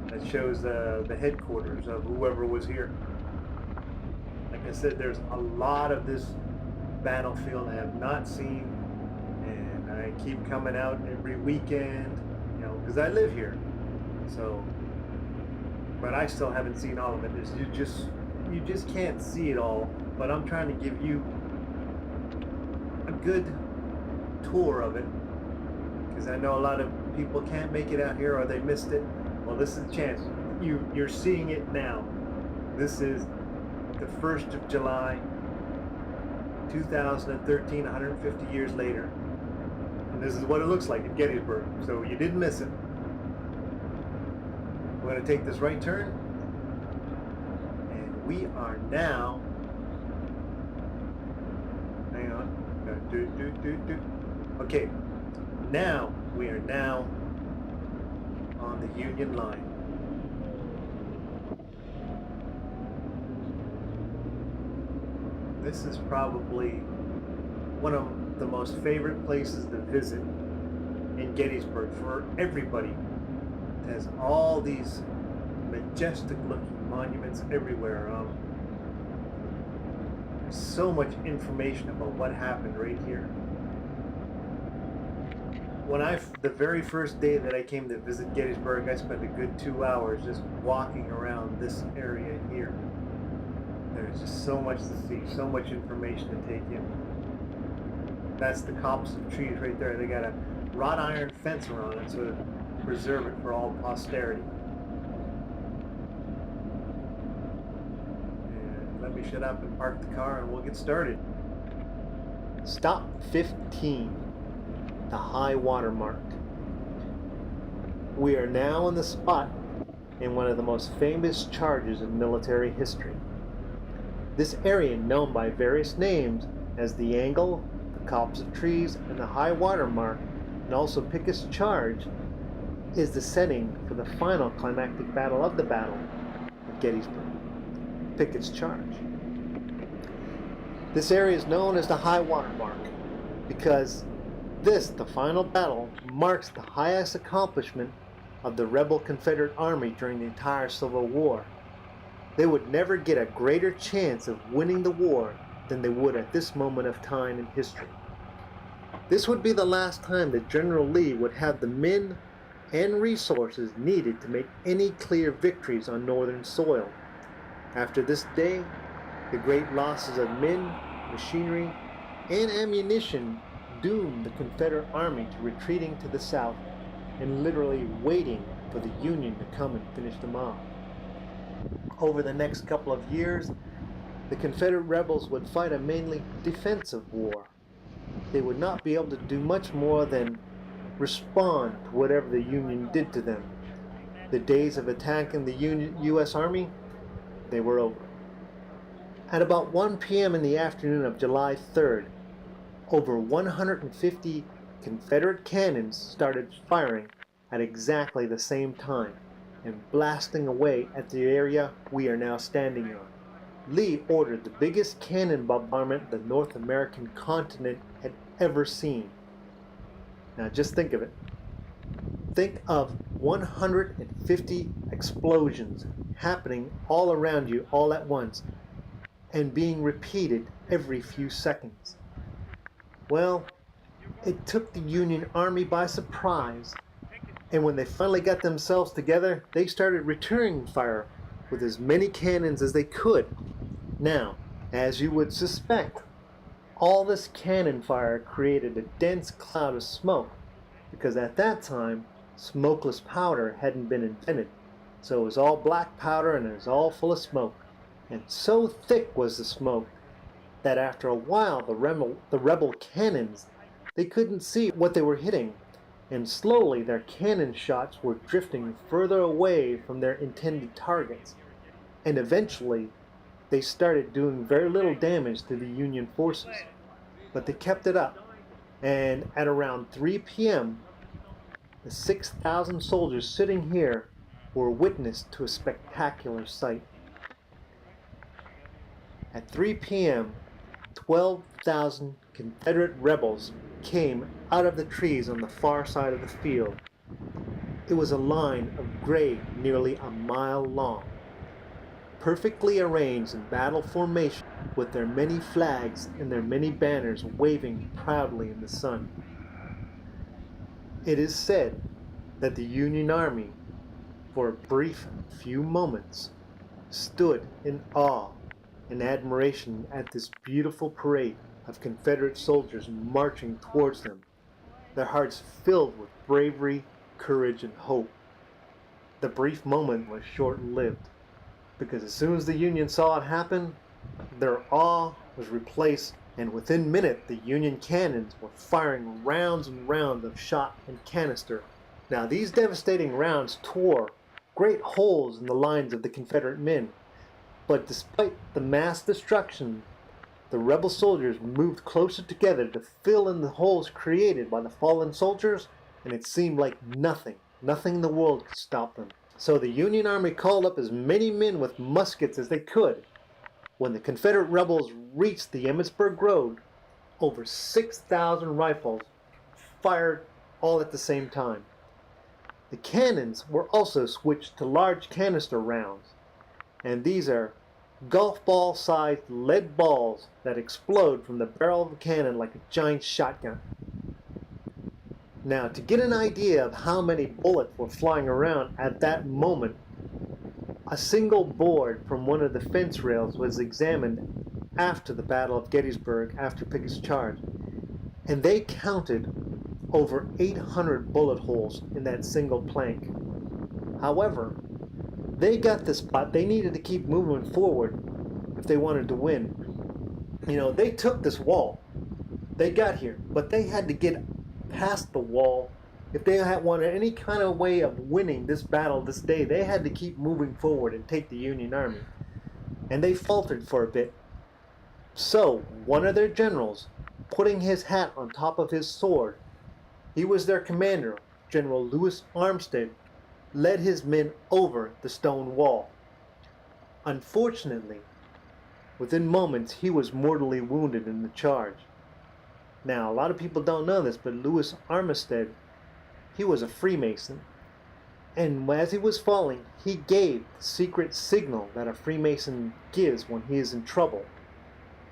that shows the headquarters of whoever was here. Like I said, there's a lot of this battlefield I have not seen, and I keep coming out every weekend, you know, because I live here. So, but I still haven't seen all of it. You just can't see it all. But I'm trying to give you a good tour of it, because I know a lot of people can't make it out here or they missed it. Well, this is a chance. You're seeing it now. This is the 1st of July, 2013, 150 years later. And this is what it looks like at Gettysburg. So you didn't miss it. We're going to take this right turn. And we are now... Hang on. Okay. Now, we are now on the Union line. This is probably one of the most favorite places to visit in Gettysburg for everybody. It has all these majestic looking monuments everywhere. There's so much information about what happened right here. The very first day that I came to visit Gettysburg, I spent a good 2 hours just walking around this area here. There's just so much to see, so much information to take in. That's the copse of trees right there. They got a wrought iron fence around it so to preserve it for all posterity. And let me shut up and park the car and we'll get started. Stop 15. The high water mark. We are now on the spot in one of the most famous charges in military history. This area, known by various names as the angle, the copse of trees, and the high water mark, and also Pickett's Charge, is the setting for the final climactic battle of the Battle of Gettysburg, Pickett's Charge. This area is known as the high water mark because this, the final battle, marks the highest accomplishment of the rebel Confederate Army during the entire Civil War. They would never get a greater chance of winning the war than they would at this moment of time in history. This would be the last time that General Lee would have the men and resources needed to make any clear victories on northern soil. After this day, the great losses of men, machinery, and ammunition doomed the Confederate Army to retreating to the south and literally waiting for the Union to come and finish them off. Over the next couple of years, the Confederate rebels would fight a mainly defensive war. They would not be able to do much more than respond to whatever the Union did to them. The days of attacking the U.S. Army, they were over. At about 1 p.m. in the afternoon of July 3rd, over 150 Confederate cannons started firing at exactly the same time and blasting away at the area we are now standing on. Lee ordered the biggest cannon bombardment the North American continent had ever seen. Now just think of it. Think of 150 explosions happening all around you all at once and being repeated every few seconds. Well, it took the Union Army by surprise, and when they finally got themselves together, they started returning fire with as many cannons as they could. Now, as you would suspect, all this cannon fire created a dense cloud of smoke, because at that time, smokeless powder hadn't been invented, so it was all black powder and it was all full of smoke. And so thick was the smoke that after a while the rebel cannons, they couldn't see what they were hitting, and slowly their cannon shots were drifting further away from their intended targets, and eventually they started doing very little damage to the Union forces. But they kept it up, and at around 3 p.m., the 6,000 soldiers sitting here were witness to a spectacular sight. At 3 p.m., 12,000 Confederate rebels came out of the trees on the far side of the field. It was a line of gray nearly a mile long, perfectly arranged in battle formation with their many flags and their many banners waving proudly in the sun. It is said that the Union Army, for a brief few moments, stood in awe and admiration at this beautiful parade of Confederate soldiers marching towards them, their hearts filled with bravery, courage, and hope. The brief moment was short-lived, because as soon as the Union saw it happen, their awe was replaced, and within minutes the Union cannons were firing rounds and rounds of shot and canister. Now these devastating rounds tore great holes in the lines of the Confederate men, but despite the mass destruction, the rebel soldiers moved closer together to fill in the holes created by the fallen soldiers, and it seemed like nothing in the world could stop them. So the Union Army called up as many men with muskets as they could. When the Confederate rebels reached the Emmitsburg Road, over 6,000 rifles fired all at the same time. The cannons were also switched to large canister rounds, and these are golf ball sized lead balls that explode from the barrel of a cannon like a giant shotgun. Now, to get an idea of how many bullets were flying around at that moment, a single board from one of the fence rails was examined after the Battle of Gettysburg, after Pickett's charge, and they counted over 800 bullet holes in that single plank. However, they got the spot. They needed to keep moving forward if they wanted to win. They took this wall. They got here, but they had to get past the wall. If they had wanted any kind of way of winning this battle this day, they had to keep moving forward and take the Union Army. And they faltered for a bit. So, one of their generals, putting his hat on top of his sword, he was their commander, General Lewis Armistead, led his men over the stone wall. Unfortunately, within moments he was mortally wounded in the charge. Now, a lot of people don't know this, but Lewis Armistead, he was a Freemason. And as he was falling, he gave the secret signal that a Freemason gives when he is in trouble.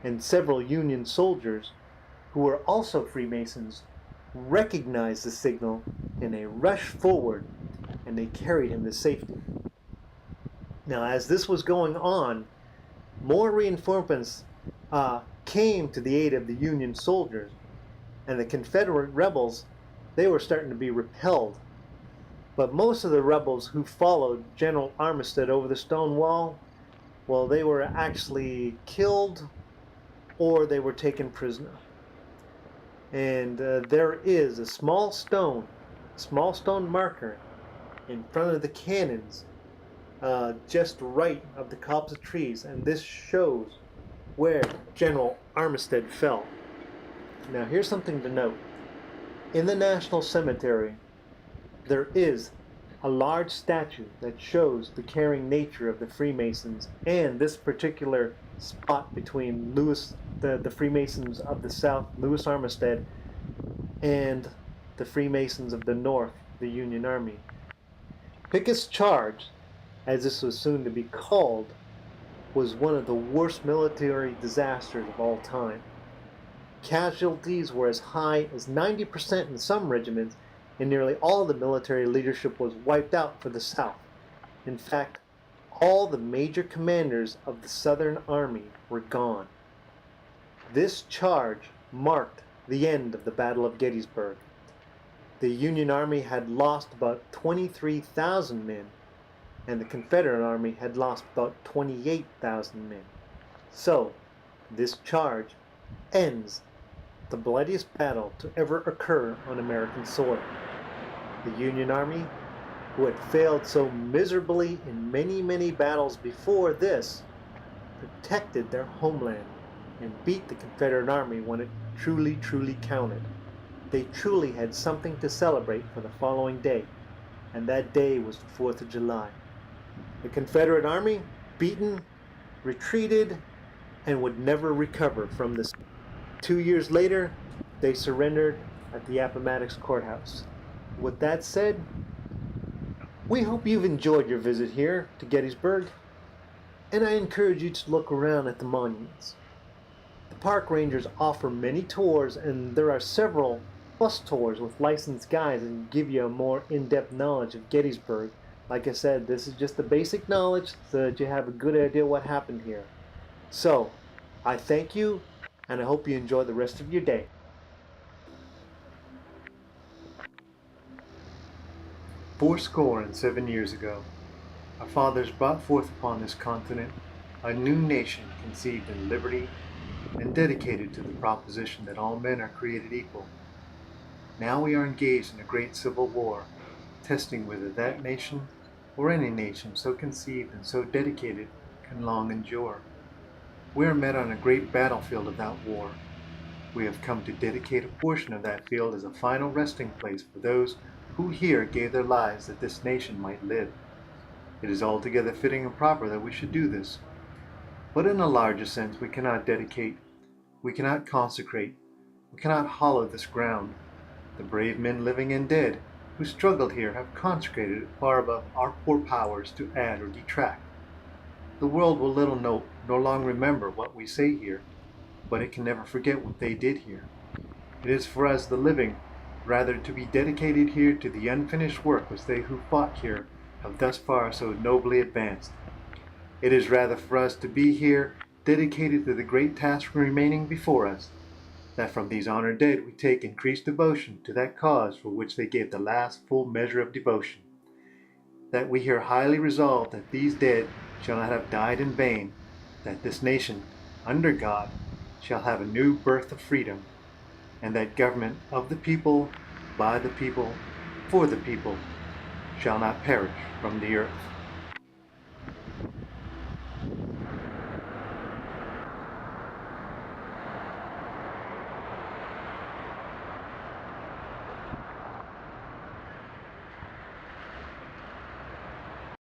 And several Union soldiers, who were also Freemasons, recognized the signal and they rushed forward and they carried him to safety. Now, as this was going on, more reinforcements came to the aid of the Union soldiers, and the Confederate rebels, they were starting to be repelled. But most of the rebels who followed General Armistead over the stone wall, well, they were actually killed or they were taken prisoner. And there is a small stone marker in front of the cannons, just right of the copse of trees, and this shows where General Armistead fell. Now, here's something to note. In the National Cemetery, there is a large statue that shows the caring nature of the Freemasons and this particular spot between the Freemasons of the South, Lewis Armistead, and the Freemasons of the North, the Union Army. Pickett's charge, as this was soon to be called, was one of the worst military disasters of all time. Casualties were as high as 90% in some regiments, and nearly all the military leadership was wiped out for the South. In fact, all the major commanders of the Southern Army were gone. This charge marked the end of the Battle of Gettysburg. The Union Army had lost about 23,000 men, and the Confederate Army had lost about 28,000 men. So, this charge ends the bloodiest battle to ever occur on American soil. The Union Army, who had failed so miserably in many, many battles before this, protected their homeland and beat the Confederate Army when it truly, truly counted. They truly had something to celebrate for the following day, and that day was the 4th of July. The Confederate Army, beaten, retreated, and would never recover from this. 2 years later, they surrendered at the Appomattox Courthouse. With that said, we hope you've enjoyed your visit here to Gettysburg, and I encourage you to look around at the monuments. The park rangers offer many tours, and there are several bus tours with licensed guides that give you a more in-depth knowledge of Gettysburg. Like I said, this is just the basic knowledge so that you have a good idea what happened here. So, I thank you, and I hope you enjoy the rest of your day. 7 years ago, our fathers brought forth upon this continent a new nation conceived in liberty and dedicated to the proposition that all men are created equal. Now we are engaged in a great civil war, testing whether that nation or any nation so conceived and so dedicated can long endure. We are met on a great battlefield of that war. We have come to dedicate a portion of that field as a final resting place for those who here gave their lives that this nation might live. It is altogether fitting and proper that we should do this. But in a larger sense, we cannot dedicate, we cannot consecrate, we cannot hallow this ground. The brave men living and dead who struggled here have consecrated it far above our poor powers to add or detract. The world will little note nor long remember what we say here, but it can never forget what they did here. It is for us, the living, rather to be dedicated here to the unfinished work which they who fought here have thus far so nobly advanced. It is rather for us to be here dedicated to the great task remaining before us, that from these honored dead we take increased devotion to that cause for which they gave the last full measure of devotion. That we here highly resolve that these dead shall not have died in vain, that this nation, under God, shall have a new birth of freedom, and that government of the people, by the people, for the people, shall not perish from the earth.